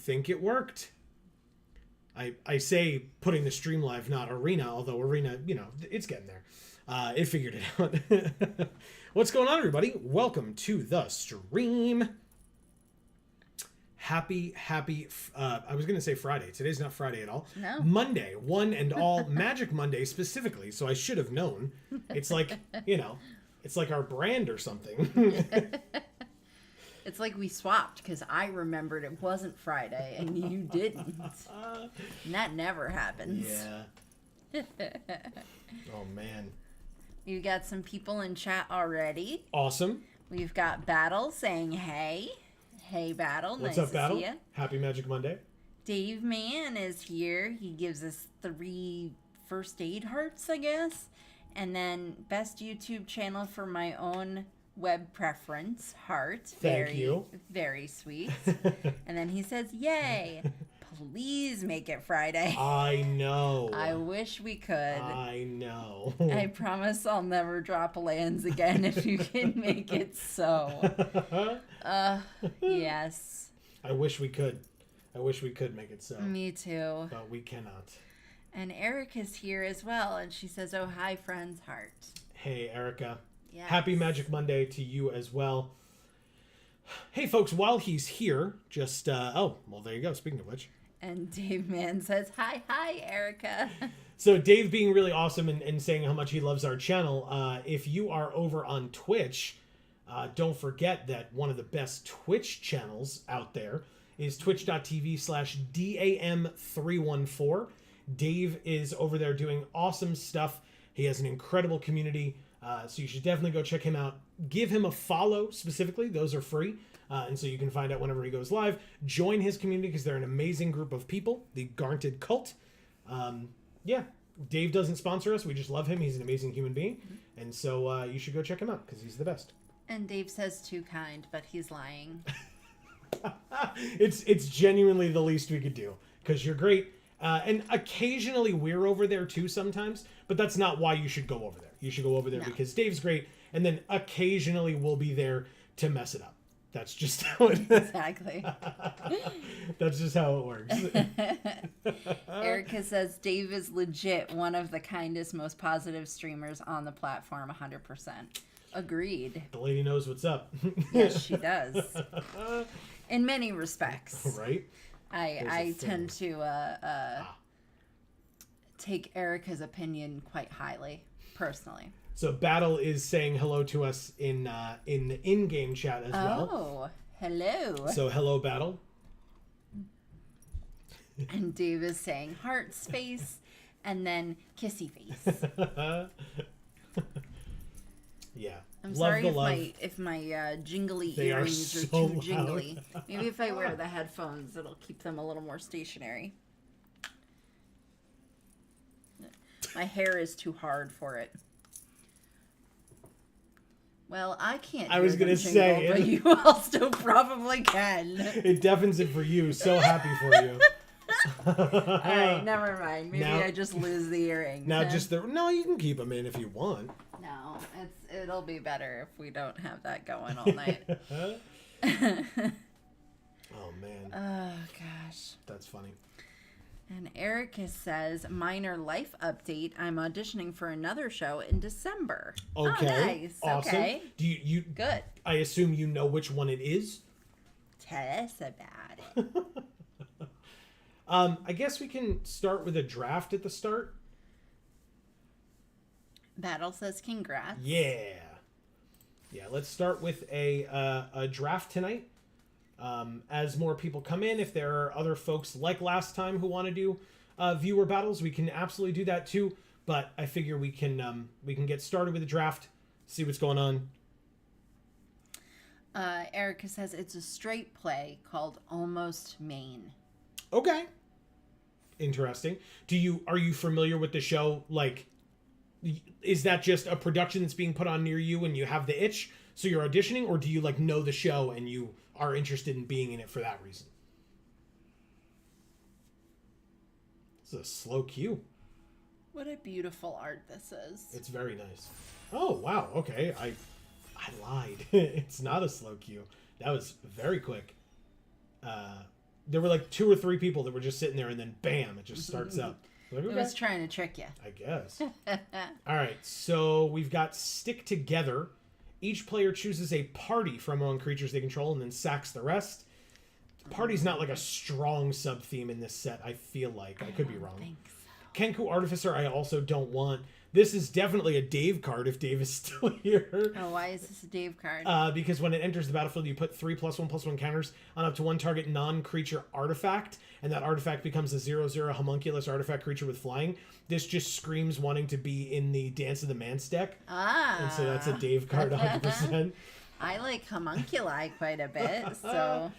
think it worked. I say putting the stream live, not arena, although arena, you know, it's getting there. It figured it out. What's going on, everybody? Welcome to the stream. Happy, I was going to say Friday. Today's not Friday at all. No. Monday, one and all, Magic Monday specifically, so I should have known. It's like, you know, it's like our brand or something. It's like we swapped because I remembered it wasn't Friday and you didn't. And that never happens. Yeah. Oh, man. We've got some people in chat already. Awesome. We've got Battle saying hey. Hey, Battle. What's nice up, Battle? To see ya. Happy Magic Monday. Dave Mann is here. He gives us 3 first aid hearts, I guess. And then best YouTube channel for my own web preference, heart. Thank you. Very sweet. And then he says, yay. Please make it Friday. I know. I wish we could. I know. I promise I'll never drop lands again if you can make it so. Yes. I wish we could. I wish we could make it so. Me too. But we cannot. And Eric is here as well, and she says, oh, hi, friends, heart. Hey, Erica. Yes. Happy Magic Monday to you as well. Hey, folks, while he's here, just, oh, well, there you go, speaking of which. And Dave Mann says, hi, Erica. So Dave being really awesome and saying how much he loves our channel. If you are over on Twitch, don't forget that one of the best Twitch channels out there is twitch.tv/DAM314. Dave is over there doing awesome stuff. He has an incredible community, so you should definitely go check him out. Give him a follow specifically. Those are free, and so you can find out whenever he goes live. Join his community because they're an amazing group of people, the Garnted Cult. Yeah, Dave doesn't sponsor us. We just love him. He's an amazing human being, and so you should go check him out because he's the best. And Dave says too kind, but he's lying. It's genuinely the least we could do because you're great. And occasionally we're over there too sometimes, but that's not why you should go over there. You should go over there because Dave's great, and then occasionally we'll be there to mess it up. That's just how it Exactly. That's just how it works. Erica says Dave is legit one of the kindest, most positive streamers on the platform, 100%. Agreed. The lady knows what's up. Yes, she does. In many respects. Right? I tend to take Erica's opinion quite highly, personally. So Battle is saying hello to us in the in-game chat as well. Oh, hello. So hello, Battle. And Dave is saying heart space and then kissy face. Yeah. I'm love sorry the love. if my jingly They are earrings are, so too loud. jingly. Maybe if I wear the headphones, it'll keep them a little more stationary. My hair is too hard for it. Well, I can't. I was going to say, but you also probably can. It deafens it for you. So happy for you. All right, never mind. Maybe Now- I just lose the earring. Now no, you can keep them in if you want. No, it'll be better if we don't have that going all night. Oh man. Oh gosh. That's funny. And Erica says, minor life update. I'm auditioning for another show in December. Okay. Oh, nice. Awesome. Okay. Do you Good. I assume you know which one it is? Tell us about it. I guess we can start with a draft at the start. Battle says congrats. Yeah. Yeah, let's start with a draft tonight. As more people come in, if there are other folks like last time who want to do viewer battles, we can absolutely do that too. But I figure we can get started with the draft, see what's going on. Erica says it's a straight play called Almost Maine. Okay. Interesting. Are you familiar with the show? Like, is that just a production that's being put on near you and you have the itch, so you're auditioning, or do you like know the show and you are interested in being in it for that reason? This is a slow cue. What a beautiful art this is. It's very nice. Oh, wow. Okay. I lied. It's not a slow cue. That was very quick. There were like 2 or 3 people that were just sitting there and then bam, it just starts up. Like, It okay. was trying to trick you. I guess. All right. So we've got Stick Together. Each player chooses a party from among creatures they control and then sacks the rest. Party's not like a strong sub-theme in this set, I feel like. I could be wrong. Think Kenku Artificer I also don't want. This is definitely a Dave card if Dave is still here. Oh, why is this a Dave card? Because when it enters the battlefield, you put 3+1/+1 counters on up to one target non-creature artifact, and that artifact becomes a 0/0 homunculus artifact creature with flying. This just screams wanting to be in the Dance of the Manse deck. And so that's a Dave card 100%. I like homunculi quite a bit, so...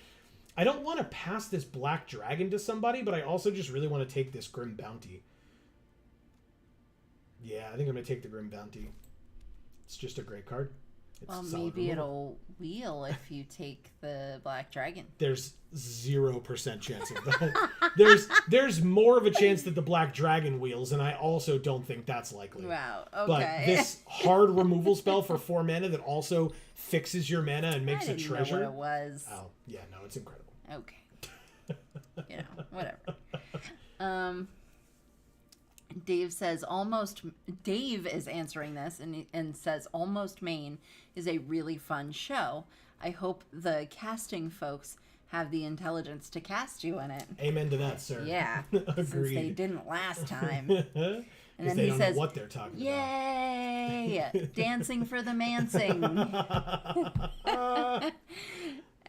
I don't want to pass this Black Dragon to somebody, but I also just really want to take this Grim Bounty. Yeah, I think I'm going to take the Grim Bounty. It's just a great card. It's well, maybe it'll wheel if you take the Black Dragon. There's 0% chance of that. There's more of a chance that the Black Dragon wheels, and I also don't think that's likely. Wow, okay. But this hard removal spell for 4 mana that also fixes your mana and makes a treasure. I didn't know what it was. Oh, yeah, no, it's incredible. Okay. You know, whatever. Dave says Dave is answering this and says Almost Maine is a really fun show. I hope the casting folks have the intelligence to cast you in it. Amen to that, sir. Yeah. Agreed. Since they didn't last time. And then they he don't says, know what they're talking Yay! Dancing for the Mansing.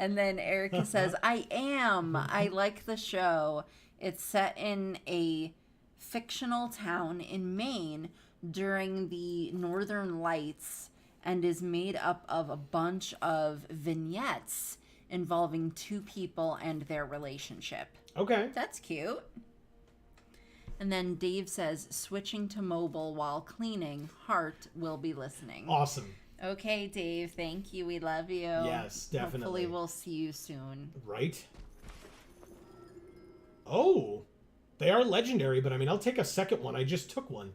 And then Erica says, I am. I like the show. It's set in a fictional town in Maine during the Northern Lights and is made up of a bunch of vignettes involving 2 people and their relationship. Okay. That's cute. And then Dave says, switching to mobile while cleaning, Heart will be listening. Awesome. Okay, Dave, thank you. We love you. Yes, definitely. Hopefully we'll see you soon. Right? Oh, they are legendary, but I mean, I'll take a second one. I just took one.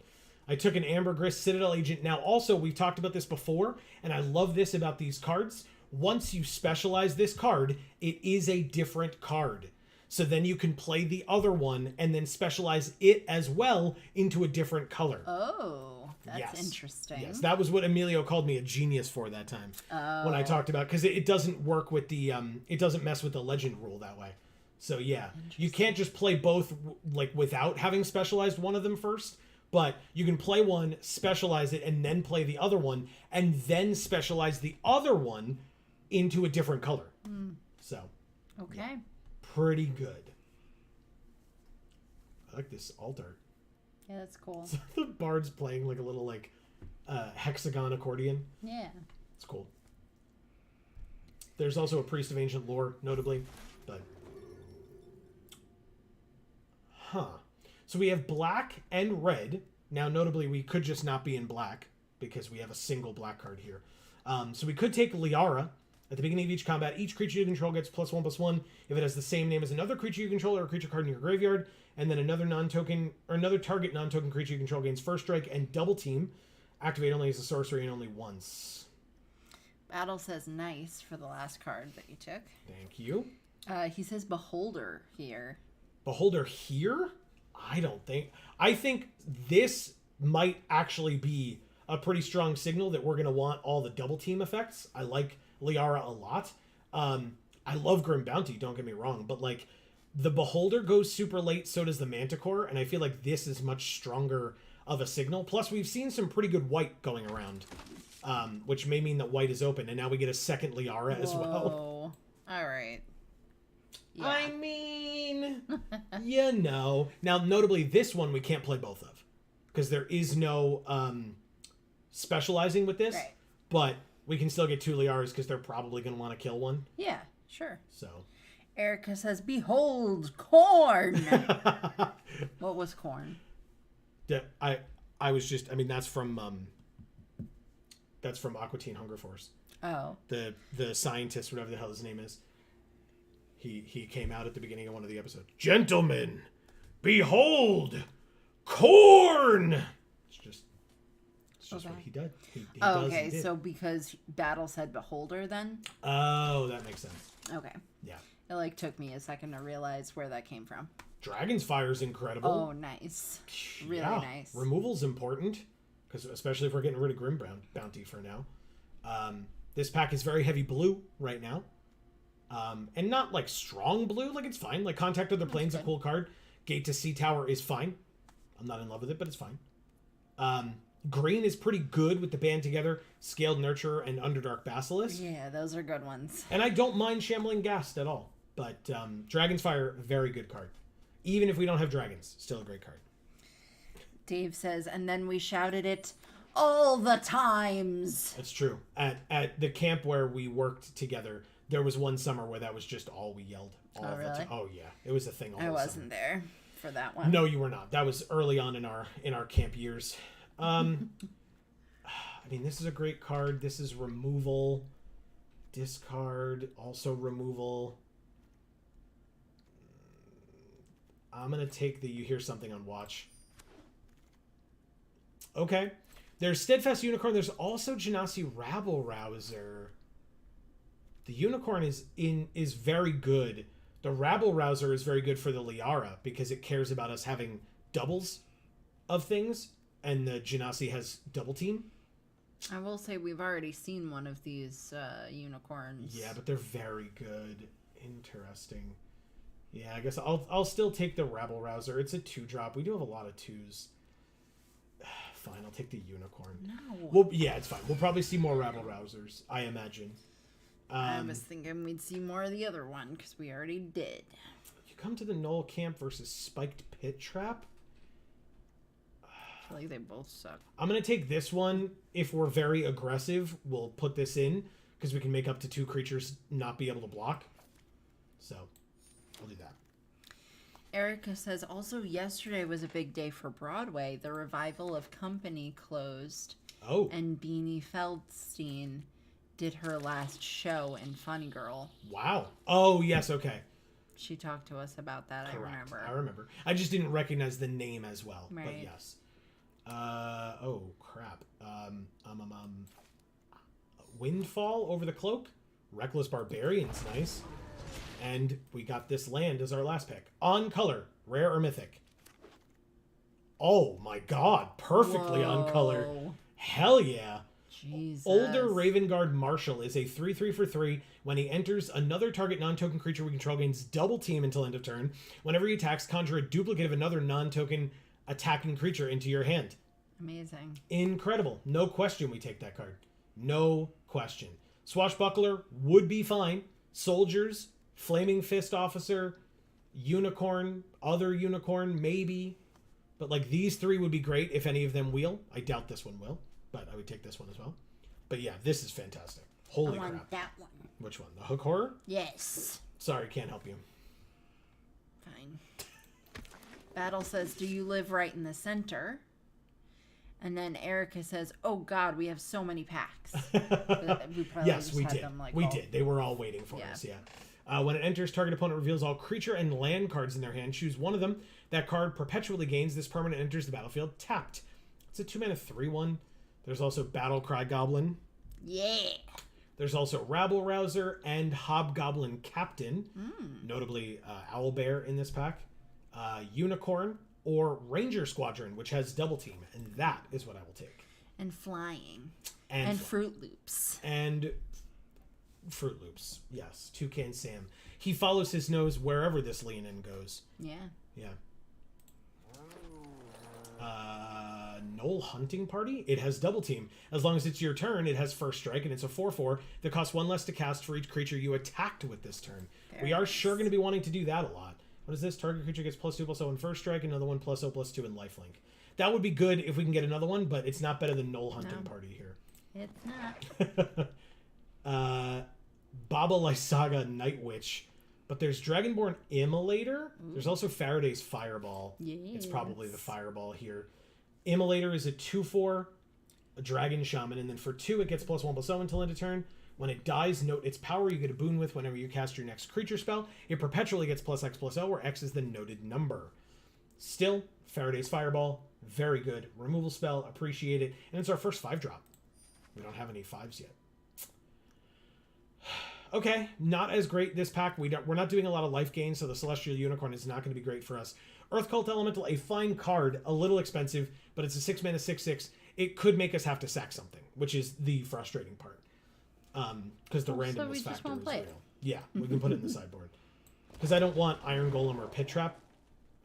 I took an Ambergris Citadel Agent. Now, also, we've talked about this before, and I love this about these cards. Once you specialize this card, it is a different card. So then you can play the other one and then specialize it as well into a different color. Oh, that's yes. Interesting. Yes, that was what Emilio called me a genius for that time. Oh. When I talked about, because it doesn't work with the, it doesn't mess with the legend rule that way. So yeah, you can't just play both like without having specialized one of them first, but you can play one, specialize it, and then play the other one, and then specialize the other one into a different color. So, okay. Yeah, pretty good. I like this alt art. Yeah, that's cool. So the bard's playing like a little like hexagon accordion. Yeah. It's cool. There's also a Priest of Ancient Lore, notably, but... Huh. So we have black and red. Now, notably, we could just not be in black because we have a single black card here. So we could take Liara. At the beginning of each combat, each creature you control gets +1/+1 if it has the same name as another creature you control or a creature card in your graveyard. And then another non-token or another target non-token creature you control gains first strike and double team. Activate only as a sorcery and only once. Battle says nice for the last card that you took. Thank you. He says Beholder here. Beholder here? I think this might actually be a pretty strong signal that we're going to want all the double team effects. I like Liara a lot. I love Grim Bounty, don't get me wrong, but like the Beholder goes super late, so does the Manticore, and I feel like this is much stronger of a signal. Plus, we've seen some pretty good white going around, which may mean that white is open, and now we get a second Liara as well. All right. Yeah. I mean, you know. Now, notably, this one we can't play both of because there is no specializing with this, right. But we can still get 2 Liaras because they're probably going to want to kill one. Yeah, sure. So, Erica says, "Behold, corn." What was corn? Yeah, I was just. I mean, that's from Aqua Teen Hunger Force. Oh. The scientist, whatever the hell his name is. He came out at the beginning of one of the episodes. Gentlemen, behold, corn. It's just what he did. He does, okay. So because Battle said Beholder, then. Oh, that makes sense. Okay. Yeah. It like took me a second to realize where that came from. Dragon's Fire is incredible. Oh, nice. Really nice. Removal's important, because especially if we're getting rid of Grim Bounty for now. This pack is very heavy blue right now. And not like strong blue, like it's fine. Like Contact Other Plane's a cool card. Gate to Sea Tower is fine. I'm not in love with it, but it's fine. Green is pretty good with the band together, Scaled Nurturer and Underdark Basilisk. Yeah, those are good ones. And I don't mind Shambling Ghast at all. But Dragon's Fire, very good card. Even if we don't have dragons, still a great card. Dave says, and then we shouted it all the times. That's true. At the camp where we worked together, there was one summer where that was just all we yelled. All Oh, really? Oh, yeah. It was a thing all I the wasn't summer. there for that one. No, you were not. That was early on in our camp years. I mean, this is a great card. This is removal. Discard, also removal. I'm going to take the You Hear Something on Watch. Okay. There's Steadfast Unicorn. There's also Genasi Rabble Rouser. The Unicorn is very good. The Rabble Rouser is very good for the Liara because it cares about us having doubles of things, and the Genasi has double team. I will say we've already seen one of these unicorns. Yeah, but they're very good. Interesting. Yeah, I guess I'll still take the Rabble Rouser. It's a 2-drop. We do have a lot of 2s. Fine, I'll take the Unicorn. No. Well, yeah, it's fine. We'll probably see more Rabble Rousers, I imagine. I was thinking we'd see more of the other one because we already did. You come to the Knoll Camp versus Spiked Pit Trap. I feel like they both suck. I'm going to take this one. If we're very aggressive, we'll put this in because we can make up to 2 creatures not be able to block. So, I'll do that. Erica says, also yesterday was a big day for Broadway. The revival of Company closed. Oh. And Beanie Feldstein did her last show in Funny Girl. Wow. Oh, yes, okay. She talked to us about that, Correct. I remember. I remember. I just didn't recognize the name as well. Right. But yes. Oh, crap. Windfall over the cloak. Reckless Barbarian's nice. And we got this land as our last pick. On color, rare or mythic. Oh my god, perfectly on color. Hell yeah. Jesus. Older Ravenguard Marshal is a 3/3 for 3. When he enters, another target non-token creature we control gains double team until end of turn. Whenever he attacks, conjure a duplicate of another non-token attacking creature into your hand. Amazing. Incredible. No question we take that card. No question. Swashbuckler would be fine. Soldiers, Flaming Fist Officer, Unicorn, other Unicorn, maybe. But like these 3 would be great if any of them wheel. I doubt this one will, but I would take this one as well. But yeah, this is fantastic. Holy I want crap. that one. Which one? The Hook Horror? Yes. Sorry, can't help you. Fine. Battle says, do you live right in the center? And then Erica says, oh God, we have so many packs. We probably Yes, just we had did. them, like, We all- did. They were all waiting for us, yeah. When it enters, target opponent reveals all creature and land cards in their hand. Choose one of them. That card perpetually gains. This permanent enters the battlefield tapped. It's a 2-mana 3/1. There's also Battle Cry Goblin. Yeah. There's also Rabble Rouser and Hobgoblin Captain. Notably Owlbear in this pack. Unicorn or Ranger Squadron, which has double team. And that is what I will take. And flying. And And Fruit Loops. And Fruit Loops, yes. Toucan Sam. He follows his nose wherever this lean-in goes. Yeah. Yeah. Knoll Hunting Party. It has double team. As long as it's your turn, it has first strike, and it's a 4/4 that costs 1 less to cast for each creature you attacked with this turn. Very we are nice. sure going to be wanting to do that a lot. What is this? Target creature gets +2/+0 in first strike, another one +0/+2 in lifelink. That would be good if we can get another one, but it's not better than Knoll Hunting Party here. It's not. Baba Lysaga Night Witch. But there's Dragonborn Immolator. There's also Faraday's Fireball. It's probably the Fireball here. Immolator is a 2/4, a Dragon Shaman, and then for 2 it gets +1/+0 until end of turn. When it dies, note its power you get a boon with whenever you cast your next creature spell. It perpetually gets +X/+0, where X is the noted number. Still, Faraday's Fireball, very good. Removal spell, appreciate it. And it's our first 5-drop. We don't have any 5s yet. Okay, not as great this pack. We're not doing a lot of life gain, so the Celestial Unicorn is not going to be great for us. Earth Cult Elemental, a fine card, a little expensive, but it's a 6-mana 6/6. It could make us have to sack something, which is the frustrating part. Because the randomness factor is real. Yeah, we can put it in the sideboard. Because I don't want Iron Golem or Pit Trap.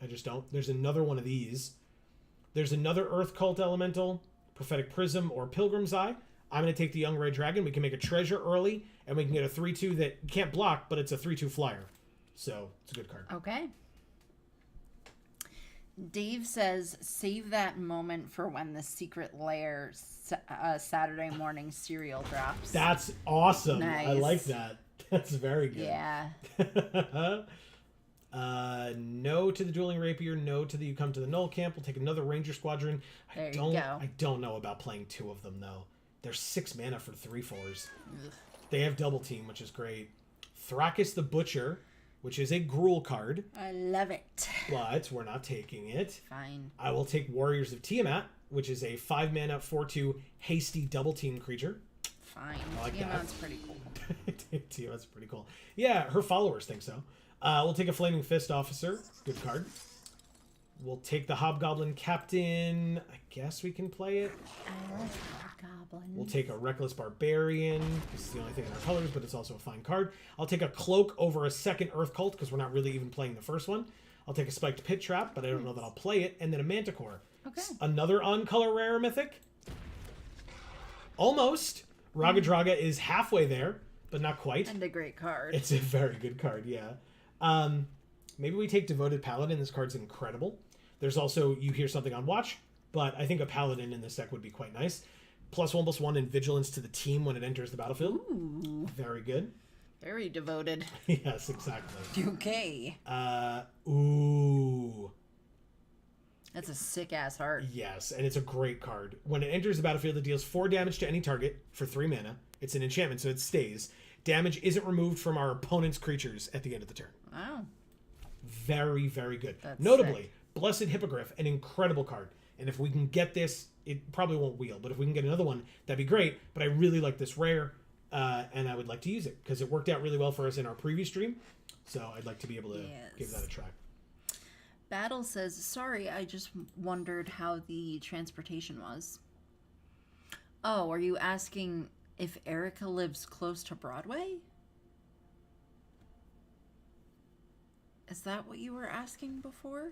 I just don't. There's another one of these. There's another Earth Cult Elemental, Prophetic Prism, or Pilgrim's Eye. I'm going to take the Young Red Dragon. We can make a treasure early, and we can get a 3/2 that can't block, but it's a 3/2 flyer. So, it's a good card. Okay. Dave says, save that moment for when the Secret Lair Saturday morning cereal drops. That's awesome. Nice. I like that. That's very good. Yeah. No to the Dueling Rapier. No to the You Come to the Null Camp. We'll take another Ranger Squadron. There you go. I don't know about playing 2 of them, though. They're 6 mana for 3/4s. They have double team, which is great. Thrakis the Butcher, which is a Gruul card. I love it. But we're not taking it. Fine. I will take Warriors of Tiamat, which is a 5 mana 4/2 hasty double team creature. Fine. I like Tiamat's pretty cool. Tiamat's pretty cool. Yeah, her followers think so. We'll take a Flaming Fist Officer. Good card. We'll take the Hobgoblin Captain. I guess we can play it. I love Hobgoblin. We'll take a Reckless Barbarian. This is the only thing in our colors, but it's also a fine card. I'll take a Cloak over a second Earth Cult, because we're not really even playing the first one. I'll take a Spiked Pit Trap, but I don't know that I'll play it. And then a Manticore. Okay. Another on-color rare mythic. Almost. Raga Draga is halfway there, but not quite. And a great card. It's a very good card, yeah. Maybe we take Devoted Paladin. This card's incredible. There's also You Hear Something on Watch, but I think a Paladin in this deck would be quite nice. +1/+1 in Vigilance to the team when it enters the battlefield. Ooh. Very good. Very devoted. Yes, exactly. Okay. Ooh. That's a sick-ass heart. Yes, and it's a great card. When it enters the battlefield, it deals 4 damage to any target for 3 mana. It's an enchantment, so it stays. Damage isn't removed from our opponent's creatures at the end of the turn. Wow. Very, very good. That's Notably, sick. Blessed Hippogriff, an incredible card. And if we can get this, it probably won't wheel, but if we can get another one, that'd be great. But I really like this rare, and I would like to use it because it worked out really well for us in our previous stream. So I'd like to be able to give that a try. Battle says, sorry, I just wondered how the transportation was. Oh, are you asking if Erica lives close to Broadway? Is that what you were asking before?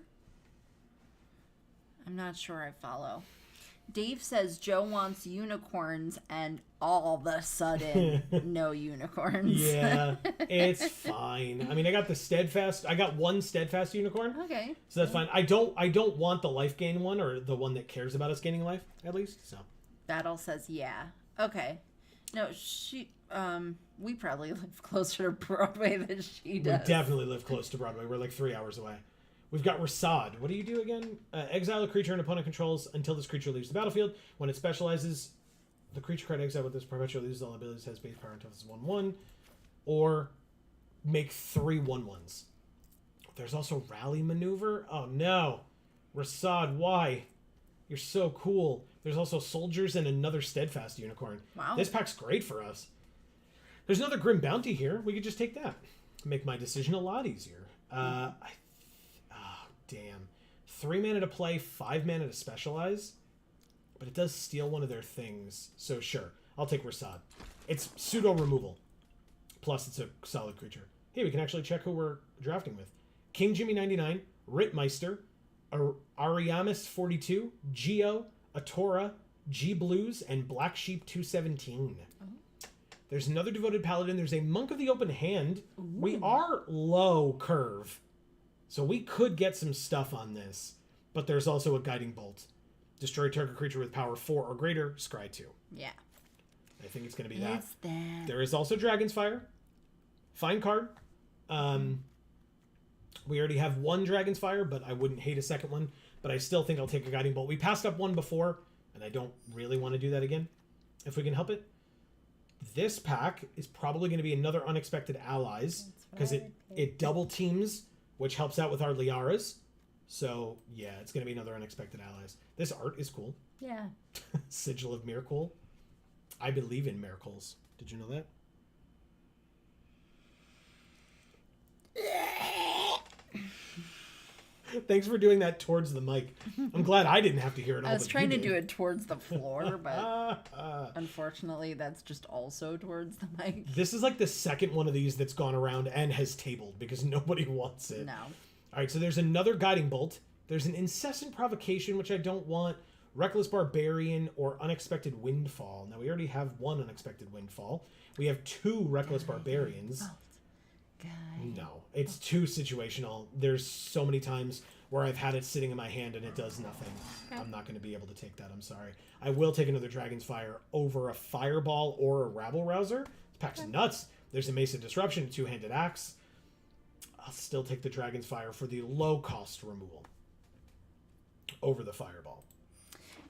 I'm not sure I follow. Dave says Joe wants unicorns, and all of a sudden, no unicorns. Yeah, it's fine. I mean, I got the steadfast. I got one steadfast unicorn. Okay. So that's fine. I don't want the life gain one, or the one that cares about us gaining life, at least. So. Battle says yeah. Okay. No, we probably live closer to Broadway than she does. We definitely live close to Broadway. We're like 3 hours away. We've got Rasad. What do you do again? Exile a creature an opponent controls until this creature leaves the battlefield. When it specializes, the creature card exile with this perpetually loses all abilities, has base power and toughness 1/1. Or make 3 1/1s. There's also Rally Maneuver. Oh no. Rasad, why? You're so cool. There's also Soldiers and another Steadfast Unicorn. Wow. This pack's great for us. There's another Grim Bounty here. We could just take that. Make my decision a lot easier. Damn. 3 mana to play, 5 mana to specialize. But it does steal one of their things. So sure, I'll take Rasad. It's pseudo removal. Plus it's a solid creature. Hey, we can actually check who we're drafting with. King Jimmy 99, Ritmeister, Ariamis 42, Geo, Atora, G Blues, and Black Sheep 217. Oh. There's another Devoted Paladin. There's a Monk of the Open Hand. Ooh. We are low curve. So we could get some stuff on this, but there's also a Guiding Bolt. Destroy target creature with power 4 or greater, scry 2. Yeah. I think it's going to be that. It's that. There is also Dragon's Fire. Fine card. We already have one Dragon's Fire, but I wouldn't hate a second one. But I still think I'll take a Guiding Bolt. We passed up one before, and I don't really want to do that again, if we can help it. This pack is probably going to be another Unexpected Allies, because it double teams, which helps out with our Liaras. So, yeah, it's going to be another Unexpected Allies. This art is cool. Yeah. Sigil of Miracle. I believe in miracles. Did you know that? Thanks for doing that towards the mic. I'm glad I didn't have to hear it all. I was trying to do it towards the floor, but unfortunately that's just also towards the mic. This is like the second one of these that's gone around and has tabled because nobody wants it. No. All right, so there's another Guiding Bolt. There's an incessant provocation, which I don't want. Reckless Barbarian or Unexpected Windfall. Now, we already have one Unexpected Windfall. We have two Reckless Barbarians. No, it's too situational. There's so many times where I've had it sitting in my hand and it does nothing. Okay. I'm not going to be able to take that. I'm sorry. I will take another Dragon's Fire over a Fireball or a Rabble Rouser. This pack's nuts. There's a Mace of Disruption, a two-handed axe. I'll still take the Dragon's Fire for the low-cost removal over the Fireball.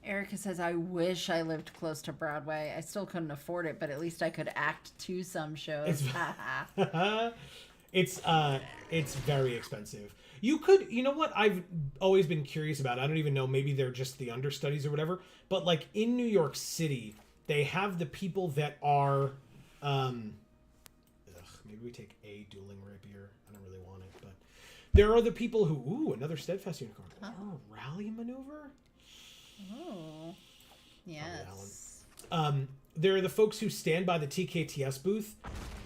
Erica says, I wish I lived close to Broadway. I still couldn't afford it, but at least I could act to some shows. It's very expensive. You know what I've always been curious about? I don't even know, maybe they're just the understudies or whatever, but like in New York City, they have the people that are, maybe we take a Dueling Rapier. I don't really want it, but there are the people who, another Steadfast Unicorn. Oh, Rally Maneuver? Oh, yes. There are the folks who stand by the TKTS booth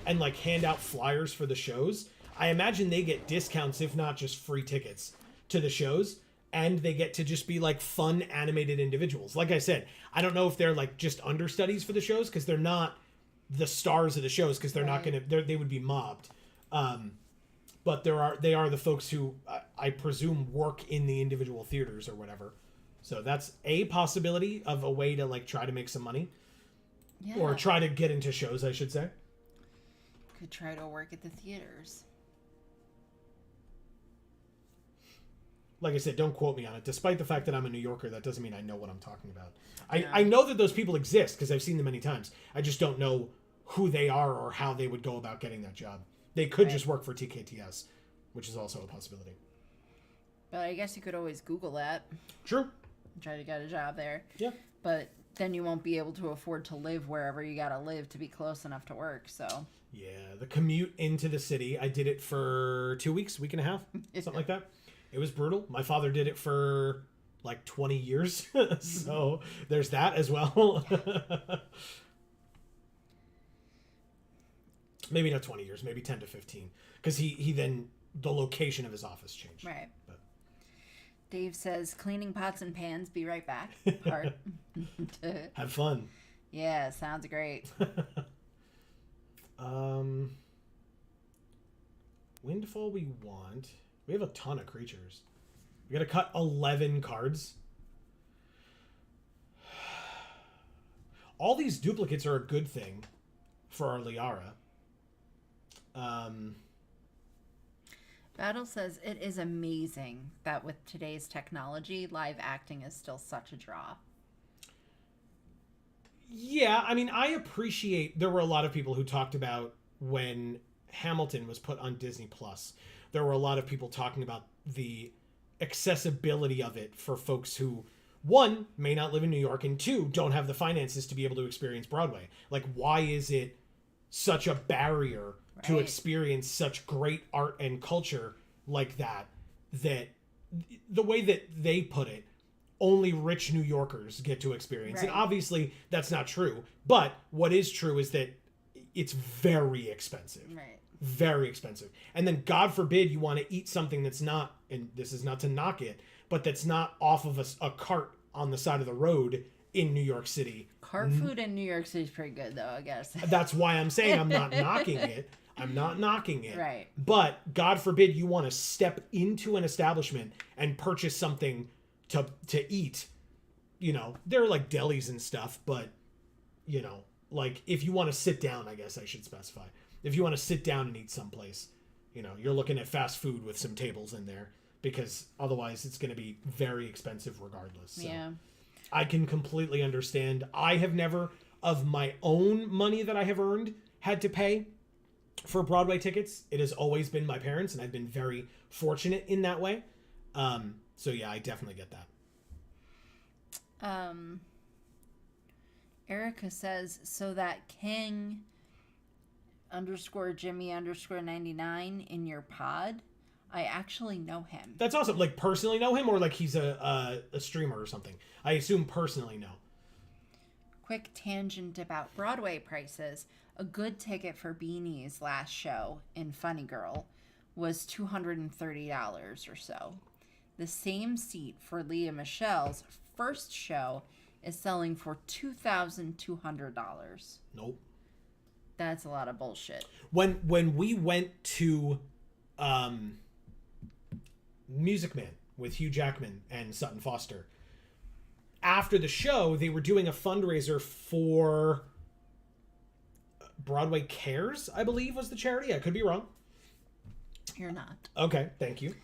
and like hand out flyers for the shows. I imagine they get discounts, if not just free tickets to the shows, and they get to just be like fun animated individuals. Like I said, I don't know if they're like just understudies for the shows because they're not the stars of the shows because they're not they would be mobbed. But they are the folks who I presume work in the individual theaters or whatever. So that's a possibility of a way to like try to make some money. Yeah. Or try to get into shows, I should say. Could try to work at the theaters. Like I said, don't quote me on it. Despite the fact that I'm a New Yorker, that doesn't mean I know what I'm talking about. I know that those people exist because I've seen them many times. I just don't know who they are or how they would go about getting that job. They could just work for TKTS, which is also a possibility. But I guess you could always Google that. True. Try to get a job there. Yeah. But then you won't be able to afford to live wherever you gotta live to be close enough to work, so. Yeah, the commute into the city, I did it for 2 weeks, week and a half, something like that. It was brutal. My father did it for like 20 years, so there's that as well. Maybe not 20 years, maybe 10 to 15, because he then, the location of his office changed. Right. But Dave says, cleaning pots and pans, be right back. Part. Have fun. Yeah, sounds great. Windfall we want. We have a ton of creatures. We gotta cut 11 cards. All these duplicates are a good thing for our Liara. Battle says, it is amazing that with today's technology, live acting is still such a draw. Yeah, I mean, I appreciate... There were a lot of people who talked about when Hamilton was put on Disney+. There were a lot of people talking about the accessibility of it for folks who, one, may not live in New York, and two, don't have the finances to be able to experience Broadway. Like, why is it such a barrier to experience such great art and culture like that the way that they put it, only rich New Yorkers get to experience. Right. And obviously that's not true, but what is true is that it's very expensive. Right. Very expensive. And then God forbid you want to eat something that's not, and this is not to knock it, but that's not off of a cart on the side of the road in New York City. Cart food in New York City is pretty good, though, I guess. That's why I'm saying I'm not knocking it. I'm not knocking it. Right. But God forbid you want to step into an establishment and purchase something to eat. You know, there are like delis and stuff, but, you know, like if you want to sit down, I guess I should specify. If you want to sit down and eat someplace, you know, you're looking at fast food with some tables in there, because otherwise it's going to be very expensive regardless. So. Yeah. I can completely understand. I have never, of my own money that I have earned, had to pay for Broadway tickets. It has always been my parents, and I've been very fortunate in that way. So yeah, I definitely get that. Erica says, so that King _Jimmy_99 in your pod, I actually know him. That's awesome. Like, personally know him, or like he's a streamer or something? I assume personally know. Quick tangent about Broadway prices. A good ticket for Beanie's last show in Funny Girl was $230 or so. The same seat for Leah Michelle's first show is selling for $2,200. Nope. That's a lot of bullshit. When we went to Music Man with Hugh Jackman and Sutton Foster, after the show, they were doing a fundraiser for Broadway Cares, I believe was the charity. I could be wrong. You're not. Okay, thank you.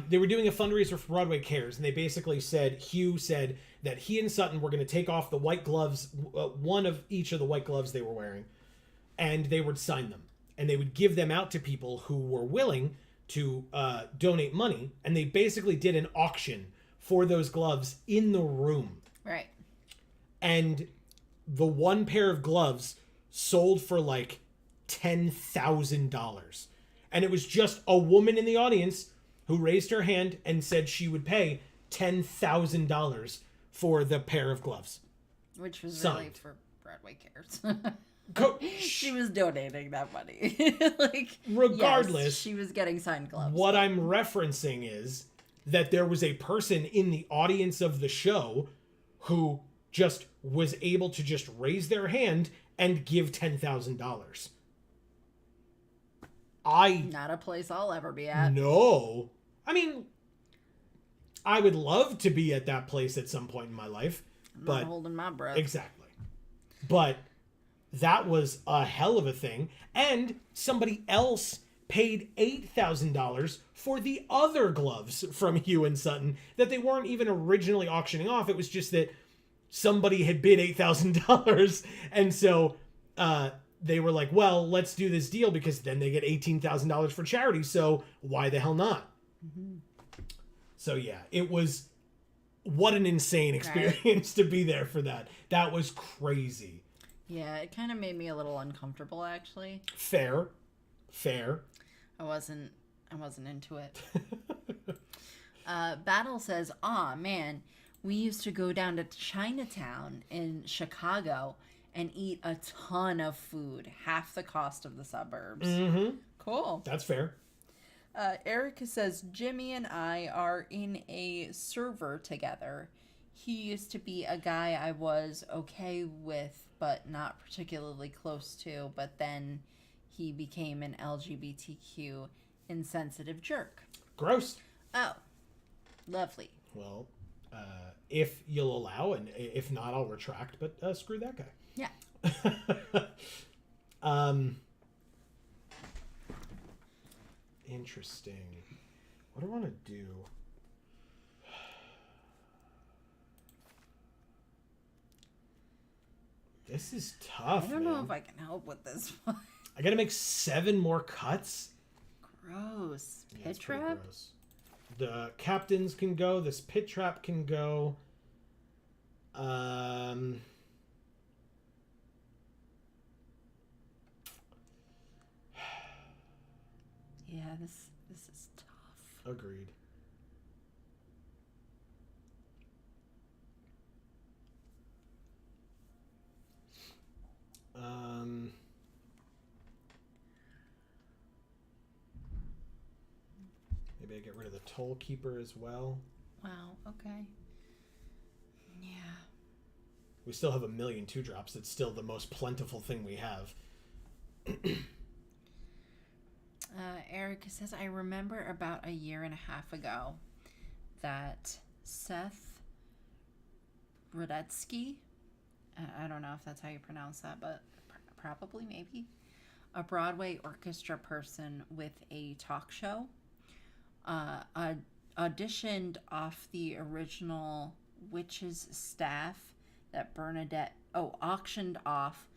They were doing a fundraiser for Broadway Cares, and they basically said, Hugh said that he and Sutton were going to take off the white gloves, one of each of the white gloves they were wearing, and they would sign them. And they would give them out to people who were willing to donate money, and they basically did an auction for those gloves in the room. Right. And the one pair of gloves sold for like $10,000. And it was just a woman in the audience who raised her hand and said she would pay $10,000 for the pair of gloves. Which was Signed. really for Broadway Cares. She was donating that money. Like, regardless, yes, she was getting signed gloves. What I'm referencing is that there was a person in the audience of the show who just was able to just raise their hand and give $10,000. Not a place I'll ever be at. No. I mean, I would love to be at that place at some point in my life. I'm but not holding my breath. Exactly. But that was a hell of a thing. And somebody else paid $8,000 for the other gloves from Hugh and Sutton that they weren't even originally auctioning off. It was just that somebody had bid $8,000. And so they were like, well, let's do this deal because then they get $18,000 for charity. So why the hell not? Mm-hmm. So yeah, it was, what an insane experience to be there for that. That was crazy. Yeah, it kind of made me a little uncomfortable, actually. Fair. I wasn't into it. Battle says, "Aw, man, we used to go down to Chinatown in Chicago and eat a ton of food, half the cost of the suburbs." Mm-hmm. Cool. That's fair. Erica says, "Jimmy and I are in a server together. He used to be a guy I was okay with, but not particularly close to, but then he became an LGBTQ insensitive jerk." Gross. Oh, lovely. Well, if you'll allow, and if not, I'll retract, but screw that guy. Yeah. Interesting. What do I want to do? This is tough, I don't know if I can help with this one. I gotta make 7 more cuts? Gross. Yeah, Pit it's pretty trap? gross. The captains can go. This pit trap can go. Yeah, this is tough. Agreed. Maybe I get rid of the toll keeper as well. Wow, okay. Yeah. We still have 1,000,000 2-drops. It's still the most plentiful thing we have. Erica says, "I remember about a year and a half ago that Seth Rudetsky, I don't know if that's how you pronounce that, but probably, maybe, a Broadway orchestra person with a talk show, auditioned off the original Witches staff that Bernadette, auctioned off.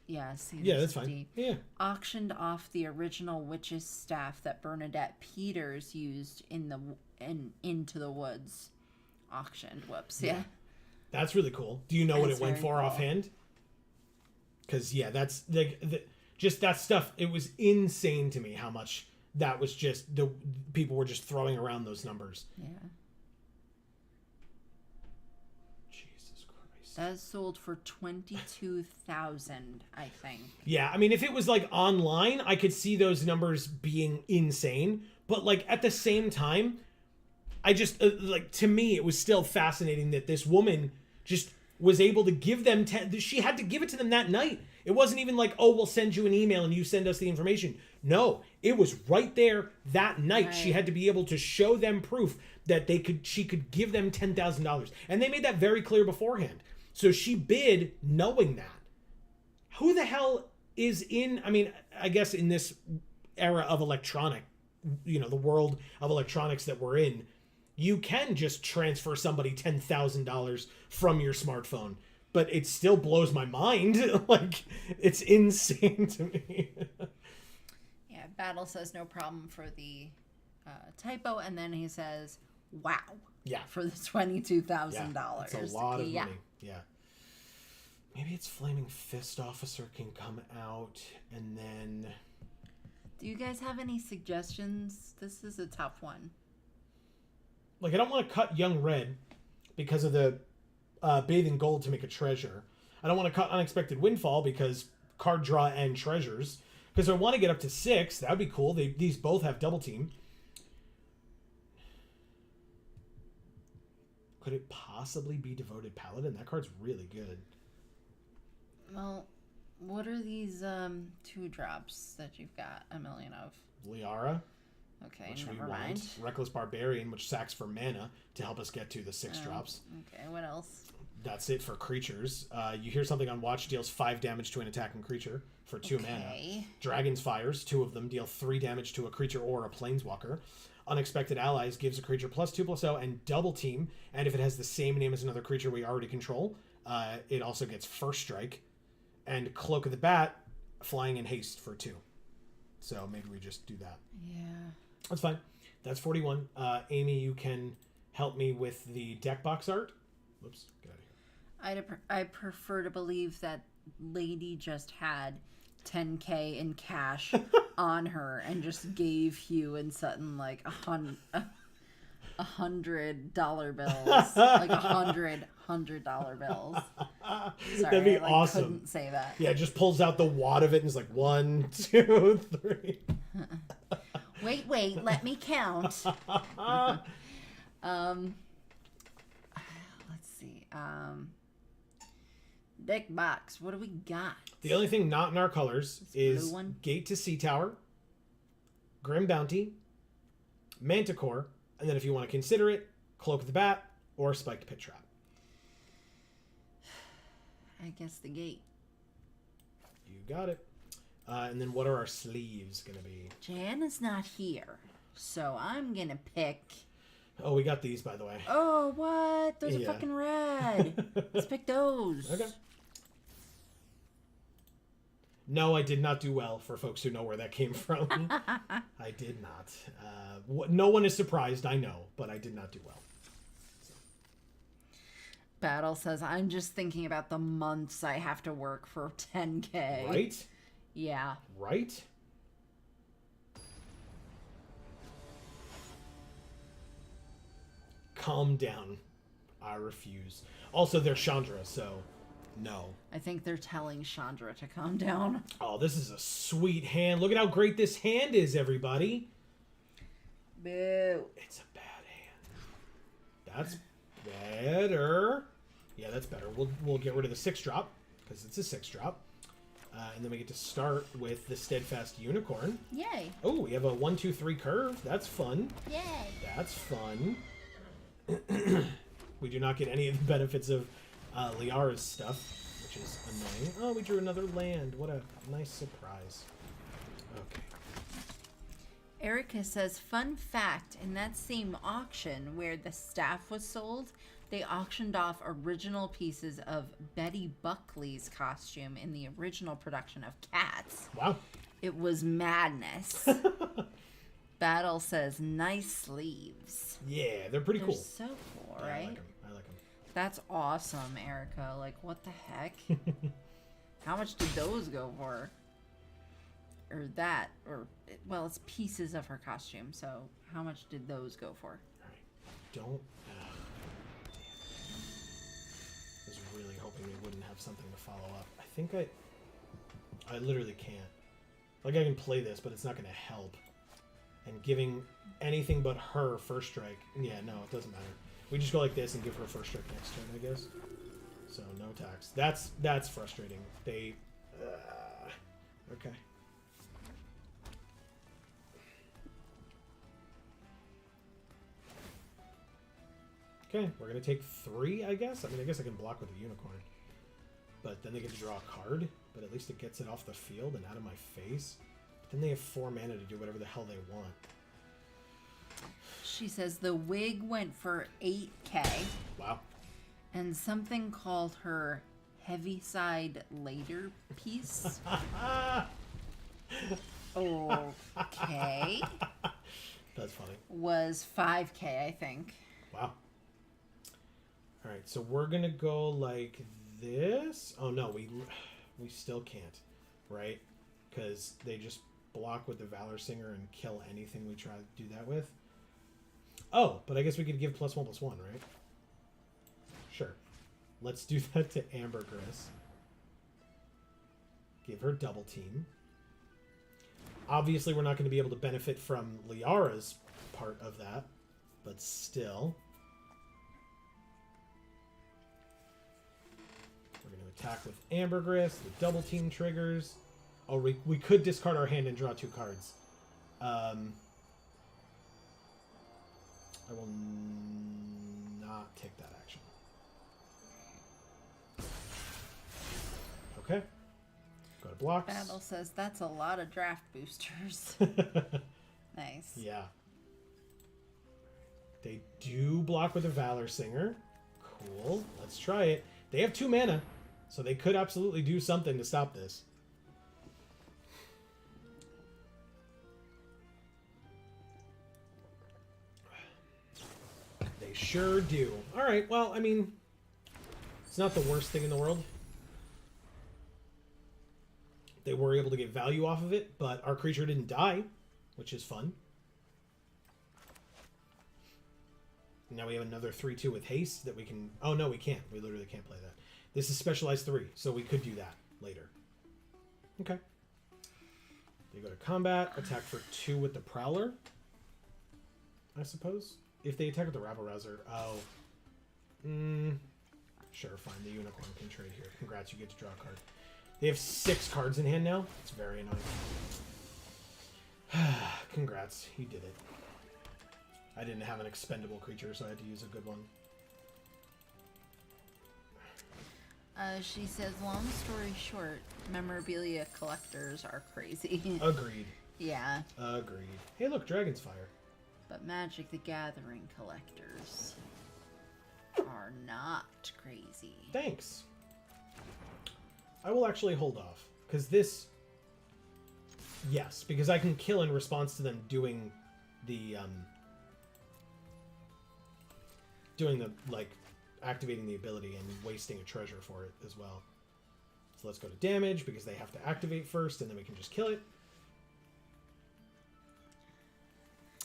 Yeah, see, Yeah, that's fine. Yeah. Auctioned off the original Witches staff that Bernadette Peters used in Into the Woods auction. Whoops. Yeah. That's really cool. Do you know what it went for cool. offhand? Because, yeah, that's just that stuff. It was insane to me how much that was just the people were just throwing around those numbers. Yeah. Jesus Christ. That sold for $22,000, I think. Yeah, I mean, if it was like online, I could see those numbers being insane. But like at the same time, I just like, to me it was still fascinating that this woman just was able to give them she had to give it to them that night. It wasn't even like, oh, we'll send you an email and you send us the information. No, it was right there that night. Right. She had to be able to show them proof that she could give them $10,000. And they made that very clear beforehand. So she bid knowing that. Who the hell is in, I mean, I guess in this era of electronic, the world of electronics that we're in, you can just transfer somebody $10,000 from your smartphone, but it still blows my mind. Like, it's insane to me. Yeah, Battle says no problem for the typo, and then he says, wow. Yeah. For the $22,000. Yeah, it's a lot of money. Yeah. Maybe it's Flaming Fist Officer can come out, and then... Do you guys have any suggestions? This is a tough one. Like, I don't want to cut Young Red because of the Bathing Gold to make a treasure. I don't want to cut Unexpected Windfall because card draw and treasures. Because I want to get up to 6. That would be cool. These both have double team. Could it possibly be Devoted Paladin? That card's really good. Well, what are these 2-drops that you've got a million of? Liara. Okay, which never we mind. Want. Reckless Barbarian, which sacks for mana to help us get to the 6-drops. Okay, what else? That's it for creatures. You hear something on Watch, deals 5 damage to an attacking creature for 2 mana. Dragon's Fires, 2 of them, deal 3 damage to a creature or a planeswalker. Unexpected Allies gives a creature +2/+0 and double team, and if it has the same name as another creature we already control, it also gets first strike. And Cloak of the Bat, flying in haste for 2. So maybe we just do that. Yeah. That's fine. That's 41. Amy, you can help me with the deck box art. Whoops, get out of here. I prefer to believe that lady just had $10K in cash on her and just gave Hugh and Sutton like $100 bills, like $100 bills. Sorry, that'd be I awesome. Couldn't say that. Yeah, just pulls out the wad of it and is like 1, 2, 3. Wait, let me count. Let's see. Deck box. What do we got? The only thing not in our colors is one? Gate to Sea Tower, Grim Bounty, Manticore, and then if you want to consider it, Cloak of the Bat or Spiked Pit Trap. I guess the gate. You got it. And then what are our sleeves going to be? Jan is not here, so I'm going to pick... Oh, we got these, by the way. Oh, what? Those are fucking rad. Let's pick those. Okay. No, I did not do well, for folks who know where that came from. I did not. No one is surprised, I know, but I did not do well. So. Battle says, I'm just thinking about the months I have to work for 10K. Right? Yeah. Right? Calm down. I refuse. Also, they're Chandra, so no. I think they're telling Chandra to calm down. Oh, this is a sweet hand. Look at how great this hand is, everybody. Boo. It's a bad hand. That's better. Yeah, that's better. We'll get rid of the 6-drop, because it's a 6-drop. And then we get to start with the Steadfast Unicorn. Yay. Oh, we have a 1, 2, 3 curve. That's fun. Yay. That's fun. We do not get any of the benefits of Liara's stuff, which is annoying. Oh, we drew another land. What a nice surprise. Okay. Erica says, fun fact, in that same auction where the staff was sold, they auctioned off original pieces of Betty Buckley's costume in the original production of Cats. Wow. It was madness. Battle says, nice sleeves. Yeah, they're pretty cool. So cool, Yeah, right? I like them. That's awesome, Erica. Like, what the heck? How much did those go for? Or that, or, well, it's pieces of her costume, so how much did those go for? Alright, don't, I was really hoping they wouldn't have something to follow up. I think I literally can't. Like, I can play this, but it's not going to help. and giving anything but her first strike. Yeah, no, it doesn't matter. We just go like this and give her first strike next turn, I guess. So no attacks. That's frustrating. They okay. Okay, we're gonna take 3, I guess. I mean, I guess I can block with a unicorn, but then they get to draw a card. But at least it gets it off the field and out of my face. But then they have 4 mana to do whatever the hell they want. She says the wig went for 8K. Wow. And something called her Heaviside later piece. Okay. That's funny. Was 5K, I think. Wow. All right, so we're gonna go like this. Oh no, we still can't, right? Because they just block with the Valor Singer and kill anything we try to do that with. Oh, but I guess we could give +1/+1, right? Sure. Let's do that to Ambergris. Give her double team. Obviously, we're not going to be able to benefit from Liara's part of that, but still. We're going to attack with Ambergris. The double team triggers. Oh, we could discard our hand and draw 2 cards. I will not take that action. Okay. Go to blocks. Battle says that's a lot of draft boosters. Nice. Yeah. They do block with a Valor Singer. Cool. Let's try it. They have 2 mana, so they could absolutely do something to stop this. They sure do. All right, well, I mean, it's not the worst thing in the world. They were able to get value off of it, but our creature didn't die, which is fun. Now we have another 3/2 with haste that we can... Oh, no, we can't. We literally can't play that. This is specialized 3, so we could do that later. Okay. They go to combat, attack for 2 with the Prowler, I suppose. If they attack with the Rabble-Rouser... Oh. Sure, fine. The Unicorn can trade here. Congrats, you get to draw a card. They have 6 cards in hand now. It's very annoying. Congrats, you did it. I didn't have an expendable creature, so I had to use a good one. She says, long story short, memorabilia collectors are crazy. Agreed. Yeah. Agreed. Hey, look, Dragon's Fire. But Magic the Gathering collectors are not crazy. Thanks. I will actually hold off, because this... Yes, because I can kill in response to them doing the, like, activating the ability and wasting a treasure for it as well. So let's go to damage, because they have to activate first, and then we can just kill it.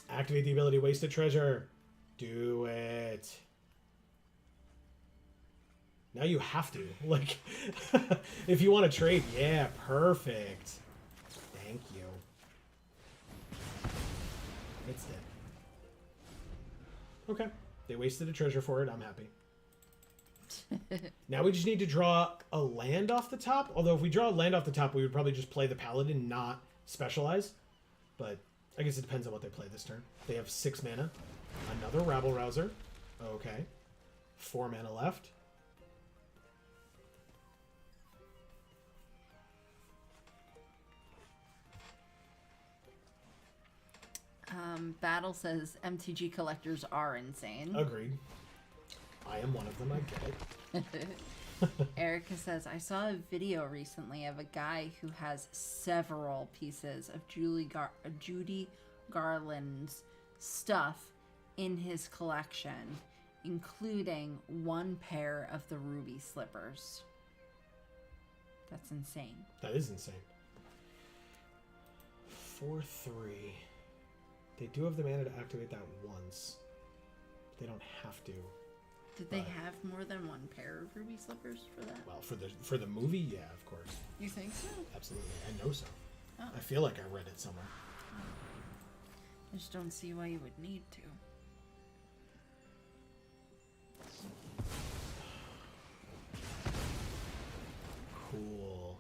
Activate the ability, waste a treasure. Do it. Now you have to. Like, if you want to trade, yeah, perfect. Thank you. It's dead. Okay. They wasted a treasure for it. I'm happy. Now we just need to draw a land off the top. Although if we draw a land off the top, we would probably just play the Paladin, not specialize. But I guess it depends on what they play this turn. They have 6 mana. Another Rabble-Rouser. Okay. 4 mana left. Battle says MTG collectors are insane. Agreed. I am one of them, I get it. Erica says, I saw a video recently of a guy who has several pieces of Judy Garland's stuff in his collection, including 1 pair of the ruby slippers. That's insane. That is insane. 4/3. They do have the mana to activate that once. They don't have to. Did they have more than 1 pair of ruby slippers for that? Well, for the movie, yeah, of course. You think so? Absolutely. I know so. Oh. I feel like I read it somewhere. I just don't see why you would need to. Cool.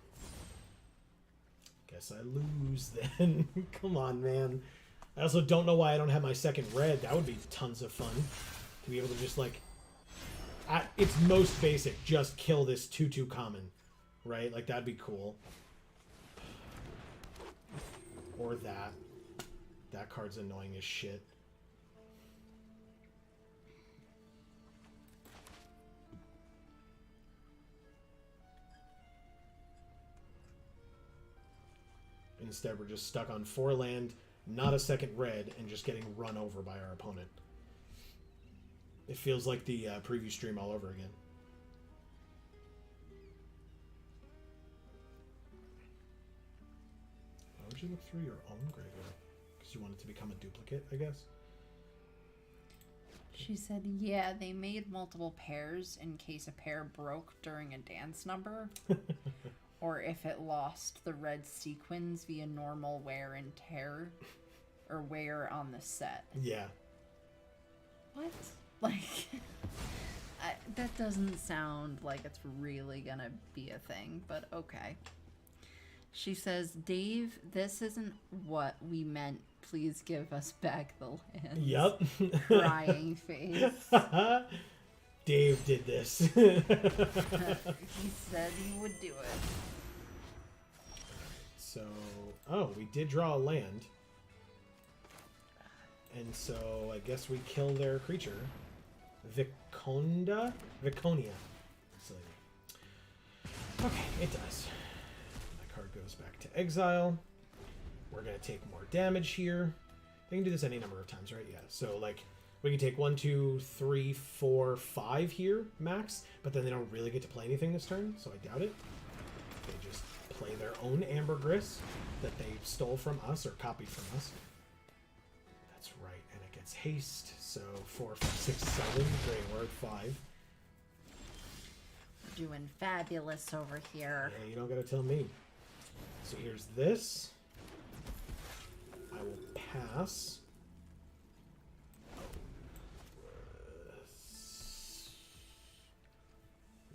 Guess I lose then. Come on, man. I also don't know why I don't have my second red. That would be tons of fun. To be able to just, like... At its most basic, just kill this 2/2 common. Right? Like, that'd be cool. Or that. That card's annoying as shit. Instead, we're just stuck on 4 land, not a second red, and just getting run over by our opponent. It feels like the preview stream all over again. Why would you look through your own graveyard? Because you want it to become a duplicate, I guess? She said, yeah, they made multiple pairs in case a pair broke during a dance number. Or if it lost the red sequins via normal wear and tear. Or wear on the set. Yeah. What? Like, that doesn't sound like it's really gonna be a thing, but okay. She says, Dave, this isn't what we meant. Please give us back the land. Yep. Crying face. Dave did this. He said he would do it. So, oh, we did draw a land. And so I guess we kill their creature. Viconia? So, okay, it does. My card goes back to exile. We're going to take more damage here. They can do this any number of times, right? Yeah. So, like, we can take 1, 2, 3, 4, 5 here, max. But then they don't really get to play anything this turn, so I doubt it. They just play their own Ambergris that they stole from us or copied from us. That's right, and it gets haste. So 4, 5, 6, 7. Great, we're at 5. Doing fabulous over here. Yeah, you don't gotta tell me. So here's this. I will pass.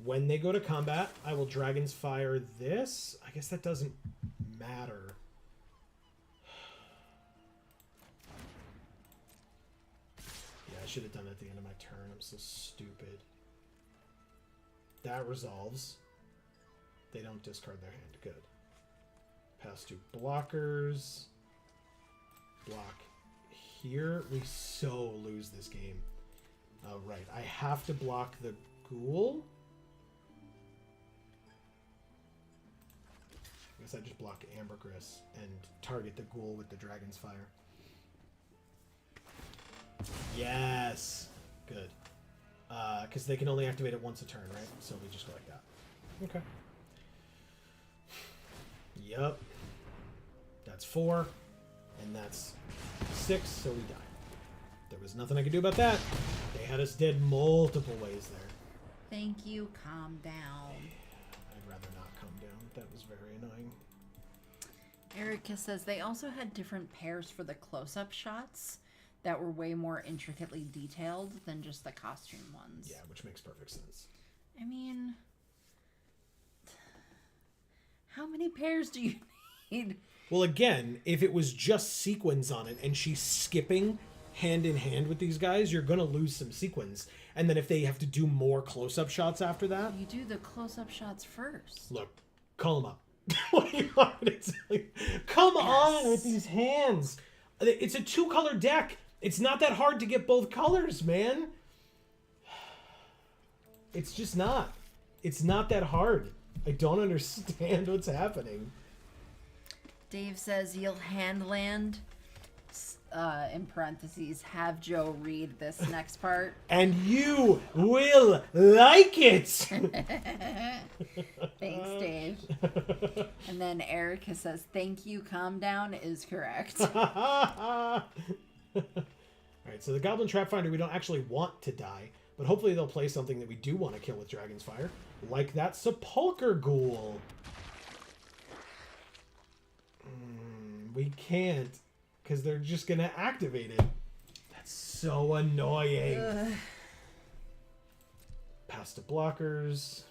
When they go to combat, I will Dragon's Fire this. I guess that doesn't matter. Yeah, I should have done it at the end of my turn. I'm so stupid. That resolves. They don't discard their hand. Good. Pass 2 blockers. Block here. We so lose this game. Oh, right. I have to block the ghoul. I guess I just block Ambergris and target the ghoul with the Dragon's Fire. Yes! Good. Because they can only activate it once a turn, right? So we just go like that. Okay. Yep. That's 4. And that's 6, so we die. There was nothing I could do about that. They had us dead multiple ways there. Thank you, calm down. I'd rather not calm down. That was very annoying. Erica says they also had different pairs for the close-up shots that were way more intricately detailed than just the costume ones. Yeah, which makes perfect sense. I mean, how many pairs do you need? Well, again, if it was just sequins on it and she's skipping hand in hand with these guys, you're going to lose some sequins. And then if they have to do more close-up shots after that... You do the close-up shots first. Look, call them up. What do you want me to tell you? Come on with these hands. It's a 2-color deck. It's not that hard to get both colors, man. It's just not. It's not that hard. I don't understand what's happening. Dave says you'll hand land, in parentheses, have Joe read this next part. And you will like it! Thanks, Dave. And then Erica says, thank you, calm down is correct. Alright, so the Goblin Trap Finder we don't actually want to die, but hopefully they'll play something that we do want to kill with Dragon's Fire, like that Sepulcher Ghoul. We can't, because they're just going to activate it. That's so annoying. Ugh. Pass to blockers.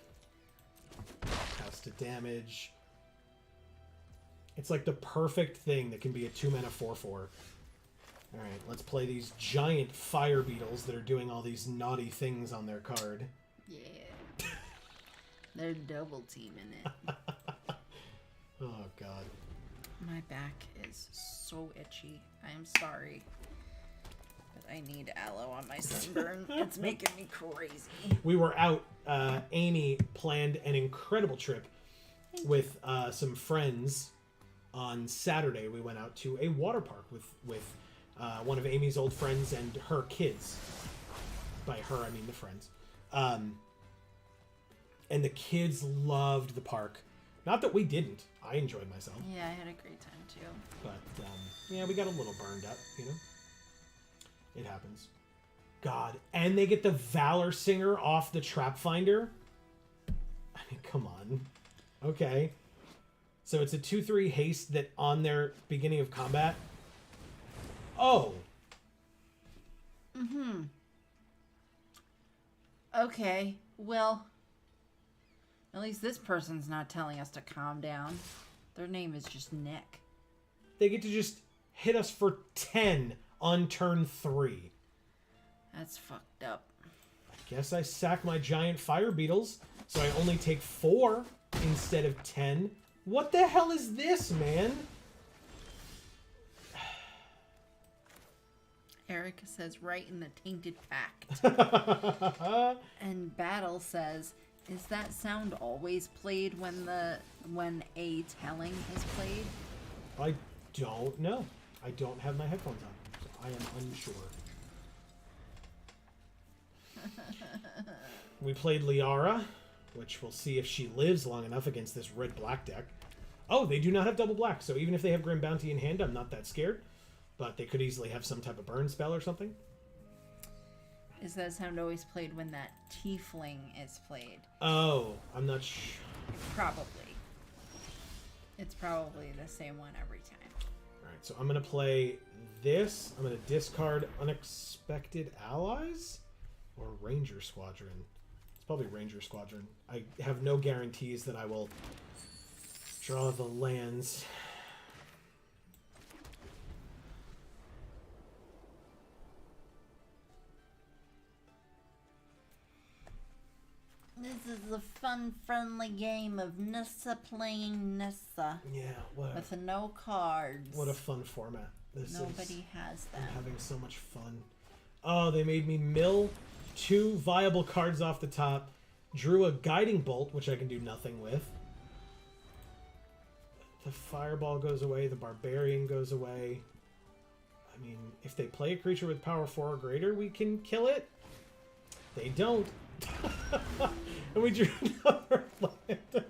Pass to damage. It's like the perfect thing that can be a 2-mana 4/4. Alright, let's play these giant fire beetles that are doing all these naughty things on their card. Yeah. They're double teaming it. Oh, God. My back is so itchy. I am sorry. But I need aloe on my sunburn. It's making me crazy. We were out. Amy planned an incredible trip with some friends on Saturday. We went out to a water park with one of Amy's old friends and her kids. By her, I mean the friends. And the kids loved the park. Not that we didn't. I enjoyed myself. Yeah, I had a great time too. But, yeah, we got a little burned up, you know? It happens. God. And they get the Valor Singer off the Trap Finder? I mean, come on. Okay. So it's a 2/3 haste that on their beginning of combat. Oh. Mm-hmm. Okay, well, at least this person's not telling us to calm down. Their name is just Nick. They get to just hit us for 10 on turn 3. That's fucked up. I guess I sack my giant fire beetles, so I only take 4 instead of 10. What the hell is this, man? Erica says, right in the tainted pact. And Battle says, is that sound always played when a telling is played? I don't know. I don't have my headphones on, so I am unsure. We played Liara, which we'll see if she lives long enough against this red-black deck. Oh, they do not have double black, so even if they have Grim Bounty in hand, I'm not that scared. But they could easily have some type of burn spell or something. Is that sound always played when that tiefling is played? Oh, I'm not sure. Probably. It's probably the same one every time. Alright, so I'm going to play this. I'm going to discard Unexpected Allies? Or Ranger Squadron. It's probably Ranger Squadron. I have no guarantees that I will draw the lands. This is a fun, friendly game of Nissa playing Nissa. Yeah, with no cards. What a fun format. Nobody has them. I'm having so much fun. Oh, they made me mill 2 viable cards off the top. Drew a Guiding Bolt, which I can do nothing with. The Fireball goes away. The Barbarian goes away. I mean, if they play a creature with power 4 or greater, we can kill it. They don't. And we drew another land.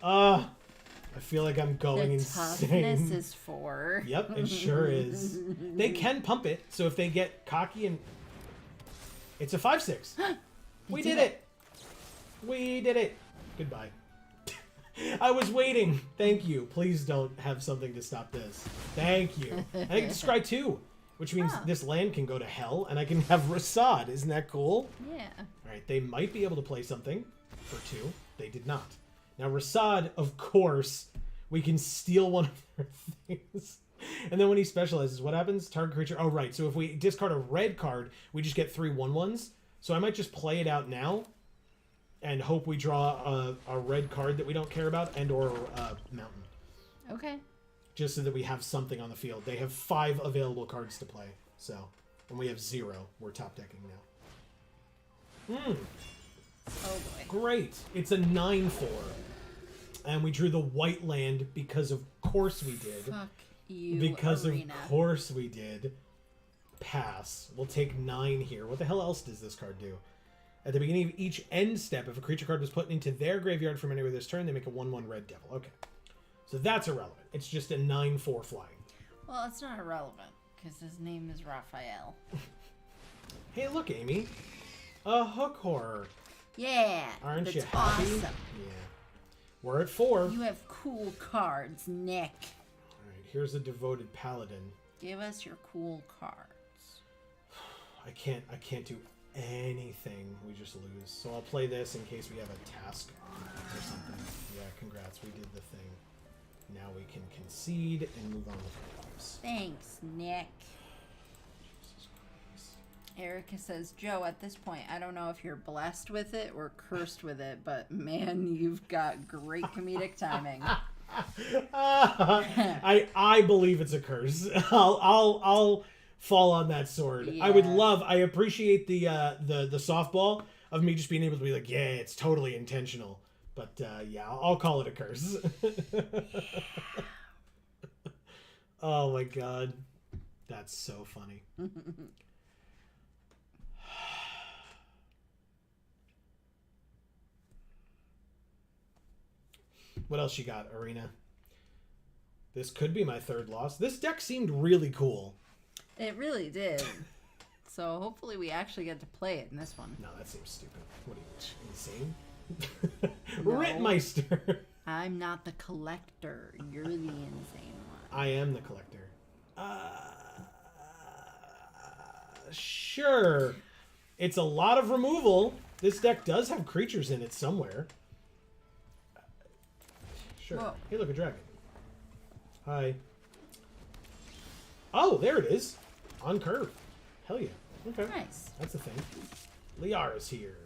I feel like I'm going insane. Toughness is 4. Yep, it sure is. They can pump it, so if they get cocky and... It's a 5/6. We did it! We did it! Goodbye. I was waiting. Thank you. Please don't have something to stop this. Thank you. I can scry 2, which means this land can go to hell, and I can have Rasad. Isn't that cool? Yeah. Alright, they might be able to play something for 2. They did not. Now, Rasad, of course, we can steal one of their things. And then when he specializes, what happens? Target creature... Oh, right. So if we discard a red card, we just get 3 1/1s. So I might just play it out now and hope we draw a red card that we don't care about and or mountain. Okay. Just so that we have something on the field. They have 5 available cards to play. So, and we have 0. We're top decking now. Oh boy. Great. It's a 9/4. And we drew the white land because of course we did. Fuck you, Because Arena. of course we did. Pass. We'll take 9 here. What the hell else does this card do? At the beginning of each end step, if a creature card was put into their graveyard from anywhere this turn, they make a 1/1 red devil. Okay. So that's irrelevant. It's just a 9/4 flying. Well, it's not irrelevant, because his name is Raphael. Hey, look, Amy. A hook horror. Yeah. Aren't that's you happy? awesome. Yeah. We're at 4. You have cool cards, Nick. All right, here's a devoted paladin. Give us your cool cards. I can't do anything. We just lose. So I'll play this in case we have a task or something. Yeah, congrats. We did the thing. Now we can concede and move on with our lives. Thanks, Nick. Jesus Christ. Erica says, Joe, at this point, I don't know if you're blessed with it or cursed with it, but man, you've got great comedic timing. I believe it's a curse. I'll fall on that sword. Yeah. I appreciate the softball of me just being able to be like, yeah, it's totally intentional. But yeah, I'll call it a curse. Oh my god. That's so funny. What else you got, Arena? This could be my 3rd loss. This deck seemed really cool. It really did. So hopefully we actually get to play it in this one. No, that seems stupid. What are you, insane? No. Ritmeister. I'm not the collector. You're the insane one. I am the collector. Sure. It's a lot of removal. This deck does have creatures in it somewhere. Sure. Whoa. Hey, look, a dragon. Hi. Oh, there it is. On curve. Hell yeah. Okay. Nice. That's the thing. Liara's here.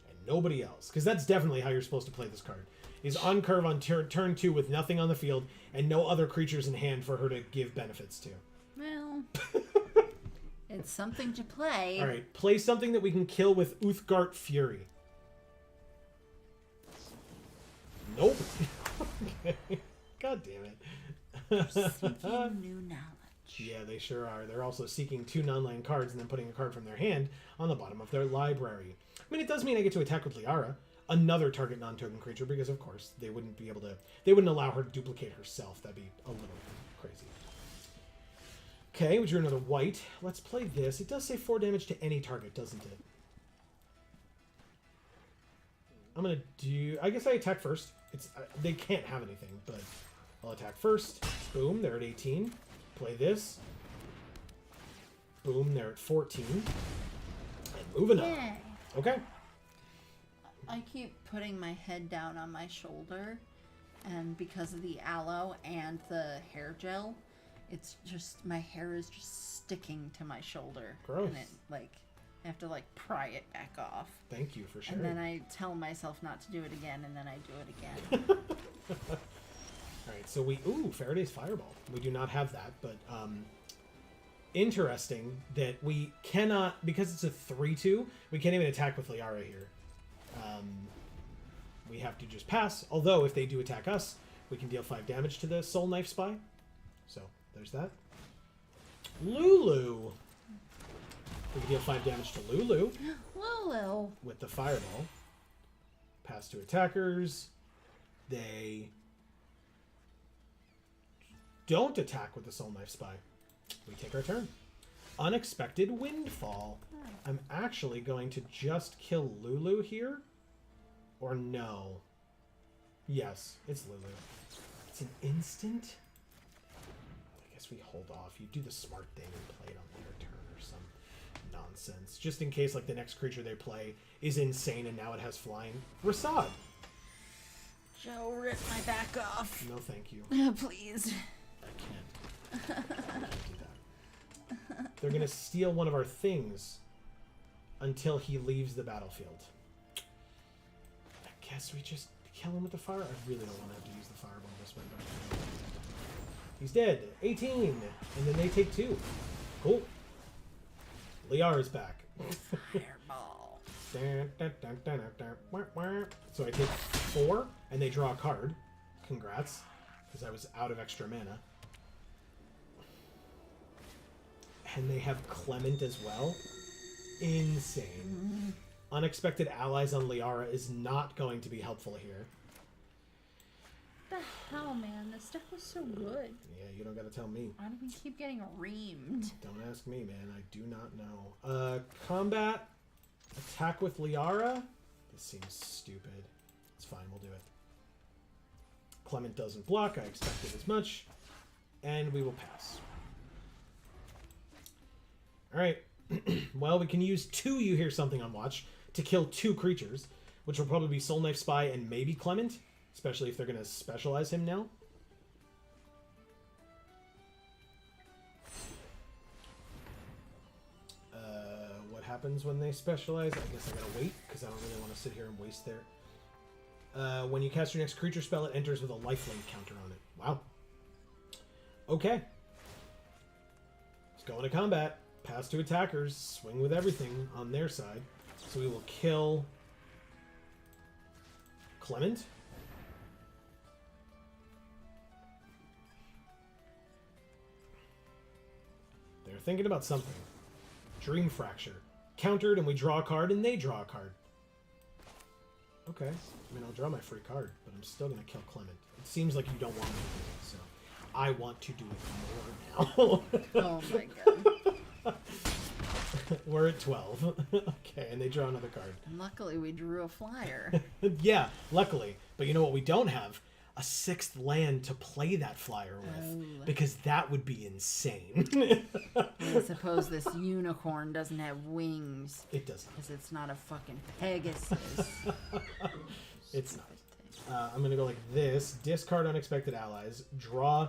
And nobody else. Because that's definitely how you're supposed to play this card. Is on curve on turn 2 with nothing on the field and no other creatures in hand for her to give benefits to. Well, it's something to play. Alright, play something that we can kill with Uthgard Fury. Nope. Okay. God damn it. Seeking new knowledge. Yeah, they sure are. They're also seeking 2 non-land cards and then putting a card from their hand on the bottom of their library. I mean, it does mean I get to attack with Liara, another target non-token creature, because of course they wouldn't be able to. They wouldn't allow her to duplicate herself. That'd be a little crazy. Okay, we drew another white. Let's play this. It does say 4 damage to any target, doesn't it? I'm gonna do. I guess I attack first. It's they can't have anything, but I'll attack first. Boom, they're at 18. Play this. Boom, they're at 14. And moving on. Yay. Okay. I keep putting my head down on my shoulder, and because of the aloe and the hair gel, it's just my hair is just sticking to my shoulder. Gross. And it I have to pry it back off. Thank you for sharing. And then I tell myself not to do it again, and then I do it again. Alright, so ooh, Faraday's Fireball. We do not have that, but interesting that we cannot, because it's a 3-2, we can't even attack with Liara here. We have to just pass, although if they do attack us, we can deal 5 damage to the Soul Knife Spy. So, there's that. Lulu! We can deal 5 damage to Lulu. Lulu. With the Fireball. Pass to attackers. They don't attack with the Soul Knife Spy. We take our turn. Unexpected Windfall. I'm actually going to just kill Lulu here. Or no. Yes, it's Lulu. It's an instant? I guess we hold off. You do the smart thing and play it on their turn or some nonsense. Just in case the next creature they play is insane and now it has flying. Rasad. Joe, rip my back off. No, thank you. Please. I can't do that. They're going to steal one of our things until he leaves the battlefield. I guess we just kill him with the fire. I really don't want to have to use the fireball this way. But he's dead. 18. And then they take 2. Cool. Liara's back. Fireball. So I take 4, and they draw a card. Congrats. Because I was out of extra mana. And they have Clement as well. Insane. Unexpected allies on Liara is not going to be helpful here. What the hell, man? This stuff was so good. Yeah, you don't gotta tell me. Why do we keep getting reamed? Don't ask me, man. I do not know. Combat. Attack with Liara? This seems stupid. It's fine, we'll do it. Clement doesn't block, I expected as much. And we will pass. Alright. Well, we can use 2 You Hear Something on Watch to kill 2 creatures, which will probably be Soul Knife Spy and maybe Clement, especially if they're going to specialize him now. What happens when they specialize? I guess I gotta wait, because I don't really want to sit here and waste their... when you cast your next creature spell, it enters with a lifelink counter on it. Wow. Okay. Let's go into combat. Pass to attackers. Swing with everything on their side. So we will kill... Clement. They're thinking about something. Dream Fracture. Countered, and we draw a card, and they draw a card. Okay. I mean, I'll draw my free card, but I'm still going to kill Clement. It seems like you don't want me to do it, so I want to do it more now. Oh my god. We're at 12. Okay, and they draw another card. Luckily, we drew a flyer. Yeah, luckily. But you know what we don't have? A 6th land to play that flyer with. Because that would be insane. I suppose this unicorn doesn't have wings. It doesn't. Because it's not a fucking Pegasus. It's not. I'm going to go like this. Discard Unexpected Allies. Draw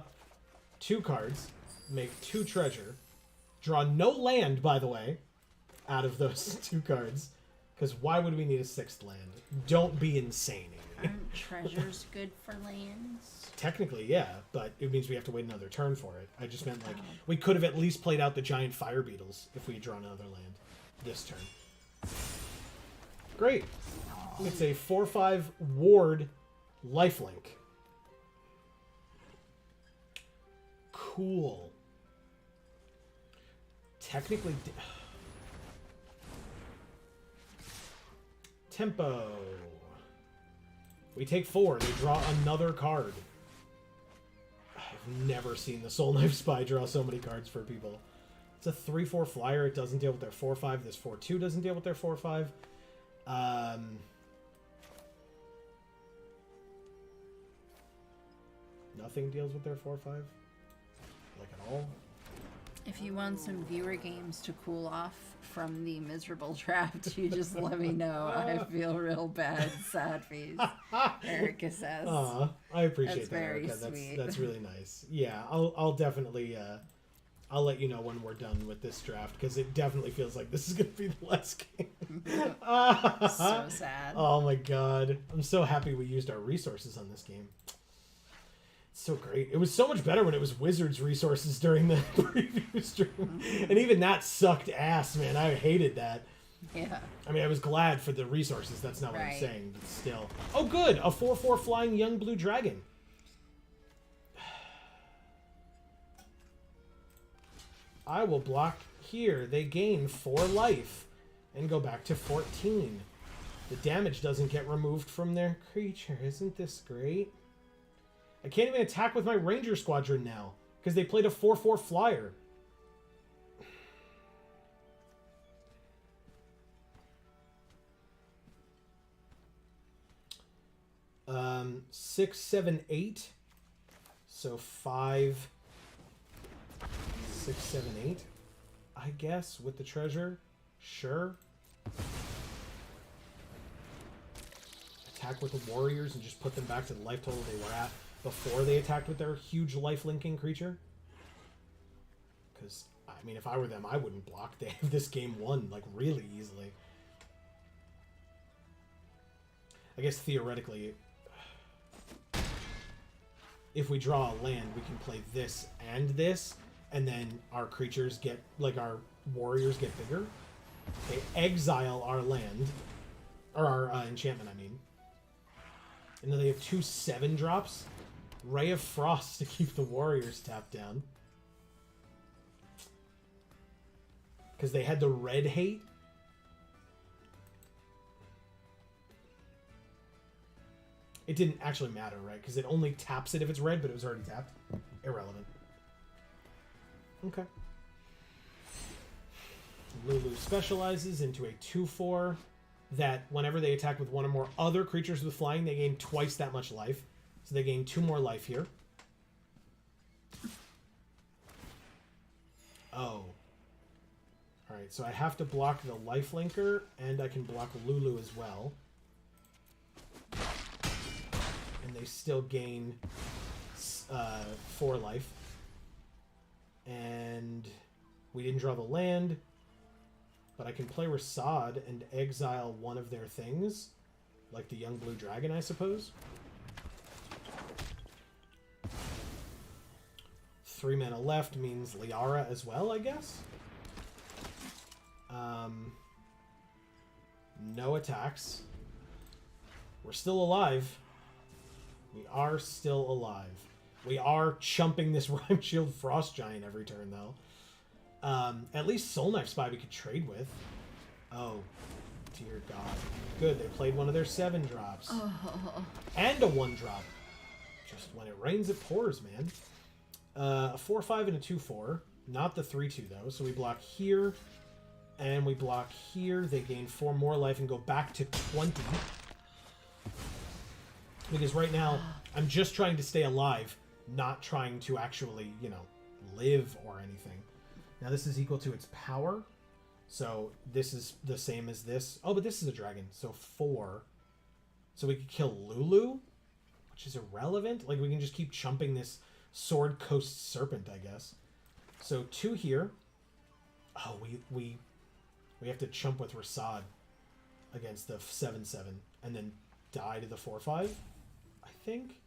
2 cards. Make 2 treasure. Draw no land, by the way, out of those 2 cards. Because why would we need a 6th land? Don't be insane, Amy. Aren't treasures good for lands? Technically, yeah, but it means we have to wait another turn for it. I just meant, like, we could have at least played out the giant fire beetles if we had drawn another land this turn. Great. It's a 4/5 ward lifelink. Cool. Technically... Tempo. We take 4. They draw another card. I've never seen the Soul Knife Spy draw so many cards for people. It's a 3/4 flyer. It doesn't deal with their 4/5. This 4/2 doesn't deal with their 4/5. Nothing deals with their 4/5. Like at all. If you want some viewer games to cool off from the miserable draft, you just let me know. I feel real bad, sad face. Erica says. I appreciate That's that, very Erica. sweet. That's really nice. Yeah, I'll definitely I'll let you know when we're done with this draft, because it definitely feels like this is gonna be the last game. So sad. Oh my god, I'm so happy we used our resources on this game. So great. It was so much better when it was Wizards resources during the preview stream. And even that sucked ass, man. I hated that. Yeah. I mean, I was glad for the resources. That's not what I'm Right. saying, but still. Oh, good. A 4/4 flying young blue dragon. I will block here. They gain 4 life and go back to 14. The damage doesn't get removed from their creature. Isn't this great? I can't even attack with my Ranger Squadron now, because they played a 4/4 flyer. Um, 6, 7, 8. So 5, 6, 7, 8. I guess, with the treasure. Sure. Attack with the warriors and just put them back to the life total they were at before they attacked with their huge life-linking creature. Because, I mean, if I were them, I wouldn't block. They have this game won, like, really easily. I guess, theoretically, if we draw a land, we can play this and this, and then our creatures get, like, our warriors get bigger. They exile our land, or our enchantment, I mean. And then they have 2 7-drops. Ray of Frost to keep the warriors tapped down. Because they had the red hate. It didn't actually matter, right? Because it only taps it if it's red, but it was already tapped. Irrelevant. Okay. Lulu specializes into a 2/4 that whenever they attack with one or more other creatures with flying, they gain twice that much life. So they gain 2 more life here. Oh. Alright, so I have to block the life linker, and I can block Lulu as well. And they still gain 4 life. And we didn't draw the land, but I can play Rasad and exile one of their things, like the young blue dragon, I suppose. 3 mana left means Liara as well, I guess. No attacks. We're still alive. We are still alive. We are chumping this Rhyme Shield Frost Giant every turn, though. At least Soul Knife Spy we could trade with. Oh, dear God. Good, they played one of their 7 drops. Oh. And a 1 drop. Just when it rains, it pours, man. A 4/5 and a 2/4. Not the 3/2, though. So we block here, and we block here. They gain 4 more life and go back to 20. Because right now, I'm just trying to stay alive, not trying to actually, you know, live or anything. Now this is equal to its power. So this is the same as this. Oh, but this is a dragon. So 4. So we could kill Lulu, which is irrelevant. Like, we can just keep chumping this Sword Coast Serpent, I guess. So 2 here. Oh, we have to chump with Rasad against the 7/7 and then die to the 4/5, I think.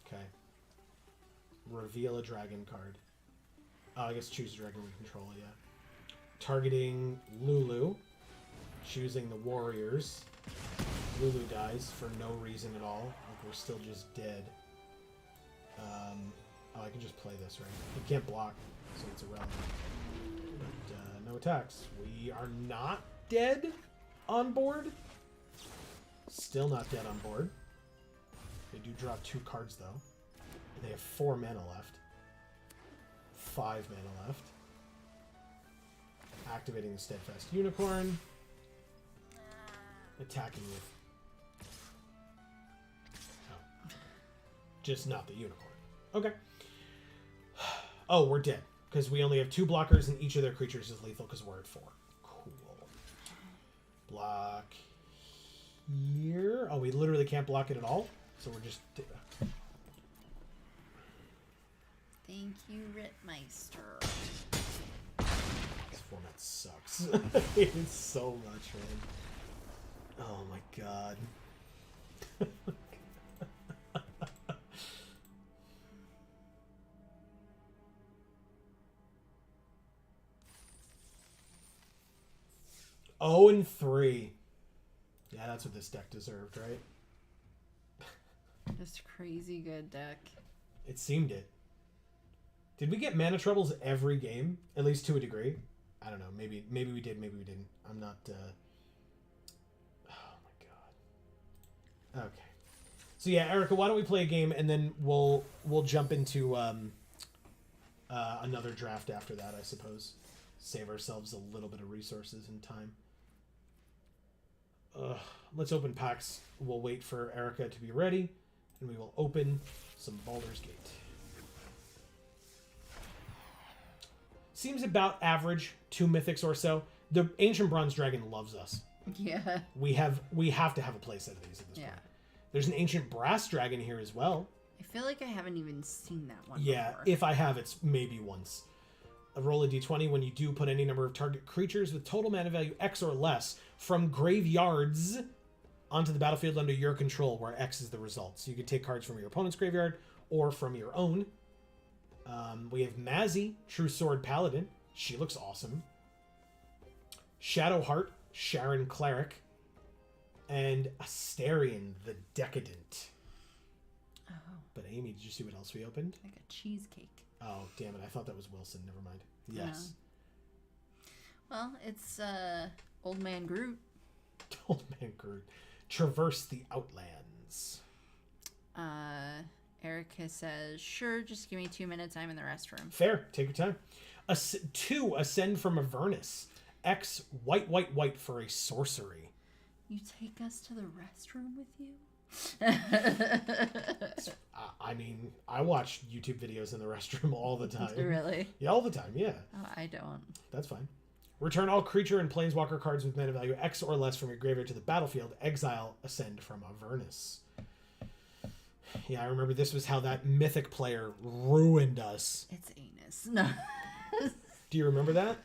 Okay. Reveal a dragon card. Oh, I guess choose a dragon we control, yeah. Targeting Lulu. Choosing the warriors. Lulu dies for no reason at all. Like, we're still just dead. Oh, I can just play this, right? You can't block, so it's irrelevant. But no attacks. We are not dead on board. Still not dead on board. They do drop 2 cards, though. And they have 4 mana left. 5 mana left. Activating the Steadfast Unicorn. Attacking with... Oh. Just not the unicorn. Okay. Oh, we're dead. Because we only have 2 blockers and each of their creatures is lethal because we're at 4. Cool. Block here. Oh, we literally can't block it at all? So we're just... Thank you, Rittmeister. This format sucks. It's so much, man. Oh my god. Oh, and 3. Yeah, that's what this deck deserved, right? Just crazy good deck. It seemed it. Did we get mana troubles every game? At least to a degree? I don't know. Maybe we did, maybe we didn't. I'm not... Oh my god. Okay. So yeah, Erica, why don't we play a game and then we'll jump into another draft after that, I suppose. Save ourselves a little bit of resources and time. Let's open packs. We'll wait for Erica to be ready, and we will open some Baldur's Gate. Seems about average, 2 mythics or so. The Ancient Bronze Dragon loves us. Yeah. We have to have a playset of these at this point. There's an Ancient Brass Dragon here as well. I feel like I haven't even seen that one before. If I have, it's maybe once. Roll a d20 when you do put any number of target creatures with total mana value X or less from graveyards onto the battlefield under your control, where X is the result. So you could take cards from your opponent's graveyard or from your own. We have Mazzy, True Sword Paladin. She looks awesome. Shadowheart, Sharon Cleric. And Asterion, the Decadent. Oh. But Amy, did you see what else we opened? Like a cheesecake. Oh, damn it. I thought that was Wilson. Never mind. Yes. Well, it's Old Man Groot. Old Man Groot. Traverse the Outlands. Eric Erica says, sure, just give me 2 minutes. I'm in the restroom. Fair. Take your time. 2, Ascend from Avernus. X, white for a sorcery. You take us to the restroom with you? I mean, I watch YouTube videos in the restroom all the time. Really? Yeah, all the time, yeah. Oh, I don't. That's fine. Return all creature and planeswalker cards with mana value X or less from your graveyard to the battlefield. Exile Ascend from Avernus. Yeah, I remember this was how that mythic player ruined us. It's anus. No. Do you remember that?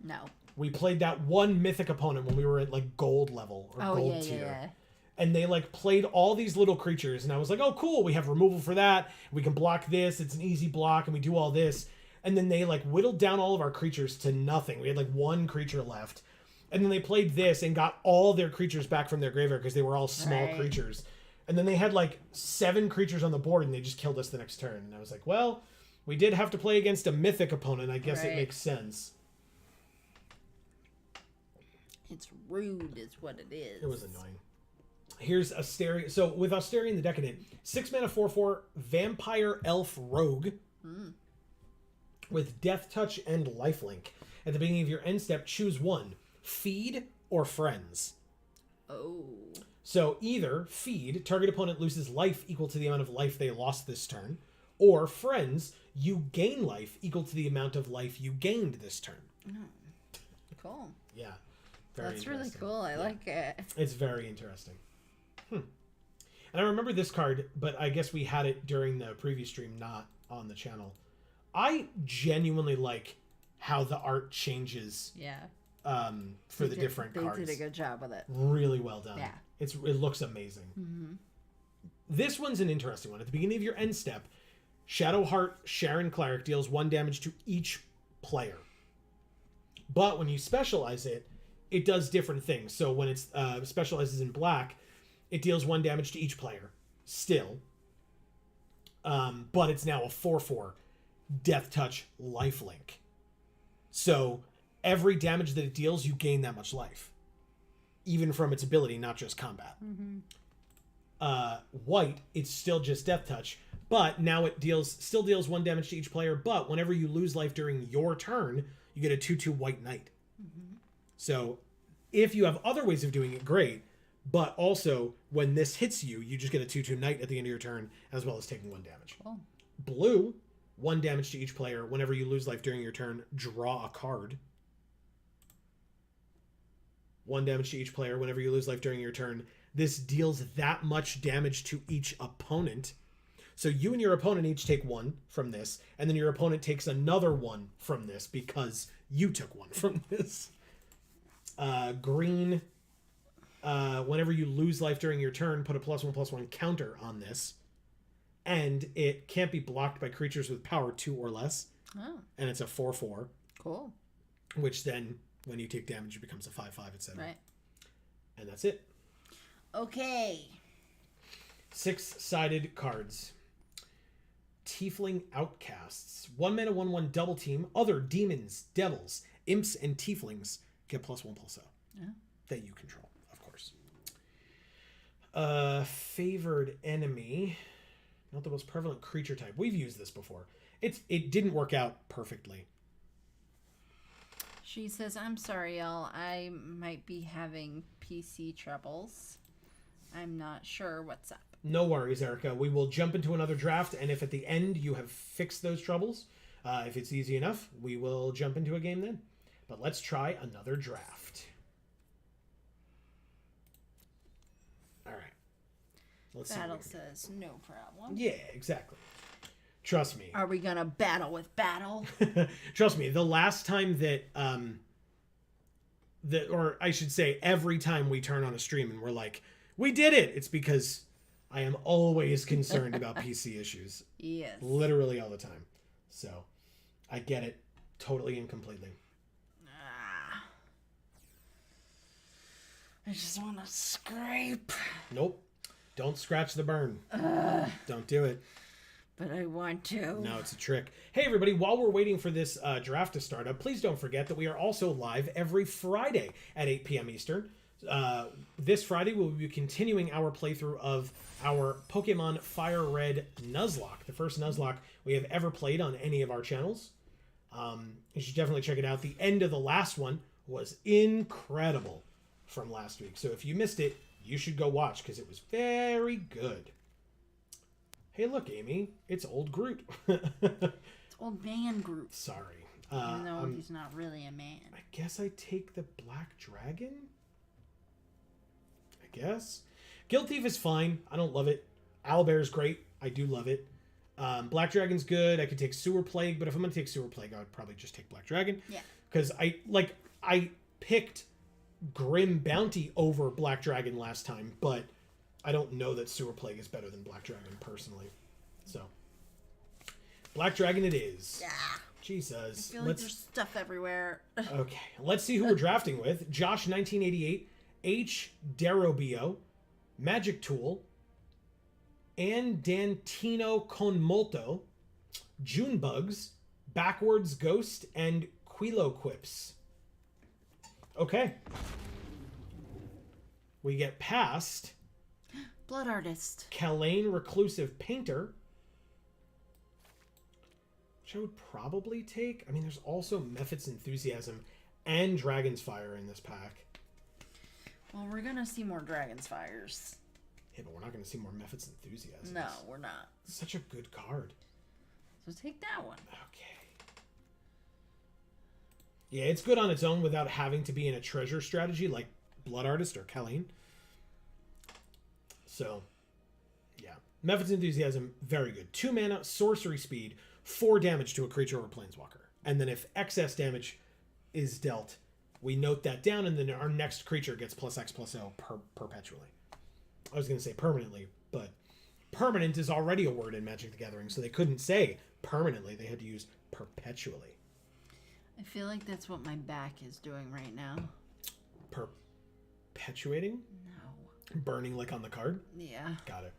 No. We played that one mythic opponent when we were at like gold level or gold tier. Yeah. And they like played all these little creatures and I was like, oh cool, we have removal for that. We can block this. It's an easy block and we do all this. And then they like whittled down all of our creatures to nothing. We had like one creature left. And then they played this and got all their creatures back from their graveyard because they were all small creatures. And then they had like 7 creatures on the board and they just killed us the next turn. And I was like, well, we did have to play against a mythic opponent. I guess it makes sense. It's rude is what it is. It was annoying. Here's Astarion. So with Astarion the Decadent, 6 mana 4/4 Vampire Elf Rogue with Death Touch and Lifelink. At the beginning of your end step, choose one. Feed or Friends. Oh. So either Feed, target opponent loses life equal to the amount of life they lost this turn, or Friends, you gain life equal to the amount of life you gained this turn. Cool. Yeah. That's really cool. I like it. It's very interesting. And I remember this card, but I guess we had it during the previous stream, not on the channel. I genuinely like how the art changes. Yeah. For the different cards. They did a good job with it. Really well done. Yeah. It looks amazing. Mm-hmm. This one's an interesting one. At the beginning of your end step, Shadowheart Sharon Cleric deals 1 damage to each player. But when you specialize it, it does different things. So when it specializes in black, it deals 1 damage to each player. Still. But it's now a 4/4 Death Touch Lifelink. So every damage that it deals, you gain that much life. Even from its ability, not just combat. White, it's still just Death Touch, but now it still deals 1 damage to each player, but whenever you lose life during your turn, you get a 2/2 White Knight. So if you have other ways of doing it, great, but also when this hits you, you just get a 2/2 Knight at the end of your turn, as well as taking 1 damage. Oh. Blue, 1 damage to each player. Whenever you lose life during your turn, draw a card. 1 damage to each player. Whenever you lose life during your turn, this deals that much damage to each opponent. So you and your opponent each take 1 from this, and then your opponent takes another 1 from this because you took 1 from this. Green, whenever you lose life during your turn, put a +1/+1 counter on this. And it can't be blocked by creatures with power 2 or less. Oh. And it's a 4/4. Cool. Which then, when you take damage, it becomes a 5/5, etc. Right. And that's it. Okay. 6-sided cards. Tiefling Outcasts. 1 mana 1/1 double team. Other demons, devils, imps, and tieflings get +1/+0. Yeah. That you control, of course. Favored enemy. Not the most prevalent creature type. We've used this before. It didn't work out perfectly. She says, I'm sorry, y'all. I might be having PC troubles. I'm not sure what's up. No worries, Erica. We will jump into another draft, and if at the end you have fixed those troubles, if it's easy enough, we will jump into a game then. But let's try another draft. All right. Let's Battle says, no problem. Yeah, exactly. Trust me. Are we going to battle with battle? Trust me, the last time that, or I should say, every time we turn on a stream and we're like, we did it, it's because I am always concerned about PC issues. Yes. Literally all the time. So, I get it totally and completely. I just want to scrape. Nope. Don't scratch the burn. Don't do it. But I want to. No, it's a trick. Hey, everybody, while we're waiting for this draft to start up, please don't forget that we are also live every Friday at 8 p.m. Eastern. This Friday, we'll be continuing our playthrough of our Pokemon Fire Red Nuzlocke, the first Nuzlocke we have ever played on any of our channels. You should definitely check it out. The end of the last one was incredible from last week. So if you missed it, you should go watch because it was very good. Hey, look, Amy. It's old Groot. It's old man Groot. Sorry. Even though he's not really a man. I guess I take the Black Dragon? I guess. Guild Thief is fine. I don't love it. Owlbear's great. I do love it. Black Dragon's good. I could take Sewer Plague, but if I'm going to take Sewer Plague, I would probably just take Black Dragon. Yeah. Because I picked Grim Bounty over Black Dragon last time, but I don't know that Sewer Plague is better than Black Dragon personally. So, Black Dragon it is. Yeah. Jesus. I feel like there's stuff everywhere. Okay. Let's see who we're drafting with. Josh 1988, H Derobio, Magic Tool, Andantino Conmolto, Junebugs, Backwards Ghost, and Quiloquips. Okay. We get past Blood Artist. Kalane Reclusive Painter, which I would probably take. I mean, there's also Mephit's Enthusiasm and Dragon's Fire in this pack. Well, we're going to see more Dragon's Fires. Yeah, but we're not going to see more Mephit's Enthusiasm. No, we're not. Such a good card. So take that one. Okay. Yeah, it's good on its own without having to be in a treasure strategy like Blood Artist or Kalane. So, yeah. Mephit's Enthusiasm, very good. 2 mana, sorcery speed, 4 damage to a creature or Planeswalker. And then if excess damage is dealt, we note that down, and then our next creature gets +X+O perpetually. I was going to say permanently, but permanent is already a word in Magic the Gathering, so they couldn't say permanently. They had to use perpetually. I feel like that's what my back is doing right now. Perpetuating? No. Burning like on the card? Yeah. Got it.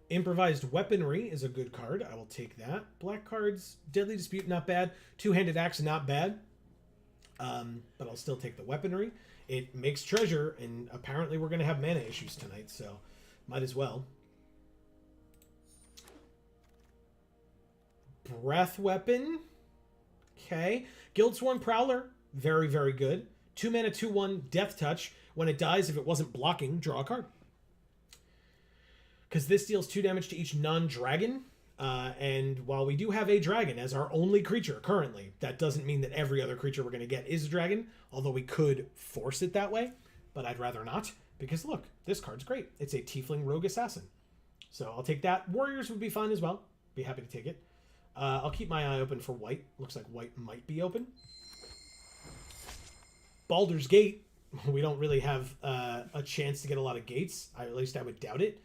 Improvised Weaponry is a good card. I will take that. Black cards, Deadly Dispute, not bad. Two-Handed Axe, not bad. But I'll still take the Weaponry. It makes treasure, and apparently we're going to have mana issues tonight, so might as well. Breath Weapon. Okay. Guildsworn Prowler. Very, very good. 2 mana, 2/1, Death Touch. When it dies, if it wasn't blocking, draw a card. Because this deals 2 damage to each non-dragon. And while we do have a dragon as our only creature currently, that doesn't mean that every other creature we're going to get is a dragon, although we could force it that way, but I'd rather not, because look, this card's great. It's a Tiefling Rogue Assassin. So I'll take that. Warriors would be fine as well. Be happy to take it. I'll keep my eye open for white. Looks like white might be open. Baldur's Gate. We don't really have a chance to get a lot of gates. At least I would doubt it.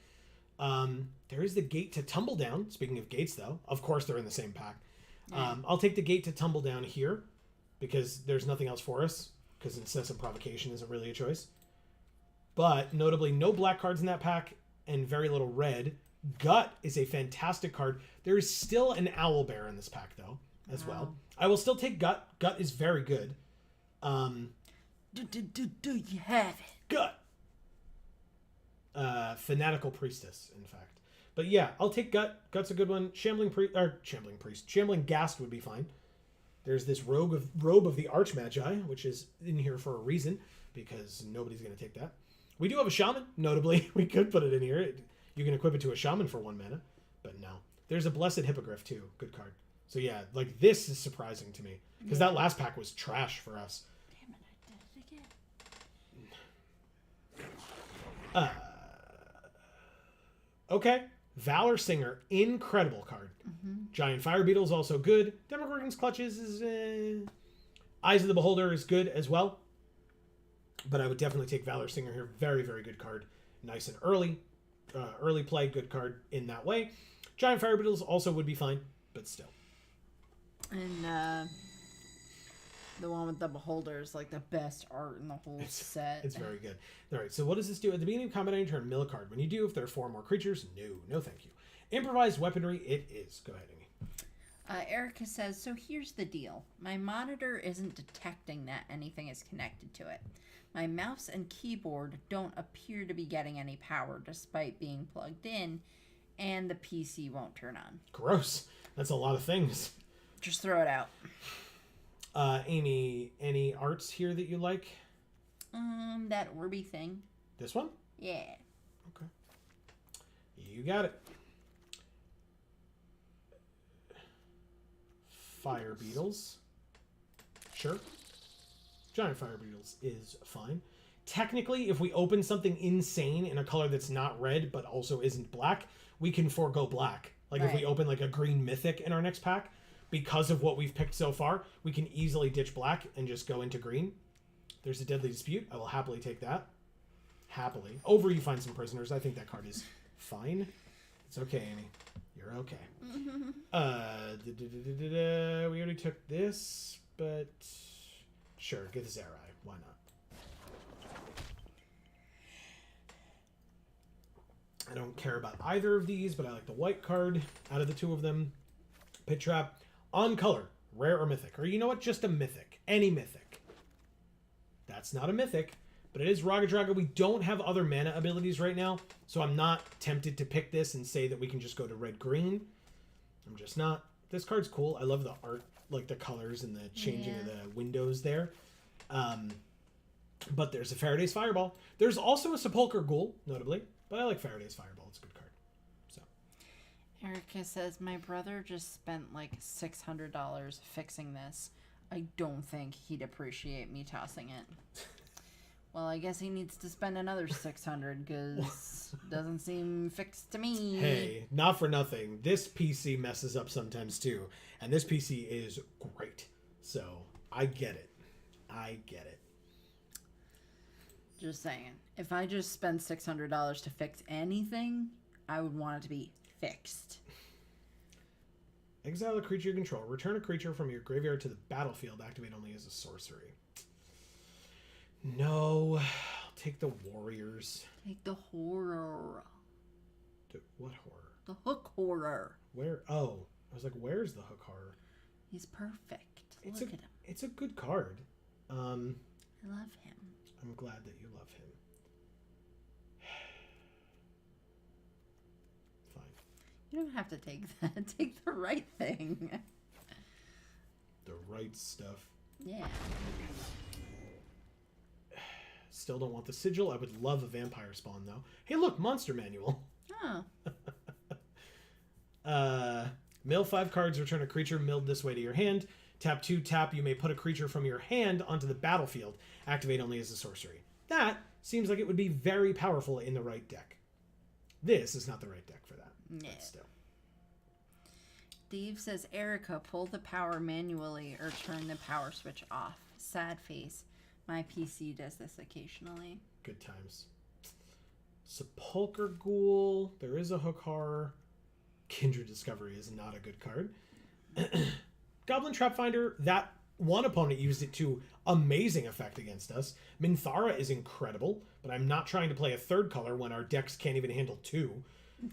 There is the Gate to Tumbledown. Speaking of gates, though, of course they're in the same pack. I'll take the Gate to Tumbledown here because there's nothing else for us, because Incessant Provocation isn't really a choice. But notably, no black cards in that pack and very little red. Gut is a fantastic card. There is still an Owlbear in this pack, though, as well. I will still take Gut. Gut is very good. Do you have it? Gut. Fanatical Priestess, in fact. But yeah, I'll take Gut. Gut's a good one. Shambling Ghast would be fine. There's this Robe of the Archmagi, which is in here for a reason, because nobody's going to take that. We do have a Shaman, notably. We could put it in here. You can equip it to a Shaman for 1 mana, but no. There's a Blessed Hippogriff, too. Good card. So yeah, like, this is surprising to me, because that last pack was trash for us. Damn it, I did it again. Okay. Valor Singer, incredible card. Giant Fire Beetle is also good. Demogorgon's Clutches is... Eyes of the Beholder is good as well. But I would definitely take Valor Singer here. Very, very good card. Nice and early. Early play, good card in that way. Giant Fire Beetles also would be fine, but still. And the one with the Beholder is like the best art in the whole set. It's very good. All right, so what does this do? At the beginning of combat, any turn, mill a card. When you do, if there are 4 more creatures, no thank you. Improvised Weaponry, it is. Go ahead, Amy. Erica says, so here's the deal. My monitor isn't detecting that anything is connected to it. My mouse and keyboard don't appear to be getting any power despite being plugged in, and the PC won't turn on. Gross. That's a lot of things. Just throw it out. Amy, any arts here that you like? That Orby thing. This one? Yeah. Okay. You got it. Fire beetles. Sure. Giant fire beetles is fine. Technically, if we open something insane in a color that's not red but also isn't black, we can forego black. Like if we open like a green mythic in our next pack, because of what we've picked so far, we can easily ditch black and just go into green. There's a Deadly Dispute. I will happily take that. Happily. Over you find some prisoners. I think that card is fine. It's okay, Amy. You're okay. We already took this, but sure, get the Zerai. Why not? I don't care about either of these, but I like the white card out of the two of them. Pit Trap. On color. Rare or mythic. Or you know what? Just a mythic. Any mythic. That's not a mythic, but it is Raga Draga. We don't have other mana abilities right now, so I'm not tempted to pick this and say that we can just go to red-green. I'm just not. This card's cool. I love the art, like the colors and the changing of the windows there. But there's a Faraday's Fireball. There's also a Sepulchre Ghoul, notably, but I like Faraday's Fireball. It's a good card. So, Erica says, my brother just spent like $600 fixing this. I don't think he'd appreciate me tossing it. Well, I guess he needs to spend another $600 because doesn't seem fixed to me. Hey, not for nothing. This PC messes up sometimes too, and this PC is great. So I get it. I get it. Just saying. If I just spend $600 to fix anything, I would want it to be fixed. Exile a creature you control. Return a creature from your graveyard to the battlefield. Activate only as a sorcery. No. I'll take the warriors. Take the horror. What horror? The hook horror. Where? Oh. I was like, where's the hook horror? He's perfect. Look at him. It's a good card. I love him. I'm glad that you love him. Fine. You don't have to take that. Take the right thing. The right stuff. Yeah. Still don't want the sigil. I would love a vampire spawn, though. Hey, look, monster manual. Oh. Mill 5 cards, return a creature milled this way to your hand. Tap 2, tap, you may put a creature from your hand onto the battlefield. Activate only as a sorcery. That seems like it would be very powerful in the right deck. This is not the right deck for that. Yeah. But still. Steve says, Erica, pull the power manually or turn the power switch off. Sad face. My PC does this occasionally. Good times. Sepulchre Ghoul. There is a hook horror. Kindred Discovery is not a good card. Goblin Trap Finder, that one opponent used it to amazing effect against us. Minthara is incredible, but I'm not trying to play a third color when our decks can't even handle 2.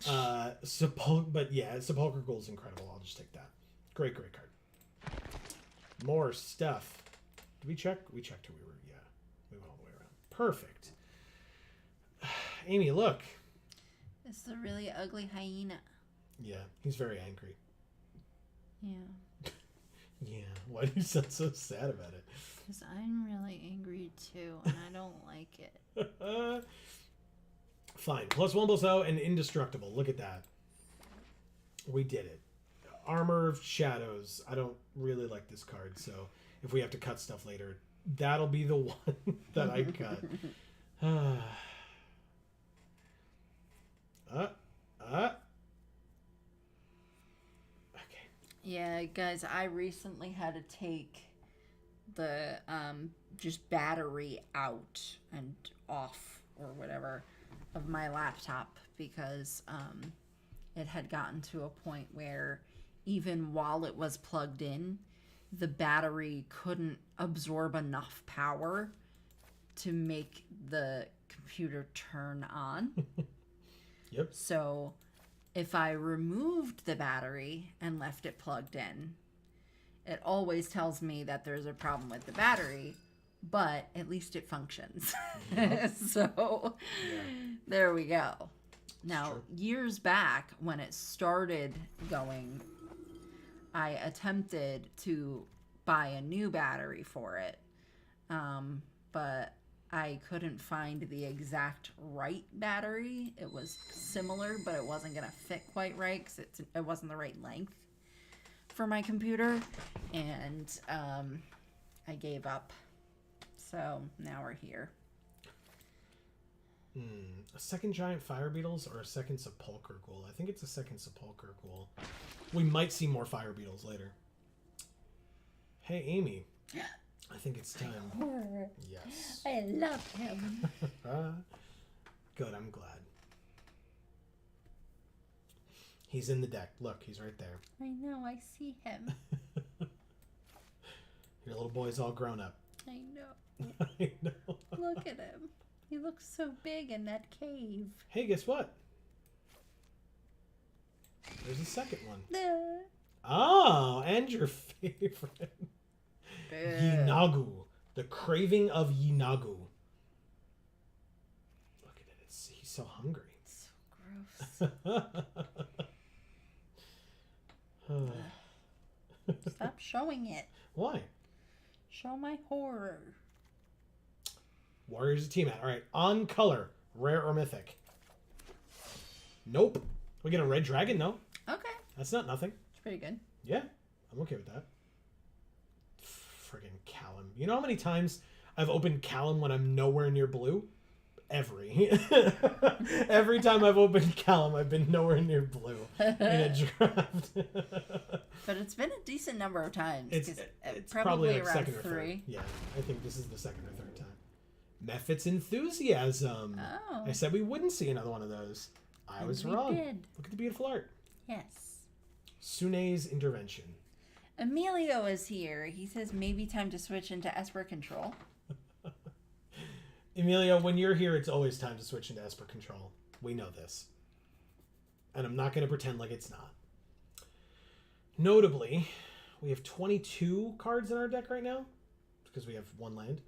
But yeah, Sepulchre Ghoul is incredible. I'll just take that. Great card. More stuff. Did we check? We checked who we were. Yeah, we went all the way around. Perfect. Amy, look. It's a really ugly hyena. Yeah, he's very angry. Yeah. Yeah, why do you sound so sad about it? Because I'm really angry too, and I don't like it. Fine. +1/+0 and indestructible. Look at that. We did it. Armor of Shadows. I don't really like this card, so if we have to cut stuff later, that'll be the one that I cut. Okay. Yeah, guys, I recently had to take the just battery out and off or whatever of my laptop because it had gotten to a point where even while it was plugged in, the battery couldn't absorb enough power to make the computer turn on. Yep. So if I removed the battery and left it plugged in, it always tells me that there's a problem with the battery, but at least it functions. So there we go. Now, years back when it started going, I attempted to buy a new battery for it, but I couldn't find the exact right battery. It was similar, but it wasn't going to fit quite right because it wasn't the right length for my computer, and I gave up. So now we're here. A second giant fire beetles or a second sepulcher ghoul? I think it's a second sepulcher ghoul. We might see more fire beetles later. Hey, Amy. I think it's time. Yes. I love him. Good, I'm glad. He's in the deck. Look, he's right there. I know, I see him. Your little boy's all grown up. I know. I know. Look at him. He looks so big in that cave. Hey, guess what? There's a second one. Oh, and your favorite. Yinagu. The craving of Yinagu. Look at it. He's so hungry. It's so gross. Stop showing it. Why? Show my horror. Warriors of Tiamat. All right. On color. Rare or mythic? Nope. We get a red dragon? No. Okay. That's not nothing. It's pretty good. Yeah. I'm okay with that. Friggin' Callum. You know how many times I've opened Callum when I'm nowhere near blue? Every time I've opened Callum, I've been nowhere near blue in a draft. But it's been a decent number of times. It's probably like around second or 3. third. Yeah, I think this is the second or third time. Mephit's Enthusiasm. Oh. I said we wouldn't see another one of those. I was wrong. Did. Look at the beautiful art. Yes. Sune's Intervention. Emilio is here. He says maybe time to switch into Esper Control. Emilio, when you're here, it's always time to switch into Esper Control. We know this. And I'm not going to pretend like it's not. Notably, we have 22 cards in our deck right now. Because we have 1 land.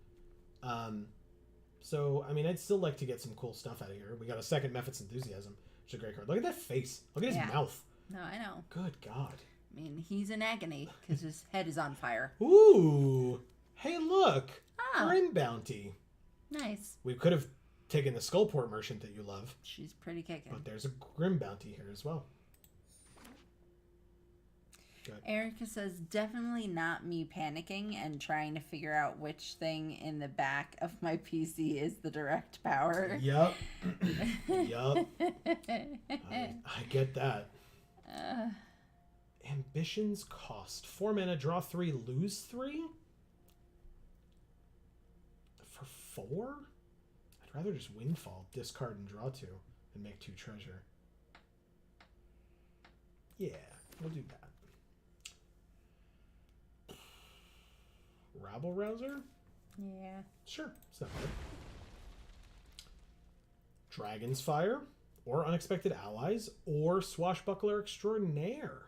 So, I mean, I'd still like to get some cool stuff out of here. We got a second Mephit's Enthusiasm, which is a great card. Look at that face. Look at his mouth. No, I know. Good God. I mean, he's in agony because his head is on fire. Ooh. Hey, look. Oh. Grim Bounty. Nice. We could have taken the Skullport Merchant that you love. She's pretty kicking. But there's a Grim Bounty here as well. Good. Erica says, definitely not me panicking and trying to figure out which thing in the back of my PC is the direct power. Yup. Yup. I get that. Ambition's cost. 4 mana, draw 3, lose 3? For 4? I'd rather just Windfall, discard and draw 2, and make 2 treasure. Yeah, we'll do that. Rabble Rouser? Yeah. Sure, it's not bad. Dragon's Fire, or Unexpected Allies, or Swashbuckler Extraordinaire.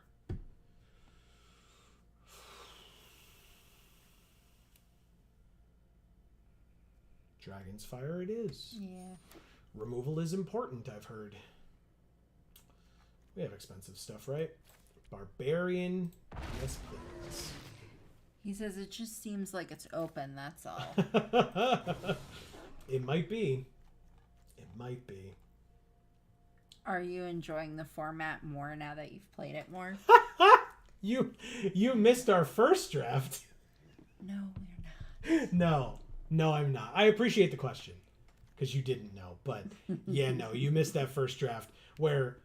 Dragon's Fire it is. Yeah. Removal is important, I've heard. We have expensive stuff, right? Barbarian. Yes, please. He says it just seems like it's open, that's all. It might be. It might be. Are you enjoying the format more now that you've played it more? You missed our first draft. No, we're not. No, I'm not. I appreciate the question because you didn't know, but yeah, no, you missed that first draft where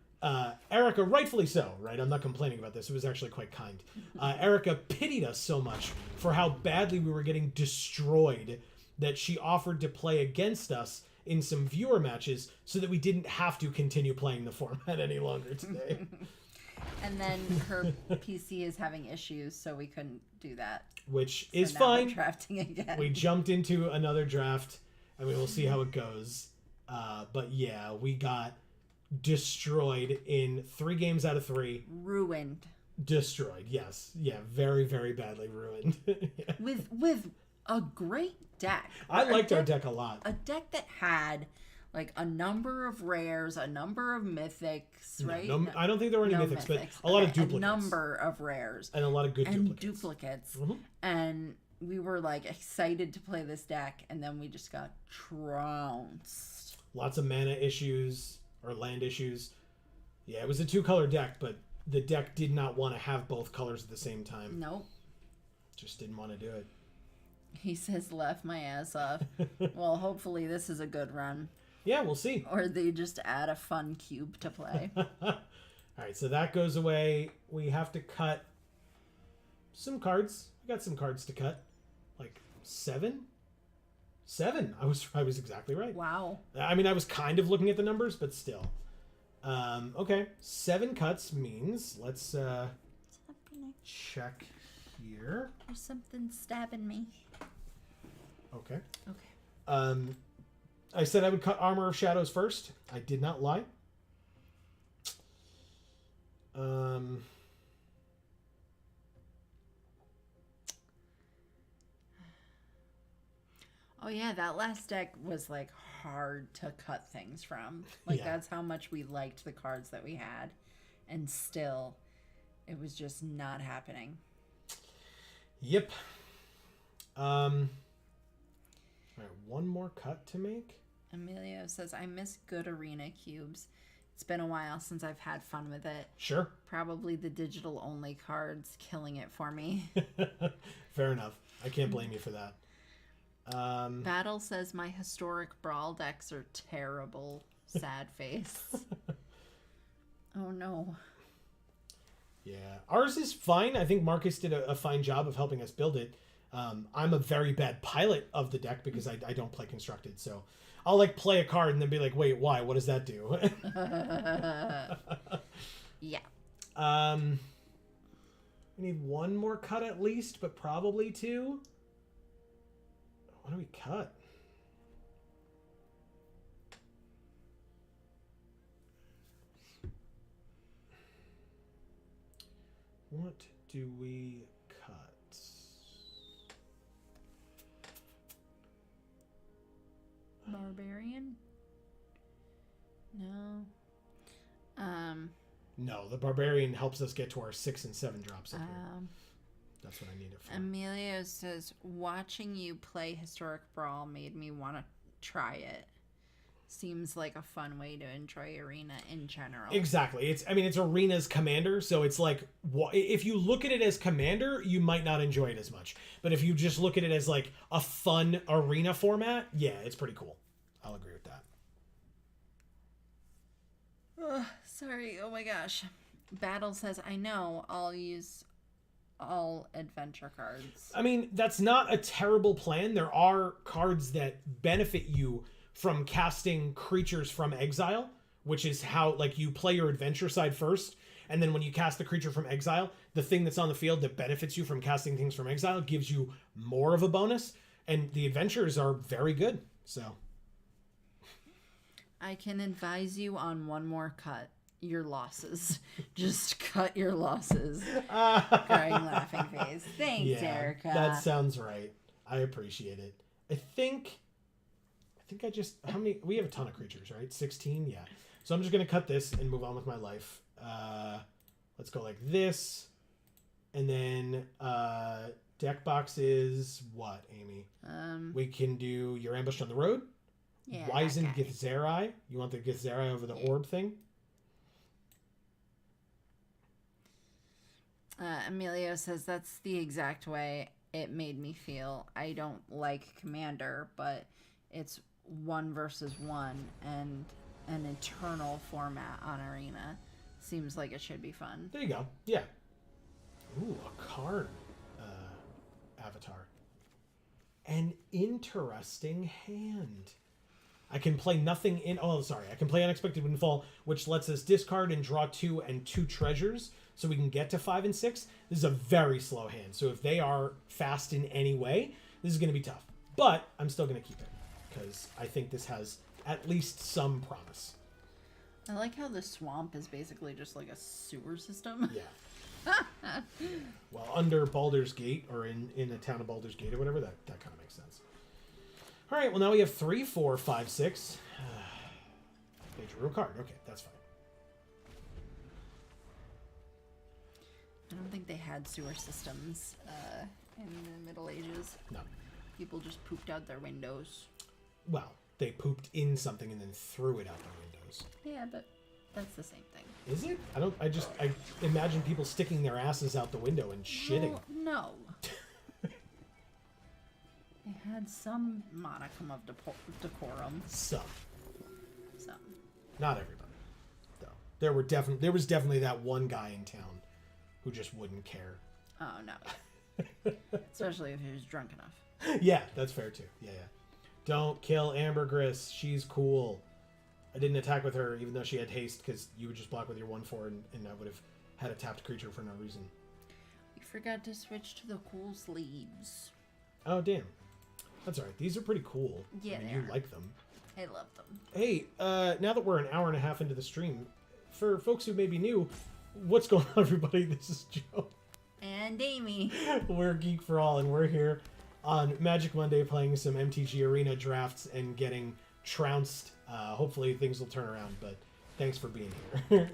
Erica, rightfully so, right? I'm not complaining about this. It was actually quite kind. Erica pitied us so much for how badly we were getting destroyed that she offered to play against us in some viewer matches so that we didn't have to continue playing the format any longer today. And then her PC is having issues, so we couldn't do that. Which So is now fine. we're drafting again. We jumped into another draft, and we will see how it goes. But yeah, we got destroyed in 3 games out of 3. Ruined. Destroyed, yes. Yeah, very, very badly ruined. Yeah. With a great deck. I liked our deck a lot. A deck that had like a number of rares, a number of mythics, right? No, I don't think there were any mythics, but a lot of duplicates. A number of rares. And a lot of good duplicates. Duplicates. Mm-hmm. And we were like excited to play this deck, and then we just got trounced. Lots of mana issues or land issues. Yeah, it was a 2-color deck, but the deck did not want to have both colors at the same time. Nope. Just didn't want to do it. He says, "Left my ass off." Well, hopefully this is a good run. Yeah, we'll see. Or they just add a fun cube to play. All right, so that goes away. We have to cut some cards. We got some cards to cut. Like 7? 7. I was exactly right. Wow. I mean, I was kind of looking at the numbers, but still. Okay, 7 cuts means let's check here. There's something stabbing me. Okay. Okay. I said I would cut Armor of Shadows first. I did not lie. Oh yeah, that last deck was like hard to cut things from. Like that's how much we liked the cards that we had, and still, it was just not happening. Yep. All right, one more cut to make. Emilio says, "I miss good arena cubes. It's been a while since I've had fun with it. Sure. Probably the digital only cards killing it for me." Fair enough. I can't blame you for that. Battle says, "My Historic Brawl decks are terrible." Sad face. Oh no. Yeah, ours is fine. I think Marcus did a fine job of helping us build it. I'm a very bad pilot of the deck because I don't play constructed, so I'll like play a card and then be like, wait, why? What does that do? Yeah. We need one more cut at least, but probably 2. What do we cut? What do we cut? Barbarian? No. No, the Barbarian helps us get to our 6 and 7 drops up here. That's what I need it for. Emilio says, "Watching you play Historic Brawl made me want to try it. Seems like a fun way to enjoy Arena in general." Exactly. It's Arena's Commander, so it's like, if you look at it as Commander, you might not enjoy it as much. But if you just look at it as like a fun Arena format, yeah, it's pretty cool. I'll agree with that. Sorry. Oh my gosh. Battle says, "I know. I'll use all adventure cards." I mean, that's not a terrible plan. There are cards that benefit you from casting creatures from exile, which is how like you play your adventure side first, and then when you cast the creature from exile, the thing that's on the field that benefits you from casting things from exile gives you more of a bonus, and the adventures are very good. So I can advise you on one more cut. Your losses. Just cut your losses. Crying laughing face. Thanks, Erica. That sounds right. I appreciate it. I think I just, how many, we have a ton of creatures, right? 16? Yeah. So I'm just going to cut this and move on with my life. Let's go like this. And then deck box is what, Amy? We can do You're Ambushed on the Road. Yeah. Wizened Githzerai. You want the Githzerai over the orb thing? Emilio says, "That's the exact way it made me feel. I don't like Commander, but it's 1 versus 1 and an eternal format on Arena. Seems like it should be fun." There you go. Yeah. Ooh, a card avatar. An interesting hand. I can play nothing in... Oh, sorry. I can play Unexpected Windfall, which lets us discard and draw 2 and 2 treasures, so we can get to 5 and 6. This is a very slow hand, so if they are fast in any way, this is going to be tough. But I'm still going to keep it, because I think this has at least some promise. I like how the swamp is basically just like a sewer system. Yeah. Well, under Baldur's Gate, or in the town of Baldur's Gate or whatever, that kind of makes sense. All right, well, now we have 3, 4, 5, 6. They drew a card. Okay, that's fine. I don't think they had sewer systems in the Middle Ages. No. People just pooped out their windows. Well, they pooped in something and then threw it out their windows. Yeah, but that's the same thing. Is it? I imagine people sticking their asses out the window and shitting. Well, no. They had some modicum of decorum. Some. Some. Not everybody, though. There was definitely that one guy in town who just wouldn't care. Oh, no. Especially if he was drunk enough. Yeah, that's fair too. Yeah. Don't kill Ambergris. She's cool. I didn't attack with her, even though she had haste, because you would just block with your 1/4, and I would have had a tapped creature for no reason. We forgot to switch to the cool sleeves. Oh, damn. That's all right. These are pretty cool. Yeah, I mean, they you are. like them. I love them. Hey, now that we're an hour and a half into the stream, for folks who may be new, what's going on, everybody? This is Joe. And Amy. We're Geek for All, and we're here on Magic Monday playing some MTG Arena drafts and getting trounced. Hopefully things will turn around, but thanks for being here.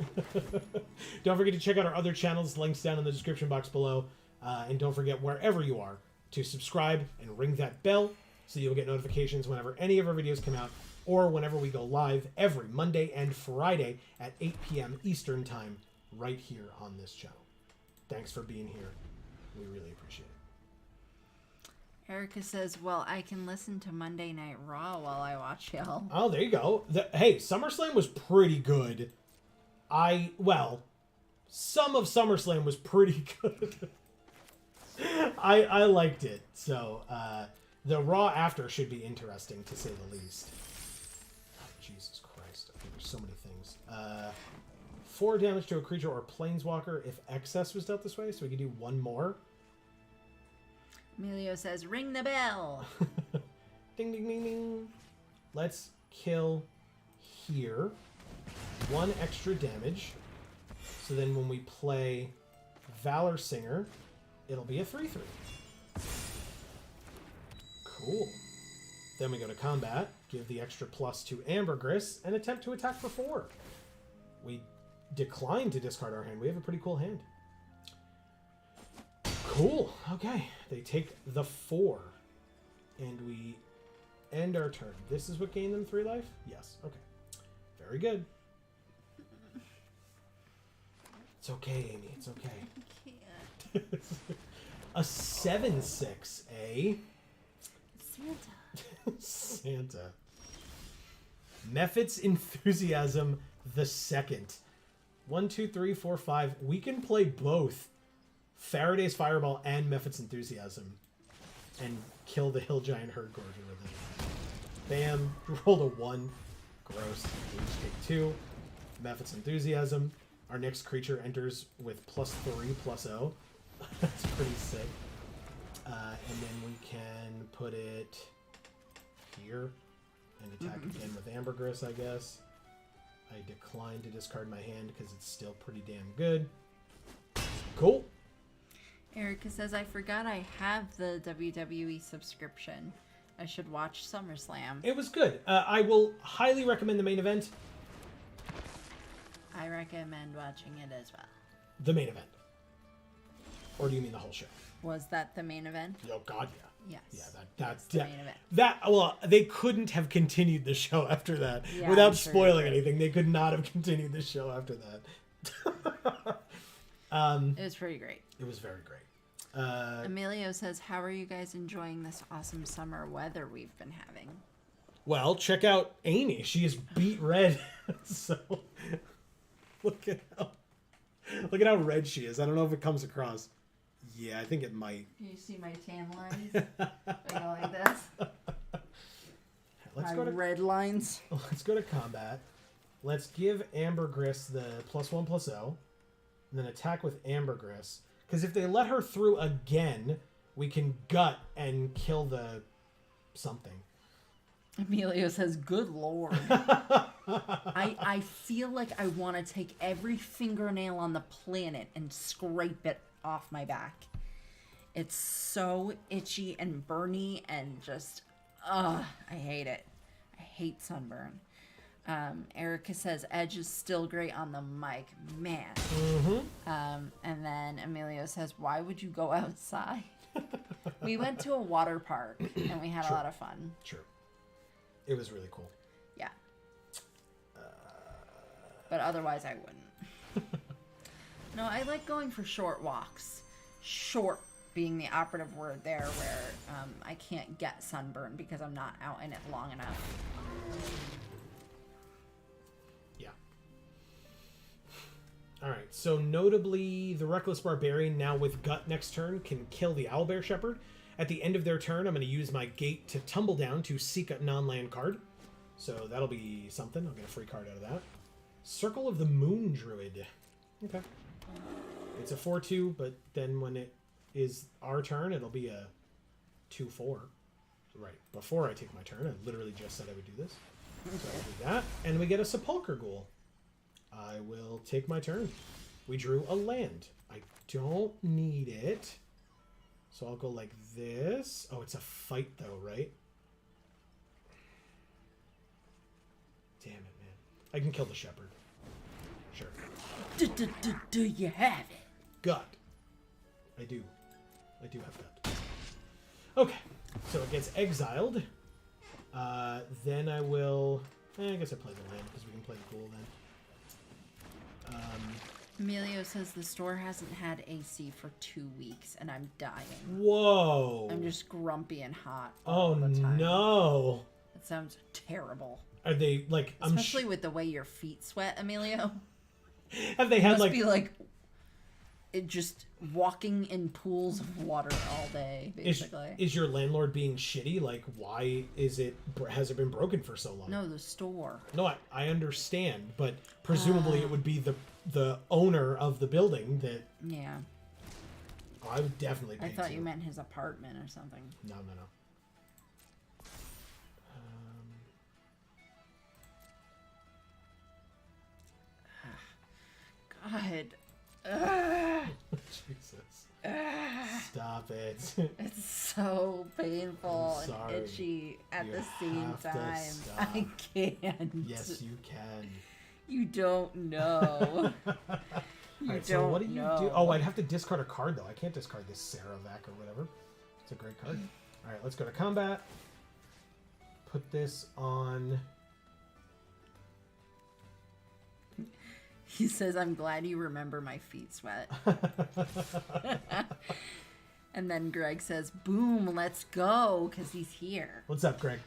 Don't forget to check out our other channels, links down in the description box below. And don't forget, wherever you are, to subscribe and ring that bell so you'll get notifications whenever any of our videos come out, or whenever we go live every Monday and Friday at 8 p.m. Eastern Time right here on this channel. Thanks for being here. We really appreciate it. Erica says, well, I can listen to Monday Night Raw while I watch y'all. Oh, there you go. Hey, SummerSlam was pretty good. Some of SummerSlam was pretty good. I liked it. So, the Raw after should be interesting, to say the least. Oh, Jesus Christ. Okay, there's so many things. 4 damage to a creature or planeswalker if excess was dealt this way, so we could do 1 more. Emilio says, ring the bell. Ding, ding, ding, ding. Let's kill here. 1 extra damage. So then when we play Valor Singer, it'll be a 3/3. Cool. Then we go to combat, give the extra plus to Ambergris, and attempt to attack for 4. We decline to discard our hand. We have a pretty cool hand. Cool. Okay. They take the 4. And we end our turn. This is what gained them 3 life? Yes. Okay. Very good. It's okay, Amy. It's okay. I can't. A 7/6, eh? Santa. Santa. Mephit's Enthusiasm the Second. 1, 2, 3, 4, 5. We can play both Faraday's Fireball and Mephit's Enthusiasm and kill the Hill Giant Herd Gorger with it. Bam. Rolled a 1. Gross. We just take 2. Mephit's Enthusiasm. Our next creature enters with +3/+0. That's pretty sick. And then we can put it here and attack again with Ambergris, I guess. I decline to discard my hand because it's still pretty damn good. Cool. Erica says, I forgot I have the WWE subscription. I should watch SummerSlam. It was good. I will highly recommend the main event. I recommend watching it as well. The main event. Or do you mean the whole show? Was that the main event? Oh, God, yeah. Yes. Yeah, that's the main event. Well, they couldn't have continued the show after that. Yeah, Without I'm sure spoiling they could. anything, they could not have continued the show after that. It was pretty great. It was very great. Emilio says, how are you guys enjoying this awesome summer weather we've been having? Well, check out Amy. She is beet red. So look at how red she is. I don't know if it comes across. Yeah, I think it might. Can you see my tan lines? I go like this. Let's my go to red lines. Let's go to combat. Let's give Ambergris the +1/+0, and then attack with Ambergris. Because if they let her through again, we can gut and kill the something. Emilio says, good lord. I feel like I want to take every fingernail on the planet and scrape it off my back. It's so itchy and burny and just, I hate it. I hate sunburn. Erica says Edge is still great on the mic. Man. And then Emilio says, why would you go outside? We went to a water park and we had a lot of fun. True. It was really cool. Yeah. But otherwise I wouldn't. No, I like going for short walks. Short being the operative word there, where I can't get sunburn because I'm not out in it long enough. Yeah. Alright, so notably, the Reckless Barbarian, now with Gut next turn, can kill the Owlbear Shepherd. At the end of their turn, I'm going to use my Gate to tumble down to seek a non-land card. So that'll be something. I'll get a free card out of that. Circle of the Moon Druid. Okay. It's a 4-2, but then when it is our turn, it'll be a 2-4. Right. Before I take my turn, I literally just said I would do this. So I'll do that. And we get a Sepulchre Ghoul. I will take my turn. We drew a land. I don't need it. So I'll go like this. Oh, it's a fight though, right? Damn it, man. I can kill the shepherd. Sure. Do you have it? Gut. I do. I do have gut. Okay. So it gets exiled. Then I will... I guess I play the land because we can play the ghoul then. Emilio says the store hasn't had AC for 2 weeks and I'm dying. Whoa. I'm just grumpy and hot all Oh, the time. no. That sounds terrible. Are they, like... Especially with the way your feet sweat, Emilio. Have they had, Must like... be like... It just walking in pools of water all day, basically. Is your landlord being shitty? Like, why is it... Has it been broken for so long? No, the store. No, I understand, but presumably it would be the owner of the building that... Yeah. Oh, I would definitely pay I thought to. you meant his apartment or something. No. God. Jesus. Stop it. It's so painful I'm sorry. and itchy at You the same have to time. stop. I can't. Yes, you can. You don't know. You Alright, don't so what do you know. do? Oh, I'd have to discard a card, though. I can't discard this Saravac or whatever. It's a great card. Alright, let's go to combat. Put this on... He says, I'm glad you remember my feet sweat. And then Greg says, boom, let's go, because he's here. What's up, Greg?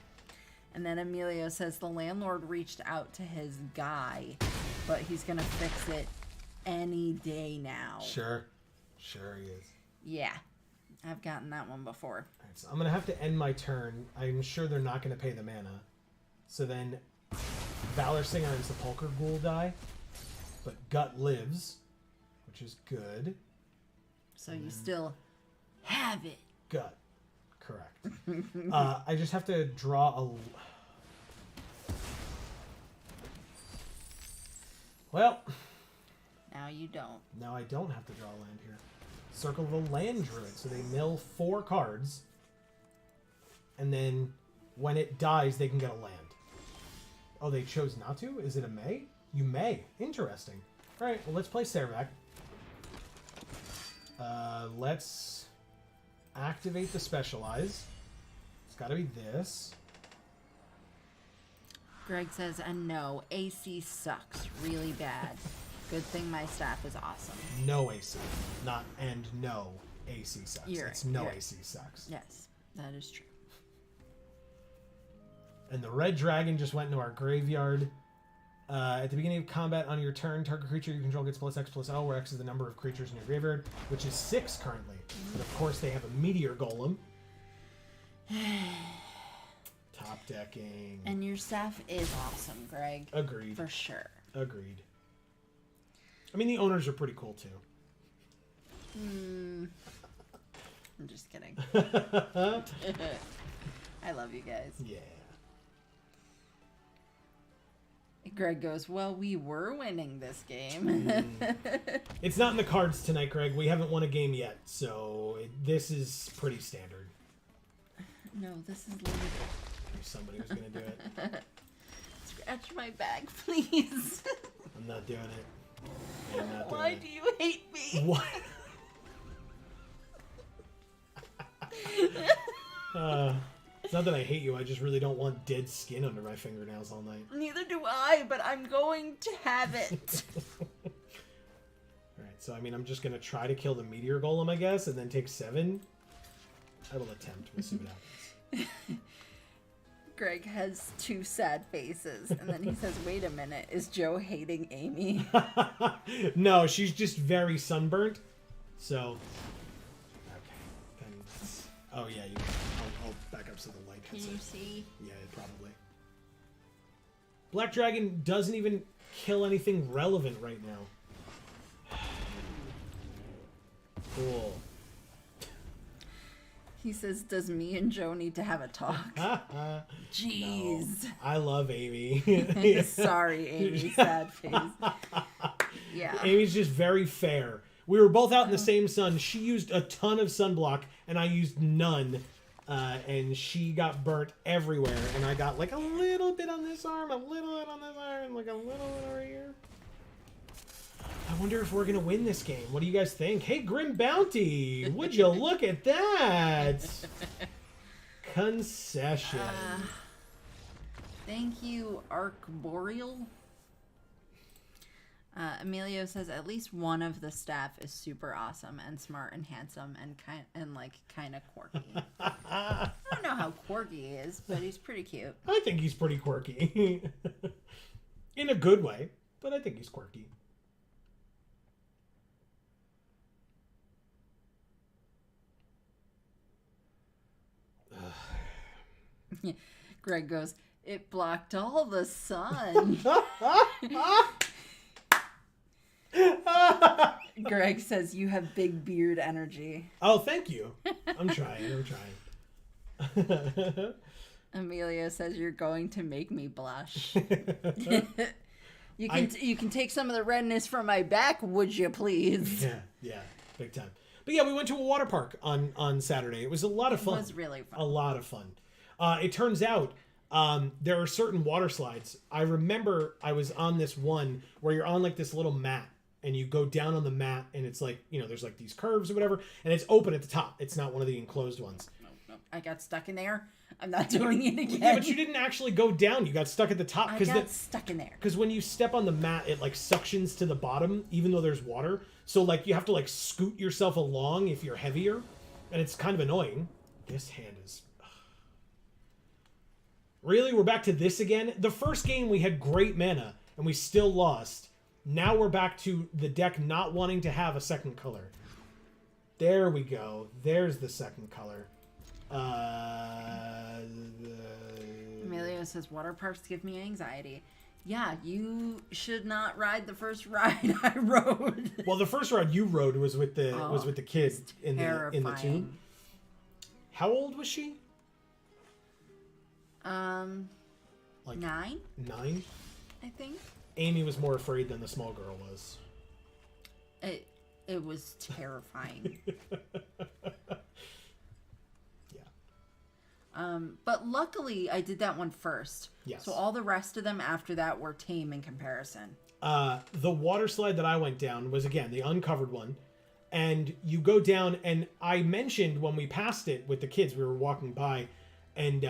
And then Emilio says the landlord reached out to his guy, but he's going to fix it any day now. Sure. Sure he is. Yeah, I've gotten that one before. Alright, so I'm going to have to end my turn. I'm sure they're not going to pay the mana. So then Valor Singer and Sepulchre Ghoul die. But Gut lives, which is good. So you still have it. Gut. Correct. I just have to draw a... Well... Now you don't. Now I don't have to draw a land here. Circle of the Land Druid. So they mill 4 cards. And then when it dies, they can get a land. Oh, they chose not to? Is it a May? You may. Interesting. Alright, well, let's play Saravac. Let's activate the Specialize. It's got to be this. Greg says, and no, AC sucks really bad. Good thing my staff is awesome. No AC. Not and no AC sucks. It's no you're- AC sucks. Yes, that is true. And the red dragon just went into our graveyard. At the beginning of combat on your turn, target creature you control gets +X/+L, where X is the number of creatures in your graveyard, which is 6 currently. But of course, they have a meteor golem. Top decking. And your staff is awesome, Greg. Agreed. For sure. Agreed. I mean, the owners are pretty cool too. I'm just kidding. I love you guys. Yeah. Greg goes, well, we were winning this game. It's not in the cards tonight, Greg. We haven't won a game yet, so this is pretty standard. No, this is limited. There's somebody who's going to do it. Scratch my back, please. I'm not doing it. I'm not doing Why it. do you hate me? What? It's not that I hate you. I just really don't want dead skin under my fingernails all night. Neither do I, but I'm going to have it. Alright, so I mean, I'm just going to try to kill the meteor golem, I guess, and then take 7. I will attempt. We'll see what happens. Greg has 2 sad faces, and then he says, wait a minute, is Joe hating Amy? No, she's just very sunburnt. So, okay. Then oh yeah, I'll back up so the light hits Can you it. see? Yeah, probably. Black Dragon doesn't even kill anything relevant right now. Cool. He says, does me and Joe need to have a talk? Jeez. No, I love Amy. Sorry, Amy, sad face. Yeah. Amy's just very fair. We were both out in the same sun. She used a ton of sunblock, and I used none. And she got burnt everywhere. And I got like a little bit on this arm, a little bit on this arm, and like a little bit over here. I wonder if we're going to win this game. What do you guys think? Hey, Grim Bounty! Would you look at that? Concession. Thank you, Arcboreal. Emilio says at least one of the staff is super awesome and smart and handsome and kind of quirky. I don't know how quirky he is, but he's pretty cute. I think he's pretty quirky. In a good way, but I think he's quirky. Greg goes, it blocked all the sun. Greg says, you have big beard energy. Oh, thank you. I'm trying. Emilio says, you're going to make me blush. You can take some of the redness from my back, would you please? Yeah, big time. But yeah, we went to a water park on Saturday. It was a lot of fun. It was really fun. A lot of fun. It turns out there are certain water slides. I remember I was on this one where you're on like this little mat and you go down on the mat and it's like, there's like these curves or whatever and it's open at the top. It's not one of the enclosed ones. No. I got stuck in there. I'm not doing it again. Yeah, but you didn't actually go down. You got stuck at the top. I got stuck in there. Because when you step on the mat, it like suctions to the bottom, even though there's water. So like you have to like scoot yourself along if you're heavier. And it's kind of annoying. This hand is... Really? We're back to this again? The first game we had great mana and we still lost. Now we're back to the deck not wanting to have a second color. There we go. There's the second color. Emilio says, water parks give me anxiety. Yeah, you should not ride the first ride I rode. Well, the first ride you rode was with the kids in the tube. How old was she? Like 9? 9? I think. Amy was more afraid than the small girl was. It was terrifying. Yeah. But luckily I did that one first. Yes. So all the rest of them after that were tame in comparison. The water slide that I went down was, again, the uncovered one. And you go down, and I mentioned when we passed it with the kids, we were walking by, and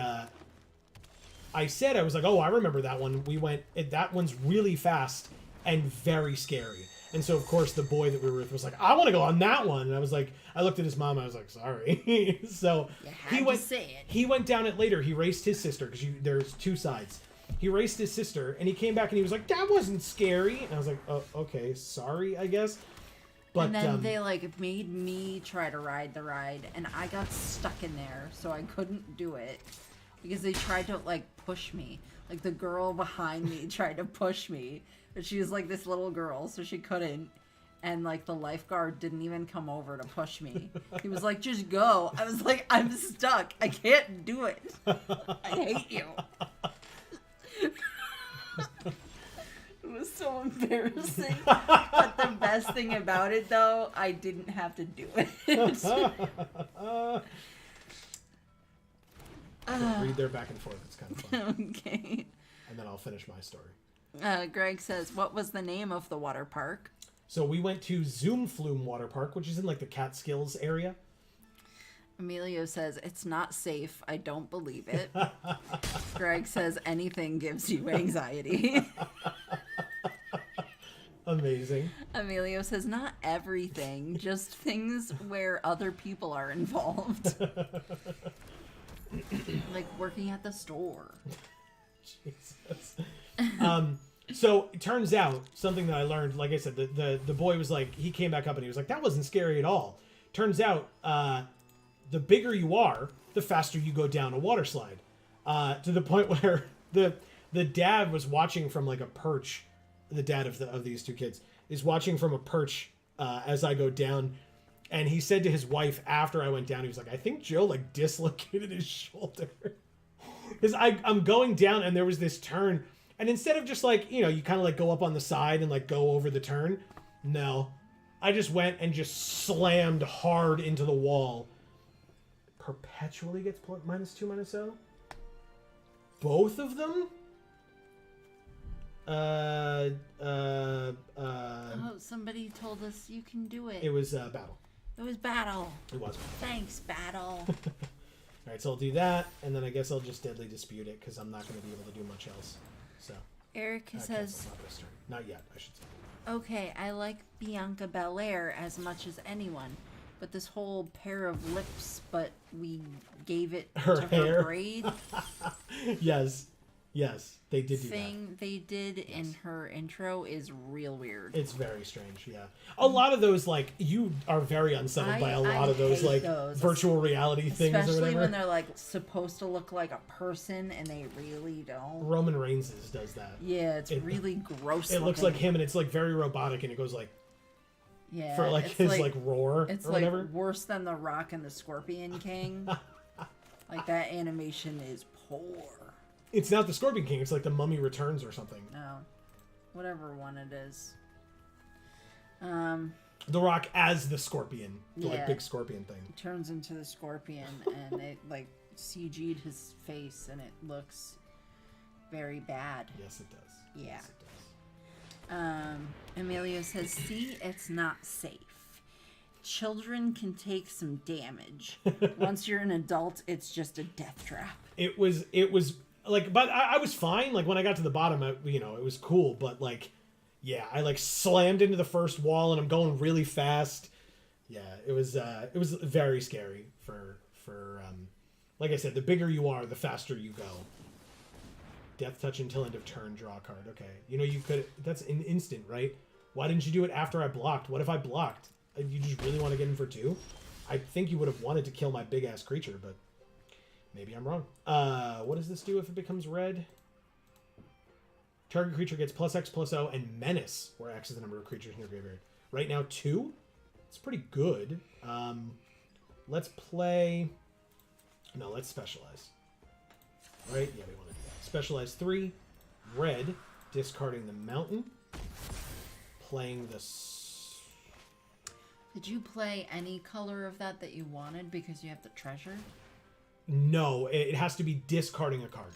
I said, I was like, oh, I remember that one. We went, that one's really fast and very scary. And so, of course, the boy that we were with was like, I want to go on that one. And I was like, I looked at his mom, I was like, sorry. So he went down it later. He raced his sister, because there's 2 sides. He raced his sister, and he came back, and he was like, that wasn't scary. And I was like, oh, okay, sorry, I guess. But, and then they made me try to ride the ride, and I got stuck in there, so I couldn't do it. Because they tried to, push me. Like, the girl behind me tried to push me. But she was, this little girl, so she couldn't. And, the lifeguard didn't even come over to push me. He was like, just go. I was like, I'm stuck. I can't do it. I hate you. so embarrassing. But the best thing about it, though, I didn't have to do it. Read their back and forth. It's kind of fun. Okay. And then I'll finish my story. Greg says, what was the name of the water park? So we went to Zoom Flume Water Park, which is in like the Catskills area. Emilio says, it's not safe. I don't believe it. Greg says, anything gives you anxiety. Amazing. Emilio says, not everything, just things where other people are involved. Like working at the store. Jesus. So it turns out something that I learned, like I said, the boy was like, he came back up and he was like, that wasn't scary at all. Turns out, the bigger you are, the faster you go down a water slide. To the point where the dad was watching from like a perch. The dad of these two kids is watching from a perch as I go down. And he said to his wife after I went down, he was like, I think Joe like dislocated his shoulder. Because I'm going down and there was this turn. And instead of just like, you kind of like go up on the side and like go over the turn. No, I just went and just slammed hard into the wall. Perpetually gets -2, -0. Both of them? Oh, somebody told us you can do it. It was battle. It was battle. It was. Thanks, battle. All right, so I'll do that, and then I guess I'll just deadly dispute it because I'm not going to be able to do much else. So. Eric says, not yet, I should say. okay, I like Bianca Belair as much as anyone, but this whole pair of lips, but we gave it Her to hair. her braid Yes, they did do thing that. they did in her intro is real weird. It's very strange, yeah. A lot of those, like, you are very unsettled by a lot of those, like, virtual reality things or whatever. Especially when they're, like, supposed to look like a person and they really don't. Roman Reigns does that. Yeah, it's really gross. It looks like him, and it's, like, very robotic, and it goes, like, yeah, for, like, his, like, roar it's or whatever. It's, like, worse than The Rock and the Scorpion King. Like, that animation is poor. It's not the Scorpion King. It's like the Mummy Returns or something. No. Whatever one it is. The Rock as the Scorpion. The like big scorpion thing. He turns into the Scorpion and it like CG'd his face and it looks very bad. Yes, it does. Yeah. Yes, it does. Emilio says, see, it's not safe. Children can take some damage. Once you're an adult, it's just a death trap. It was like, but I was fine. Like when I got to the bottom, it was cool. But like, yeah, I like slammed into the first wall and I'm going really fast. Yeah, it was very scary for like I said, the bigger you are, the faster you go. Death touch until end of turn, draw a card. Okay, you could. That's an instant, right? Why didn't you do it after I blocked? What if I blocked? You just really want to get in for 2? I think you would have wanted to kill my big ass creature, but. Maybe I'm wrong. What does this do if it becomes red? Target creature gets +X/+O and Menace, where X is the number of creatures in your graveyard. Right now, 2. It's pretty good. Let's play... No, let's specialize. Right? Yeah, we want to do that. Specialize 3. Red, discarding the mountain. Playing the... Did you play any color of that you wanted because you have the treasure? No, it has to be discarding a card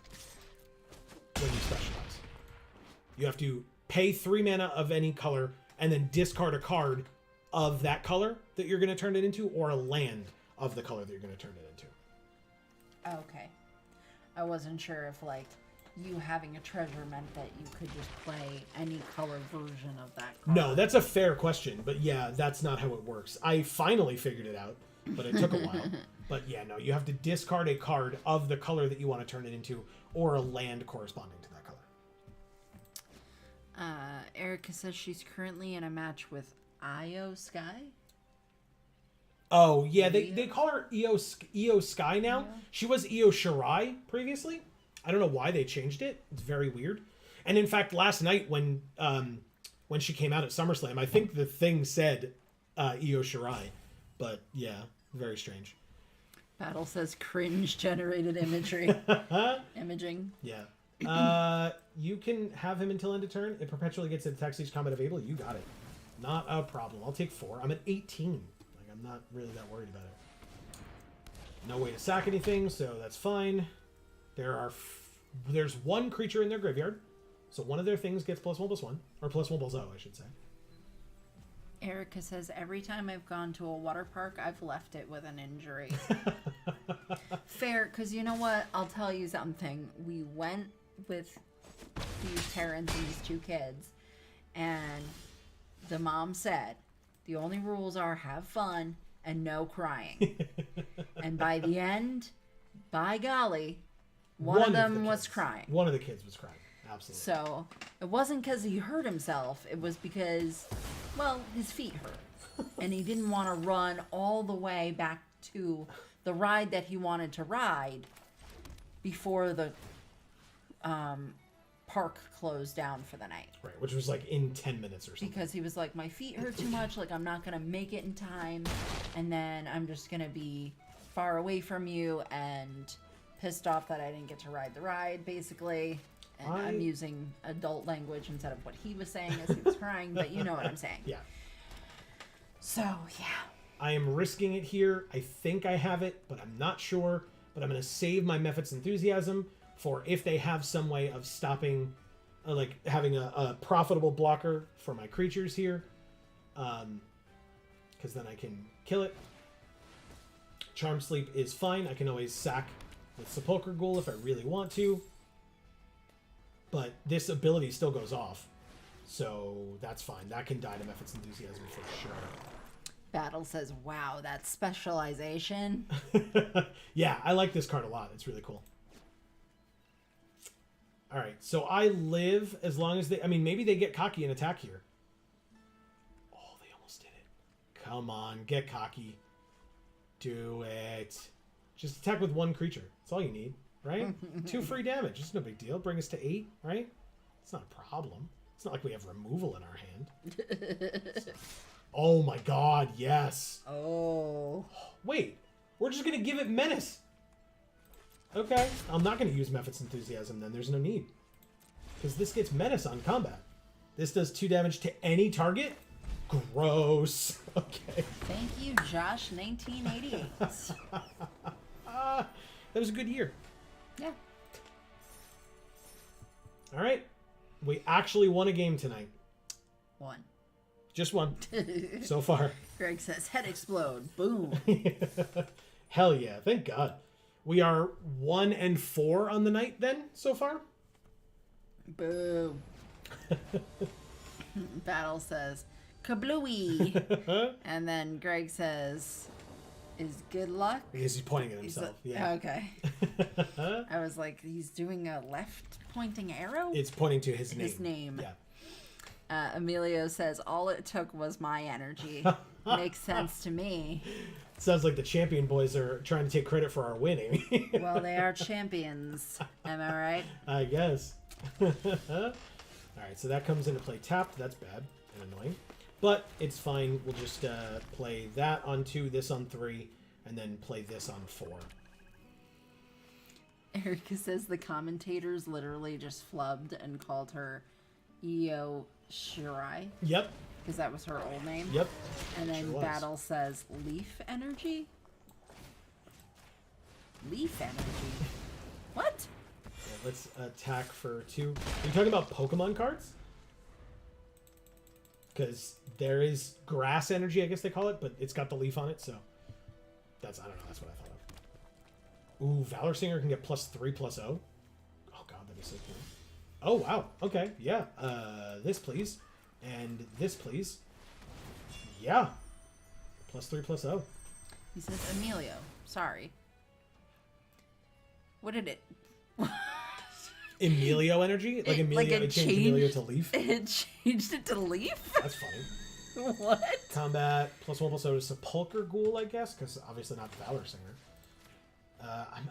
when you specialize. You have to pay 3 mana of any color and then discard a card of that color that you're going to turn it into or a land of the color that you're going to turn it into. Okay. I wasn't sure if, like, you having a treasure meant that you could just play any color version of that card. No, that's a fair question, but yeah, that's not how it works. I finally figured it out, but it took a while. But yeah, no, you have to discard a card of the color that you want to turn it into, or a land corresponding to that color. Erica says she's currently in a match with Io Sky. Oh, yeah, they call her Io Sky now. Yeah. She was Io Shirai previously. I don't know why they changed it. It's very weird. And in fact, last night when she came out at SummerSlam, I think the thing said Io Shirai. But yeah, very strange. Battle says cringe generated imagery. Imaging. Yeah. You can have him until end of turn. It perpetually gets attacks each combat available. You got it. Not a problem. I'll take 4. I'm at 18. Like, I'm not really that worried about it. No way to sack anything, so that's fine. There's one creature in their graveyard, so one of their things gets +1/+1, or +1/+0, I should say. Erica says, every time I've gone to a water park, I've left it with an injury. Fair, because you know what? I'll tell you something. We went with these parents and these 2 kids, and the mom said, the only rules are have fun and no crying. And by the end, by golly, one of them was crying. One of the kids was crying. Absolutely. So it wasn't because he hurt himself. It was because, well, his feet hurt. And he didn't want to run all the way back to the ride that he wanted to ride before the park closed down for the night. Right, which was like in 10 minutes or something. Because he was like, my feet hurt too much. Like, I'm not going to make it in time. And then I'm just going to be far away from you and pissed off that I didn't get to ride the ride, basically. And I'm using adult language instead of what he was saying as he was crying, but you know what I'm saying. Yeah. So, yeah. I am risking it here. I think I have it, but I'm not sure. But I'm going to save my Mephit's Enthusiasm for if they have some way of stopping, like having a profitable blocker for my creatures here. Because then I can kill it. Charm Sleep is fine. I can always sack with Sepulchre Ghoul if I really want to. But this ability still goes off. So that's fine. That can die to Mephit's Enthusiasm for sure. Battle says, wow, that specialization. Yeah, I like this card a lot. It's really cool. All right, so I live as long as they... I mean, maybe they get cocky and attack here. Oh, they almost did it. Come on, get cocky. Do it. Just attack with 1 creature. That's all you need, right? 2 free damage. It's no big deal. Bring us to 8, right? It's not a problem. It's not like we have removal in our hand. Oh my god, yes. Oh. Wait, we're just going to give it Menace. Okay, I'm not going to use Mephit's Enthusiasm then. There's no need. Because this gets Menace on combat. This does 2 damage to any target? Gross. Okay. Thank you, Josh, 1988. That was a good year. Yeah. All right. We actually won a game tonight. 1. Just 1. So far. Greg says, head explode. Boom. Hell yeah. Thank God. We are 1-4 on the night then, so far. Boom. Battle says, kablooey. And then Greg says, is good luck? Because he's pointing at himself. Yeah. Okay. I was like, he's doing a left pointing arrow? It's pointing to his name. His name. Yeah. Emilio says, all it took was my energy. Makes sense to me. Sounds like the champion boys are trying to take credit for our winning. Well, they are champions. Am I right? I guess. All right, so that comes into play tapped. That's bad and annoying. But it's fine. We'll just play that on 2, this on 3, and then play this on 4. Erica says the commentators literally just flubbed and called her Io Shirai. Yep. Because that was her old name. Yep. And then Sure Battle says leaf energy? Leaf energy? What? Yeah, let's attack for 2. Are you talking about Pokemon cards? Because there is grass energy, I guess they call it, but it's got the leaf on it, so that's, I don't know, that's what I thought of. Ooh, Valor Singer can get +3/+0. Oh god, that'd be so cool. Oh wow, okay, yeah. This please. And this please. Yeah. +3/+0. He says Emilio. Sorry. What did it... Emilio energy? Like Emilio, it changed Emilio to leaf? It changed it to leaf? That's funny. What? Combat, +1/+0 to Sepulchre Ghoul, I guess, because obviously not Valor Singer.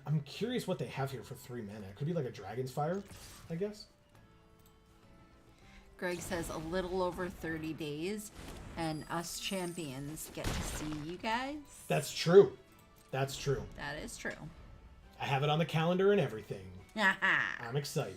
I'm curious what they have here for 3 mana. It could be like a Dragon's Fire, I guess. Greg says a little over 30 days, and us champions get to see you guys. That's true. That's true. That is true. I have it on the calendar and everything. I'm excited.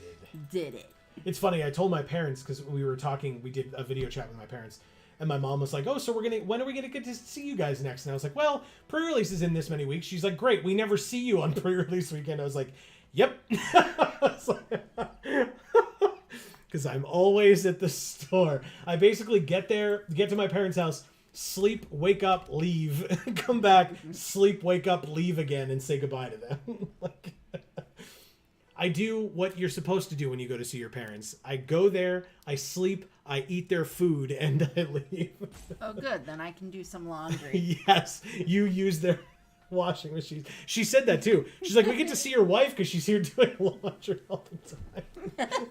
Did it. It's funny, I told my parents, because we were talking, we did a video chat with my parents, and my mom was like, oh, so when are we going to get to see you guys next? And I was like, well, pre-release is in this many weeks. She's like, great, we never see you on pre-release weekend. I was like, yep. Because I'm always at the store. I basically get to my parents' house, sleep, wake up, leave, come back, sleep, wake up, leave again, and say goodbye to them. I do what you're supposed to do when you go to see your parents. I go there, I sleep, I eat their food, and I leave. Oh, good. Then I can do some laundry. Yes, you use their washing machine. She said that too. She's like, we get to see your wife because she's here doing laundry all the time.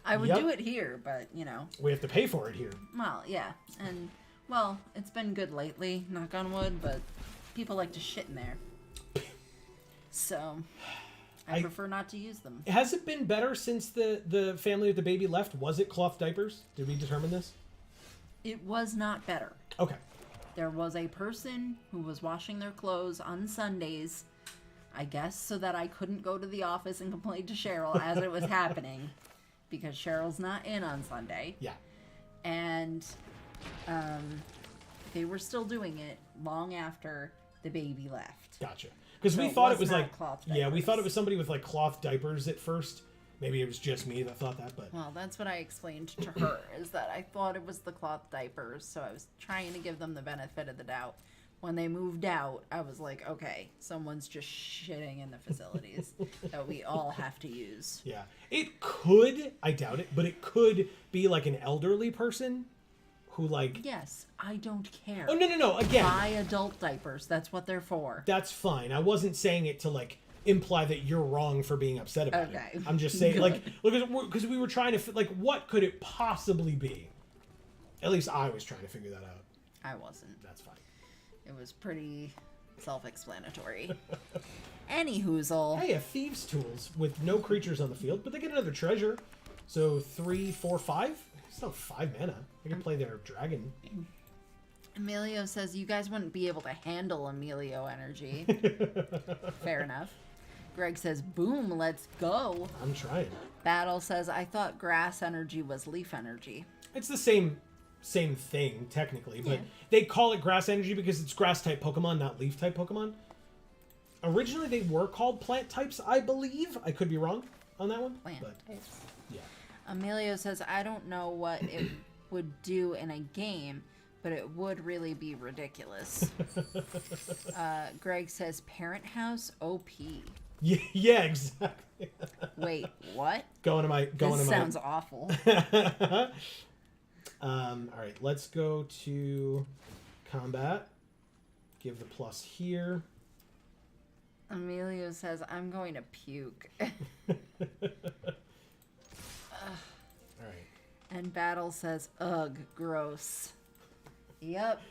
I would do it here, but, We have to pay for it here. Well, yeah. And, well, it's been good lately, knock on wood, but people like to shit in there. So... I prefer not to use them. Has it been better since the family with the baby left? Was it cloth diapers? Did we determine this? It was not better. Okay. There was a person who was washing their clothes on Sundays, I guess, so that I couldn't go to the office and complain to Cheryl as it was happening, because Cheryl's not in on Sunday. Yeah. And they were still doing it long after the baby left. Gotcha. Because So we it thought was it was not like, cloth yeah, we diapers. thought it was somebody with like cloth diapers at first. Maybe it was just me that thought that, but Well, that's what I explained to her, is that I thought it was the cloth diapers, so I was trying to give them the benefit of the doubt. When they moved out, I was like, okay, someone's just shitting in the facilities that we all have to use. yeah, it could. I doubt it, but it could be like an elderly person who like. Yes, I don't care. Oh no! Again, Buy adult diapers. That's what they're for. that's fine. I wasn't saying it to like imply that you're wrong for being upset about Okay. it. I'm just saying, Good. like, look, because we were trying to like, what could it possibly be? At least I was trying to figure that out. I wasn't. That's fine. It was pretty self-explanatory. Anyhoozle. Hey, a thieves' tools with no creatures on the field, but they get another treasure. So 3, 4, 5. It's not 5 mana. They can play their dragon. Emilio says you guys wouldn't be able to handle Emilio energy. Fair enough. Greg says, boom, let's go. I'm trying. Battle says, I thought grass energy was leaf energy. It's the same thing technically, but Yeah. they call it grass energy because it's grass type Pokemon, not leaf type Pokemon. Originally, they were called plant types, I believe. I could be wrong on that one. Plant But types. yeah. Emilio says, I don't know what it would do in a game, but it would really be ridiculous. Greg says, Parent House OP. Yeah, exactly. Wait, what? This sounds awful. All right, let's go to combat. Give the plus here. Emilio says, I'm going to puke. All right. And Battle says, ugh, gross. Yep.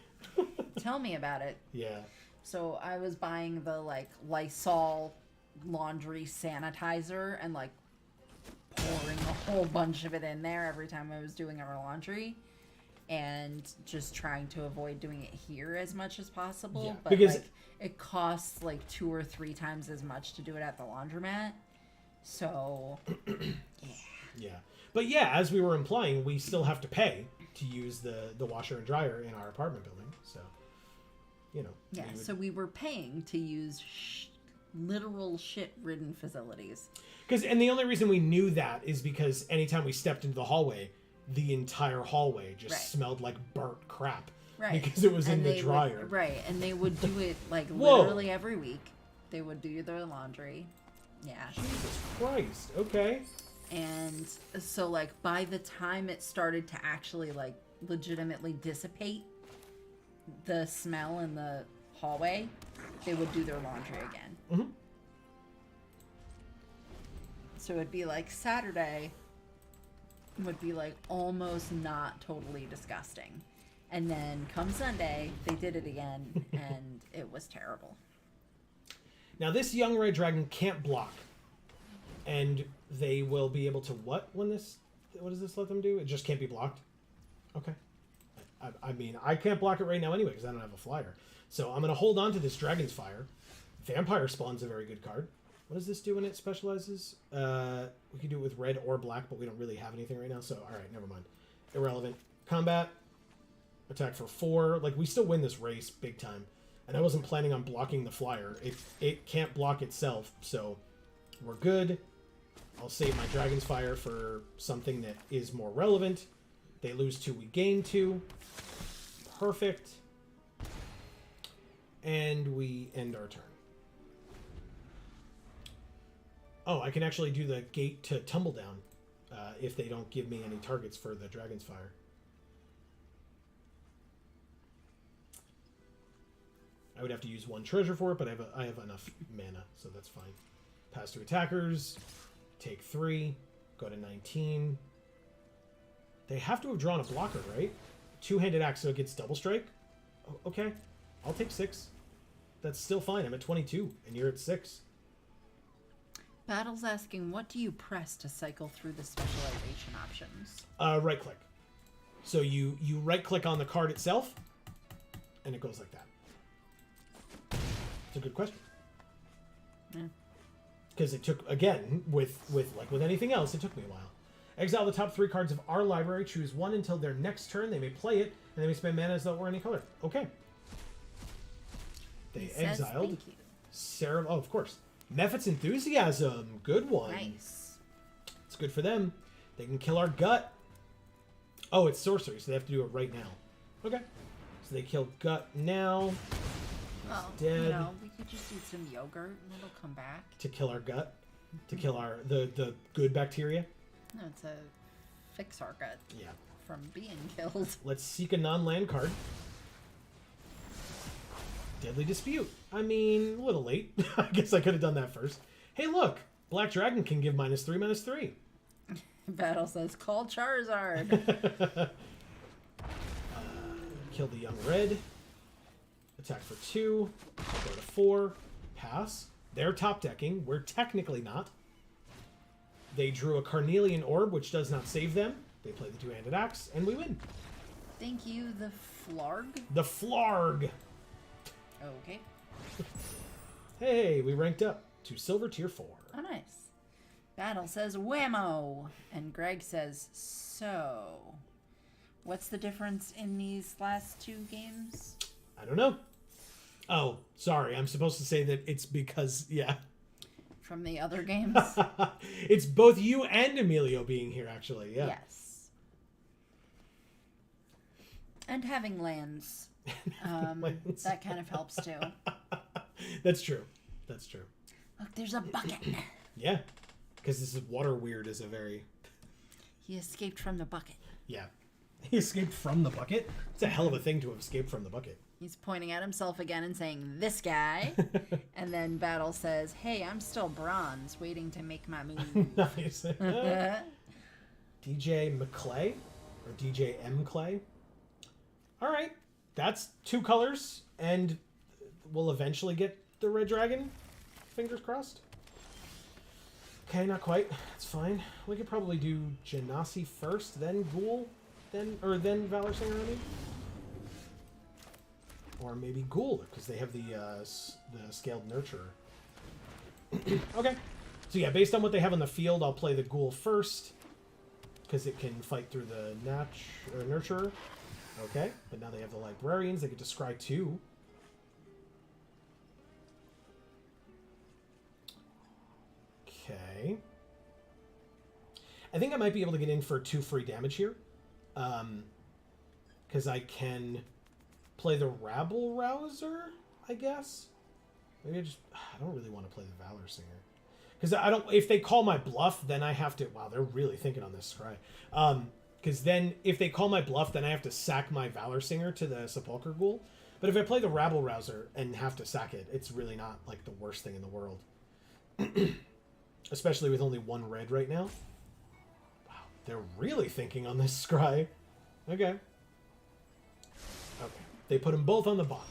Tell me about it. Yeah. So I was buying the, Lysol laundry sanitizer and, pouring a whole bunch of it in there every time I was doing our laundry. And just trying to avoid doing it here as much as possible. Yeah, But, because- it costs, 2 or 3 times as much to do it at the laundromat. So, yeah. Yeah. But yeah, as we were implying, we still have to pay to use the washer and dryer in our apartment building. So, Yeah, we would- so we were paying to use literal shit-ridden facilities. And the only reason we knew that is because anytime we stepped into the hallway, the entire hallway just Right. smelled like burnt crap. Right. Because it was in the they dryer. Right, and they would do it, Whoa. literally every week. They would do their laundry. Yeah. Jesus Christ. Okay. And so, by the time it started to actually, legitimately dissipate the smell in the hallway, they would do their laundry again. Mm-hmm. So it'd be Saturday would be almost not totally disgusting. And then come Sunday, they did it again, and it was terrible. Now, this young red dragon can't block. And they will be able to what does this let them do? It just can't be blocked? Okay. I mean, I can't block it right now anyway because I don't have a flyer. So I'm going to hold on to this Dragon's Fire Vampire Spawn's a very good card. What does this do when it specializes? We can do it with red or black, but we don't really have anything right now, so alright, never mind. Irrelevant. Combat. Attack for 4. Like, we still win this race big time. And I wasn't planning on blocking the flyer. It can't block itself, so we're good. I'll save my Dragon's Fire for something that is more relevant. They lose 2, we gain 2. Perfect. And we end our turn. Oh, I can actually do the gate to tumble down if they don't give me any targets for the Dragon's Fire. I would have to use 1 treasure for it, but I have enough mana, so that's fine. Pass to attackers. Take 3. Go to 19. They have to have drawn a blocker, right? Two-handed axe, so it gets double strike? Oh, okay. I'll take 6. That's still fine. I'm at 22, and you're at 6. Battle's asking, what do you press to cycle through the specialization options? Right-click. So you right-click on the card itself, and it goes like that. It's a good question. Yeah. Because it took, again, with anything else, it took me a while. Exile the top 3 cards of our library. Choose 1 until their next turn. They may play it, and they may spend mana as though it were any color. Okay. They exiled. Thank you. Sarah. Oh, of course. Mephit's Enthusiasm. Good one. Nice. It's good for them. They can kill our gut. Oh, it's sorcery, so they have to do it right now. Okay. So they kill gut now. Well, dead. you know, we could just eat some yogurt and it'll come back. To kill our gut? To kill our the good bacteria? No, to fix our gut. Yeah. From being killed. Let's seek a non-land card. Deadly Dispute. I mean, a little late. I guess I could have done that first. Hey, look! Black Dragon can give -3/-3. Battle says, call Charizard. Kill the young red. Attack for 2. Go to 4. Pass. They're top decking. We're technically not. They drew a Carnelian Orb, which does not save them. They play the two-handed axe, and we win. Thank you, the Flarg. The Flarg. Okay. Hey, we ranked up to Silver Tier 4. Oh, nice. Battle says whammo, and Greg says so. What's the difference in these last 2 games? I don't know. Oh, sorry. I'm supposed to say that it's because, yeah. From the other games? It's both you and Emilio being here, actually. Yeah. Yes. And having lands. Lands. That kind of helps too. That's true. That's true. Look, there's a bucket. Yeah. Because this is water weird is a very... He escaped from the bucket. Yeah. He escaped from the bucket? It's a hell of a thing to have escaped from the bucket. He's pointing at himself again and saying, this guy. And then Battle says, hey, I'm still bronze, waiting to make my move. Nice. DJ McClay? Or DJ M. Clay? All right. That's 2 colors, and we'll eventually get the red dragon. Fingers crossed. Okay, not quite. It's fine. We could probably do Genasi first, then Ghoul, then Valor Singer, I mean. Or maybe Ghoul, because they have the Scaled Nurturer. Okay. So yeah, based on what they have on the field, I'll play the Ghoul first, because it can fight through the Nurturer. Okay, but now they have the Librarians. They get to scry 2. Okay. I think I might be able to get in for 2 free damage here. Because I can play the Rabble Rouser, I guess. Maybe I don't really want to play the Valor Singer. Because if they call my bluff, then I have to, wow, they're really thinking on this scry. Because then, if they call my bluff, then I have to sack my Valor Singer to the Sepulchre Ghoul. But if I play the Rabble Rouser and have to sack it, it's really not, like, the worst thing in the world. Especially with only 1 red right now. Wow, they're really thinking on this scry. Okay. Okay. They put them both on the bottom.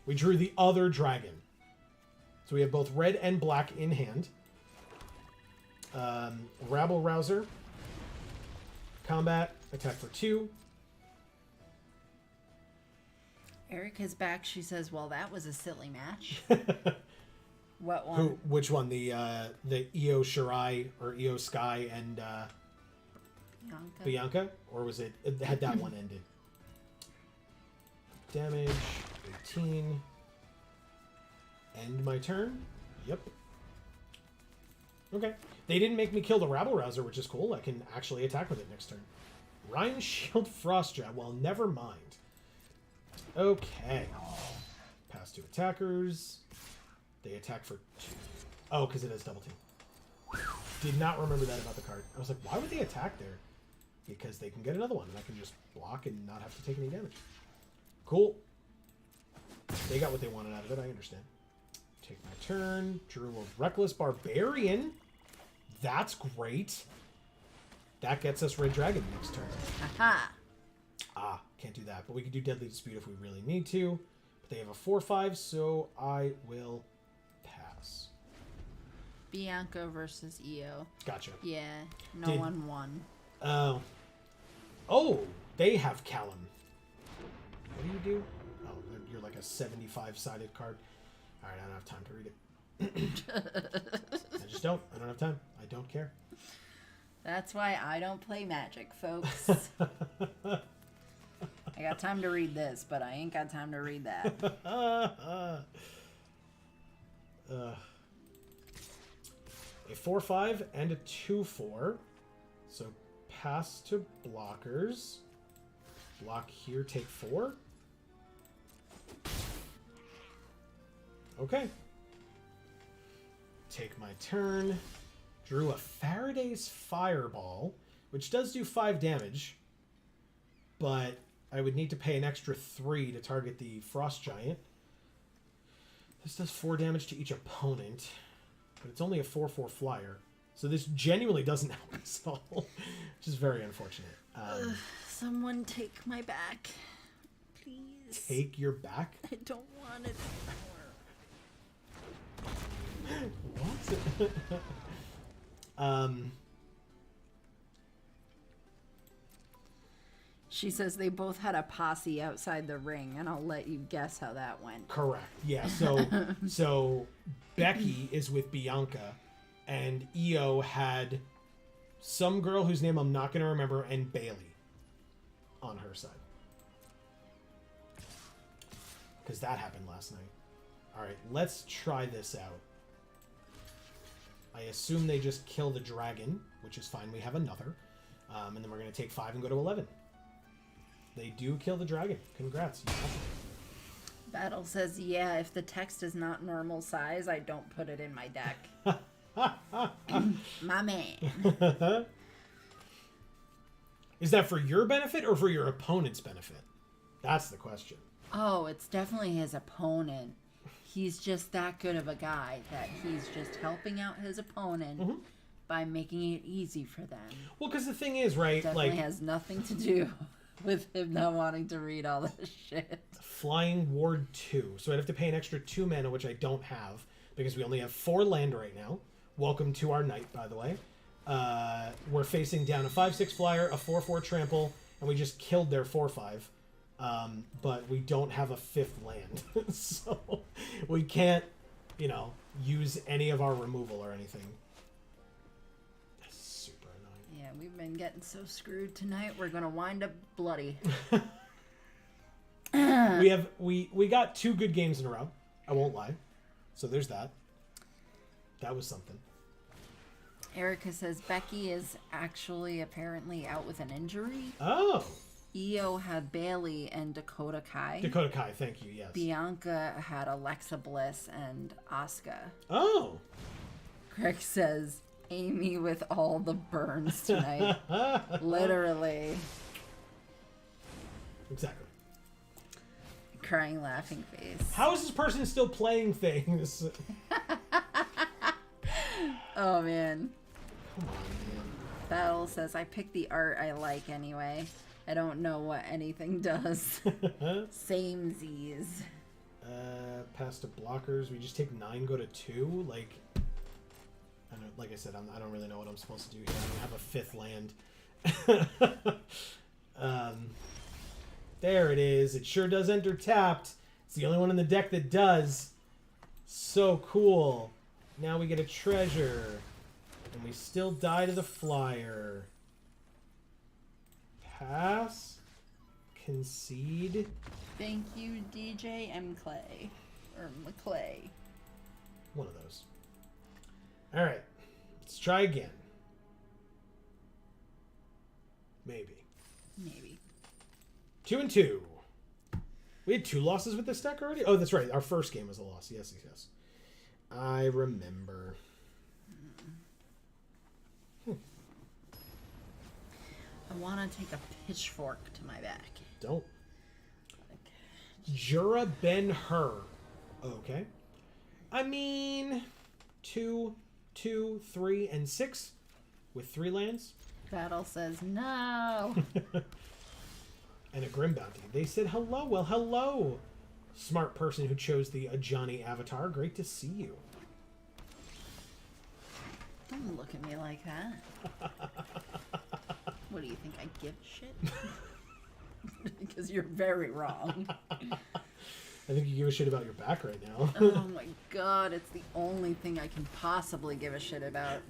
We drew the other dragon. So we have both red and black in hand. Rabble Rouser. Combat. Attack for 2. Erica's back. She says, well, that was a silly match. What one? Which one? The Io Shirai or Io Sky and Bianca? Or was it had that one ended? Damage 18. End my turn. Yep. Okay. They didn't make me kill the Rabble Rouser, which is cool. I can actually attack with it next turn. Ryan Shield Frostrat. Well, never mind. Okay. Pass 2 attackers. They attack for 2. Oh, because it has double team. Did not remember that about the card. I was like, why would they attack there? Because they can get another one, and I can just block and not have to take any damage. Cool. They got what they wanted out of it. I understand. Take my turn. Drew a Reckless Barbarian. That's great. That gets us Red Dragon next turn. Aha. Ah, can't do that. But we can do Deadly Dispute if we really need to. But they have a 4/5, so I will pass. Bianca versus Io. Gotcha. Yeah, no one won. Oh, they have Callum. What do you do? Oh, you're like a 75-sided card. All right, I don't have time to read it. I just don't. I don't have time. I don't care. That's why I don't play Magic, folks. I got time to read this, but I ain't got time to read that. A 4/5 and a 2/4. So pass to blockers. Block here, take 4. Okay. Take my turn. Drew a Faraday's Fireball, which does do 5 damage, but I would need to pay an extra 3 to target the Frost Giant. This does 4 damage to each opponent, but it's only a 4/4 flyer, so this genuinely doesn't help us at all, which is very unfortunate. Someone take my back, please. Take your back? I don't want it What? She says they both had a posse outside the ring, and I'll let you guess how that went. Correct. Yeah. So Becky is with Bianca, and Io had some girl whose name I'm not going to remember, and Bailey on her side. Because that happened last night. All right, let's try this out. I assume they just kill the dragon, which is fine. We have another. And then we're going to take 5 and go to 11. They do kill the dragon. Congrats. Battle says, yeah, if the text is not normal size, I don't put it in my deck. My man. Is that for your benefit or for your opponent's benefit? That's the question. Oh, it's definitely his opponent. He's just that good of a guy that he's just helping out his opponent by making it easy for them. Well, because the thing is, right? Definitely has nothing to do with him not wanting to read all this shit. Flying Ward 2. So I'd have to pay an extra 2 mana, which I don't have, because we only have 4 land right now. Welcome to our night, by the way. We're facing down a 5/6 flyer, a 4/4 trample, and we just killed their 4/5. But we don't have a 5th land. So we can't, use any of our removal or anything. That's super annoying. Yeah, we've been getting so screwed tonight. We're going to wind up bloody. We got 2 good games in a row. I won't lie. So there's that. That was something. Erica says Becky is actually apparently out with an injury. Oh. Io had Bailey and Dakota Kai. Dakota Kai, thank you, yes. Bianca had Alexa Bliss and Asuka. Oh. Greg says Amy with all the burns tonight. Literally. Exactly. Crying, laughing face. How is this person still playing things? Oh, man. Come on, man. Battle says, I picked the art I like anyway. I don't know what anything does. Same Z's. Pass to blockers. We just take 9, go to 2. Like I said, I don't really know what I'm supposed to do here. I don't have a 5th land. There it is. It sure does enter tapped. It's the only one in the deck that does. So cool. Now we get a treasure. And we still die to the flyer. Pass. Concede. Thank you, DJ M. Clay. Or McClay. One of those. Alright. Let's try again. Maybe. Maybe. 2 and 2. We had 2 losses with this deck already? Oh, that's right. Our first game was a loss. Yes, yes, yes. I remember. I want to take a pitchfork to my back. Don't. Jura Ben Hur. Okay. I mean, 2, 2, 3, and 6 with 3 lands. Battle says no. And a Grim Bounty. They said hello. Well, hello, smart person who chose the Ajani avatar. Great to see you. Don't look at me like that. What do you think? I give a shit? Because you're very wrong. I think you give a shit about your back right now. Oh my god, it's the only thing I can possibly give a shit about.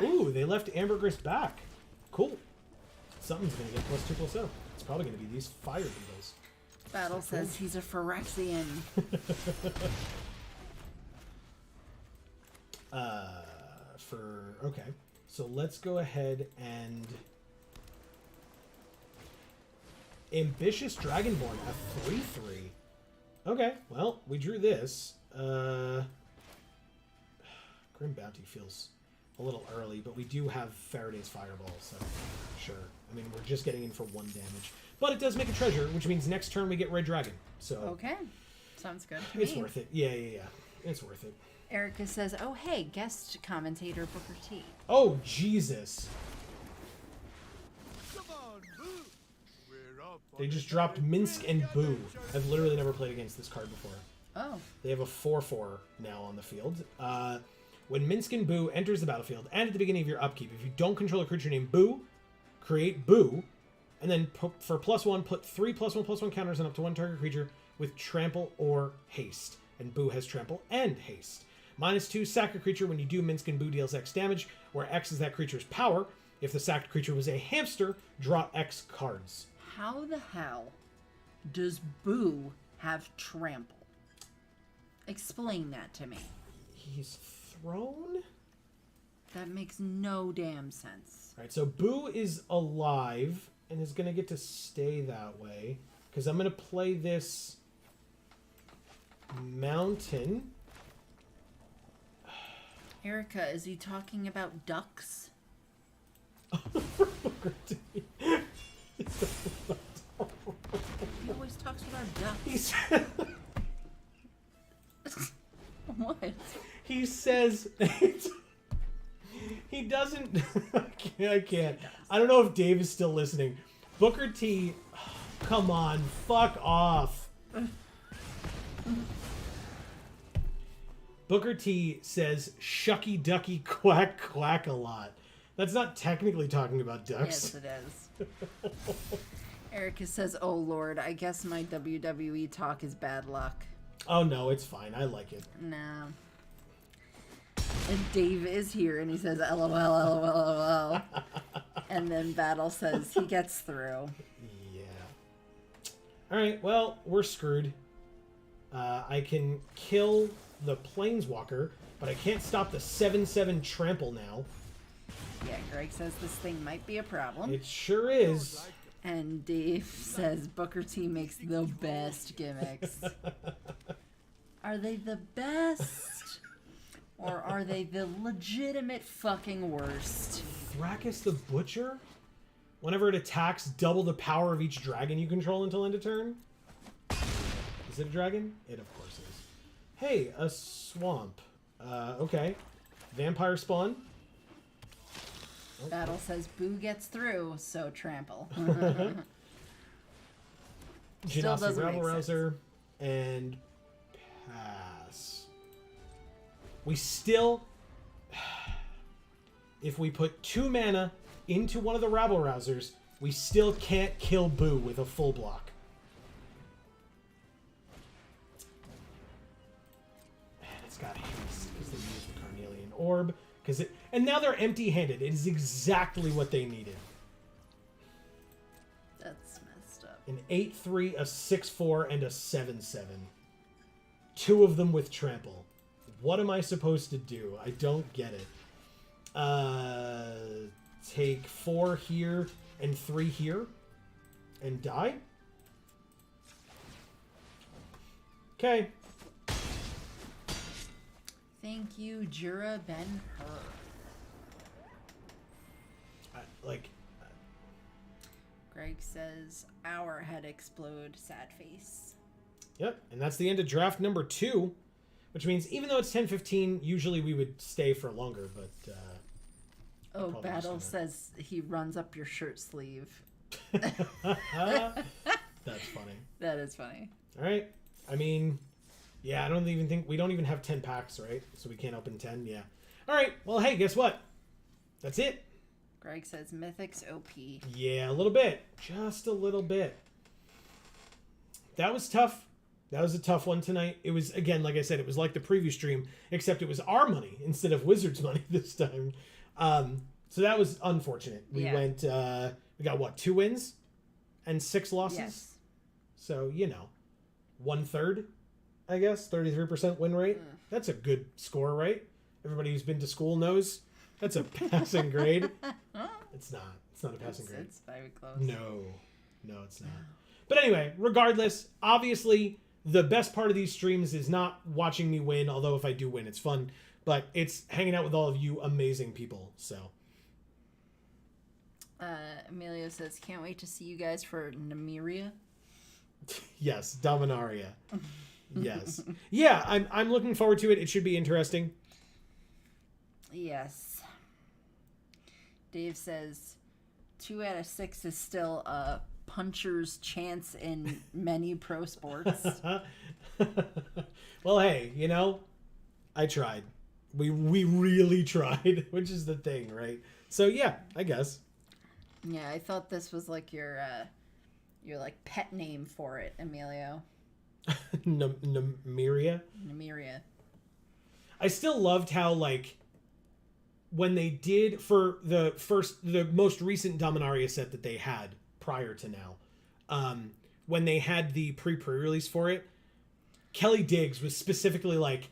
Ooh, they left Ambergris back. Cool. Something's going to get +2/+0. It's probably going to be these fire beetles. Battle says he's a Phyrexian. Okay. So let's go ahead and... Ambitious Dragonborn, a 3/3. Okay, well, we drew this. Grim Bounty feels a little early, but we do have Faraday's Fireball, so sure. I mean, we're just getting in for 1 damage. But it does make a treasure, which means next turn we get Red Dragon. So Okay, sounds good to it's me. worth it. Yeah. It's worth it. Erica says, oh hey, guest commentator Booker T. Oh, Jesus. They just dropped Minsk and Boo. I've literally never played against this card before. Oh. They have a 4/4 now on the field. When Minsk and Boo enters the battlefield, and at the beginning of your upkeep, if you don't control a creature named Boo, create Boo, and then for +1, put 3 +1/+1 counters on up to 1 target creature with Trample or Haste. And Boo has Trample and Haste. -2, sack a creature. When you do, Minsk and Boo deals X damage, where X is that creature's power. If the sacked creature was a hamster, draw X cards. How the hell does Boo have Trample? Explain that to me. He's thrown? That makes no damn sense. Alright, so Boo is alive and is going to get to stay that way. Because I'm going to play this Mountain. Erica, is he talking about ducks? He always talks about ducks. What? He says... He doesn't... I can't. I don't know if Dave is still listening. Booker T... Come on, fuck off. Booker T says shucky ducky quack quack a lot. That's not technically talking about ducks. Yes, it is. Erica says, oh lord, I guess my WWE talk is bad luck. Oh no, it's fine. I like it. No. And Dave is here and he says, LOL, LOL, LOL. And then Battle says he gets through. Yeah. Alright, well, we're screwed. I can kill the Planeswalker, but I can't stop the 7/7 trample now. Yeah, Greg says this thing might be a problem. It sure is. And Dave says Booker T makes the best gimmicks. Are they the best? Or are they the legitimate fucking worst? Thrakkus the Butcher? Whenever it attacks, double the power of each dragon you control until end of turn? Is it a dragon? It of course is. Hey, a swamp. Okay. Vampire spawn. Battle says Boo gets through, so trample. Still Genasi doesn't Rabble make Rouser and pass. We still, if we put 2 mana into one of the Rabble Rousers, we still can't kill Boo with a full block. It's got haste because they used the Carnelian Orb. And now they're empty-handed. It is exactly what they needed. That's messed up. An 8-3, a 6-4, and a 7-7. 2 of them with trample. What am I supposed to do? I don't get it. Take 4 here and 3 here and die? Okay. Thank you, Jura Ben-Hur. Greg says, our head explode, sad face. Yep, and that's the end of draft number 2, which means even though it's 10:15, usually we would stay for longer, but... Battle says he runs up your shirt sleeve. That's funny. That is funny. All right. I mean, yeah, we don't even have 10 packs, right? So we can't open 10, yeah. All right, well, hey, guess what? That's it. Greg says Mythic's OP. Yeah, a little bit. Just a little bit. That was tough. That was a tough one tonight. It was, again, like I said, it was like the previous stream, except it was our money instead of Wizards' money this time. So that was unfortunate. We went, we got what, 2 wins and 6 losses? Yes. So, 1/3, I guess, 33% win rate. That's a good score, right? Everybody who's been to school knows that's a passing grade. It's not. It's not a passing grade. It's very close. No, it's not. But anyway, regardless, obviously, the best part of these streams is not watching me win, although if I do win, it's fun. But it's hanging out with all of you amazing people, so. Emilio says, can't wait to see you guys for Nymeria. Yes, Dominaria. Yes. Yeah, I'm looking forward to it. It should be interesting. Yes. Dave says, 2 out of 6 is still a puncher's chance in many pro sports. Well, hey, I tried. We really tried, which is the thing, right? So yeah, I guess. Yeah, I thought this was like your like pet name for it, Emilio. Nymeria. I still loved how when they did for the most recent Dominaria set that they had prior to now, when they had the pre-release for it, Kelly Diggs was specifically like,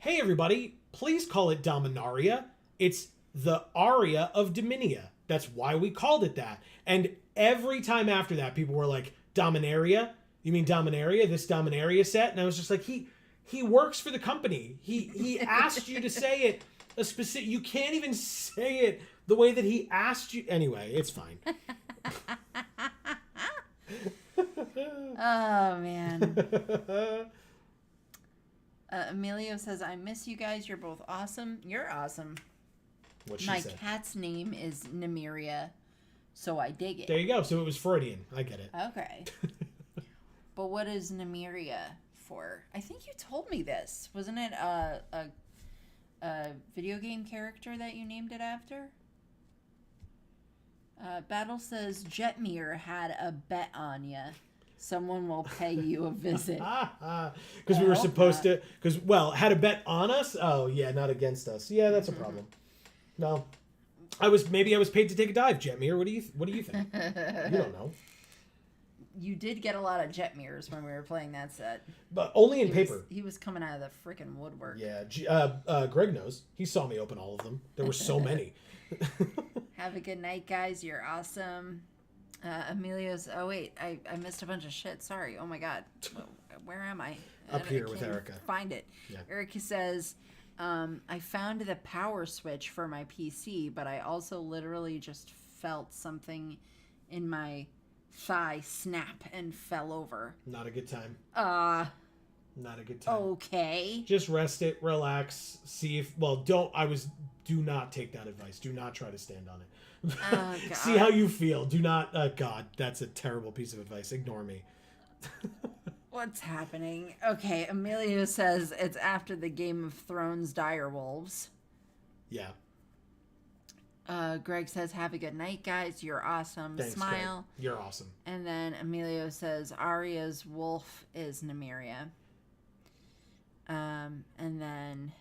hey everybody, please call it Dominaria. It's the aria of Dominia. That's why we called it that. And every time after that, people were like, Dominaria? You mean Dominaria? This Dominaria set? And I was just like, he works for the company. He asked you to say it a specific. You can't even say it the way that he asked you. Anyway, it's fine. Oh man. Emilio says, I miss you guys. You're both awesome. You're awesome. My cat's name is Nymeria, so I dig it. There you go. So it was Freudian. I get it. Okay. But what is Nymeria for? I think you told me this. Wasn't it a video game character that you named it after? Battle says, Jetmir had a bet on ya. Someone will pay you a visit. Because we were supposed to... had a bet on us? Oh, yeah, not against us. Yeah, that's a problem. No. Maybe I was paid to take a dive, Jetmir. What do you think? You don't know. You did get a lot of Jetmirs when we were playing that set. But only in paper. He was coming out of the freaking woodwork. Yeah. Greg knows. He saw me open all of them. There were so many. Have a good night, guys. You're awesome. Emilio's... Oh, wait. I missed a bunch of shit. Sorry. Oh, my God. Where am I? Up here with Erica. Find it. Yeah. Erica says... I found the power switch for my PC, but I also literally just felt something in my thigh snap and fell over. Not a good time. Not a good time. Okay. Just rest it, relax, see if... do not take that advice. Do not try to stand on it. Oh, God. See how you feel. Do not... God, that's a terrible piece of advice. Ignore me. What's happening? Okay, Emilio says it's after the Game of Thrones direwolves. Yeah. Greg says, have a good night, guys. You're awesome. Thanks, Smile. Greg. You're awesome. And then Emilio says, Arya's wolf is Nymeria. And then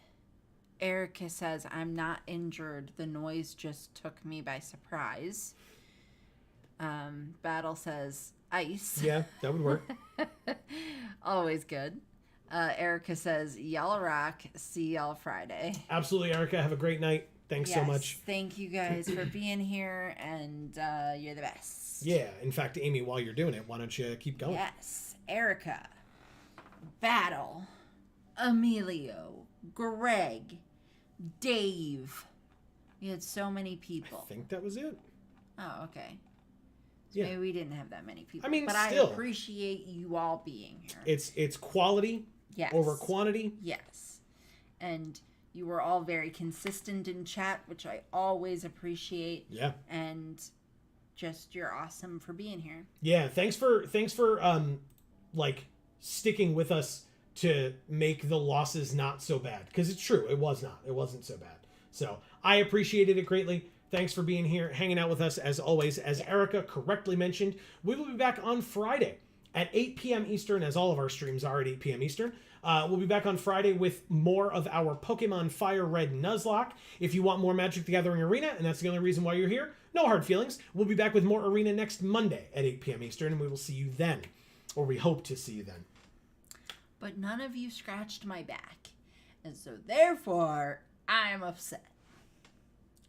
Erica says, I'm not injured. The noise just took me by surprise. Battle says, ice. Yeah, that would work. Always good. Erica says, y'all rock. See y'all Friday. Absolutely, Erica. Have a great night. Thanks so much. Thank you guys for being here, and you're the best. Yeah. In fact, Amy, while you're doing it, why don't you keep going? Yes. Erica, Battle, Emilio, Greg, Dave. We had so many people. I think that was it. Oh, okay. So Yeah. maybe we didn't have that many people. I mean, but still, I appreciate you all being here. It's quality over quantity. Yes. And you were all very consistent in chat, which I always appreciate. Yeah. And just you're awesome for being here. Yeah, thanks for like sticking with us to make the losses not so bad, because it's true, it wasn't so bad. So I appreciated it greatly. Thanks for being here, hanging out with us as always. As Erica correctly mentioned, we will be back on Friday at 8 p.m. Eastern, as all of our streams are at 8 p.m. Eastern. We'll be back on Friday with more of our Pokemon Fire Red Nuzlocke. If you want more Magic the Gathering Arena, and that's the only reason why you're here, no hard feelings. We'll be back with more Arena next Monday at 8 p.m. Eastern, and we will see you then. Or we hope to see you then. But none of you scratched my back. And so therefore, I'm upset.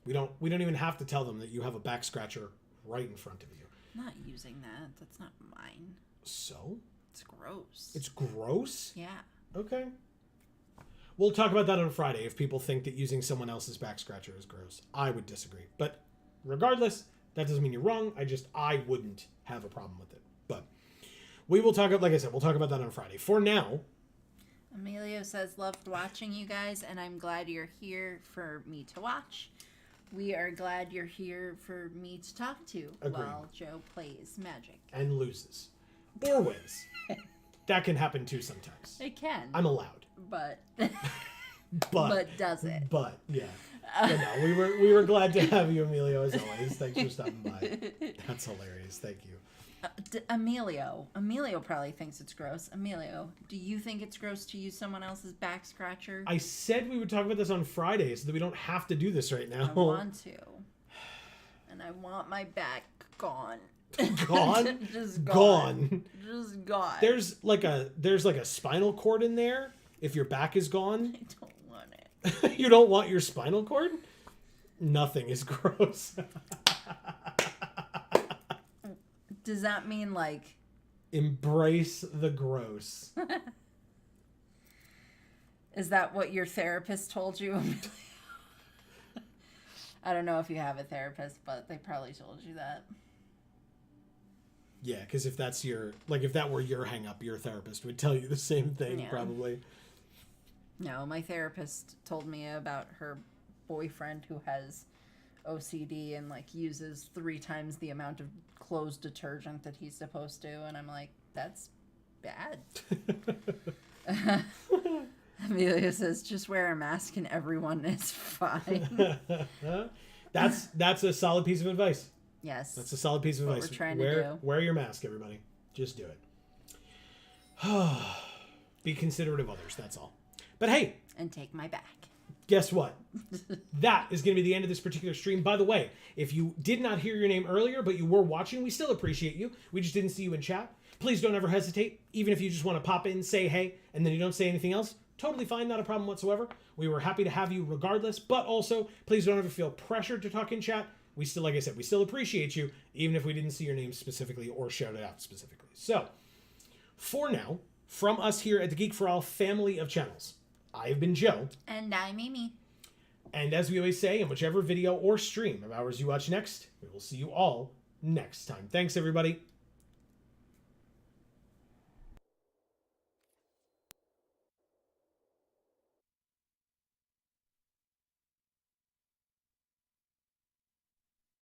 We don't even have to tell them that you have a back scratcher right in front of you. I'm not using that. That's not mine. So? It's gross. It's gross? Yeah. Okay. We'll talk about that on Friday if people think that using someone else's back scratcher is gross. I would disagree. But regardless, that doesn't mean you're wrong. I wouldn't have a problem with it. But we will talk, like I said, we'll talk about that on Friday. For now, Emilio says, loved watching you guys, and I'm glad you're here for me to watch. We are glad you're here for me to talk to while Joe plays Magic. And loses. Or wins. That can happen too sometimes. It can. I'm allowed. But but does it? But yeah. But no, we were glad to have you, Emilio, as always. Thanks for stopping by. That's hilarious. Thank you. Emilio probably thinks it's gross. Emilio, do you think it's gross to use someone else's back scratcher? I said we would talk about this on Friday so that we don't have to do this right now. I want to. And I want my back gone. Gone? Just gone. Just gone. There's like a spinal cord in there if your back is gone. I don't want it. You don't want your spinal cord? Nothing is gross. Does that mean like embrace the gross? Is that what your therapist told you? I don't know if you have a therapist, but they probably told you that. Yeah, because if that were your hang up, your therapist would tell you the same thing, probably. No, my therapist told me about her boyfriend who has OCD and like uses 3 times the amount of clothes detergent that he's supposed to, and I'm like, that's bad. Amelia says, just wear a mask and everyone is fine. That's a solid piece of advice. Yes. That's a solid piece of advice. We're trying to do. Wear your mask, everybody. Just do it. Be considerate of others, that's all. But hey. And take my back. Guess what? That is going to be the end of this particular stream. By the way, if you did not hear your name earlier, but you were watching, we still appreciate you. We just didn't see you in chat. Please don't ever hesitate. Even if you just want to pop in, say hey, and then you don't say anything else, totally fine, not a problem whatsoever. We were happy to have you regardless, but also, please don't ever feel pressured to talk in chat. We still, like I said, we still appreciate you, even if we didn't see your name specifically or shout it out specifically. So, for now, from us here at the Geek for All family of channels, I've been Joe. And I'm Amy. And as we always say, in whichever video or stream of ours you watch next, we will see you all next time. Thanks, everybody.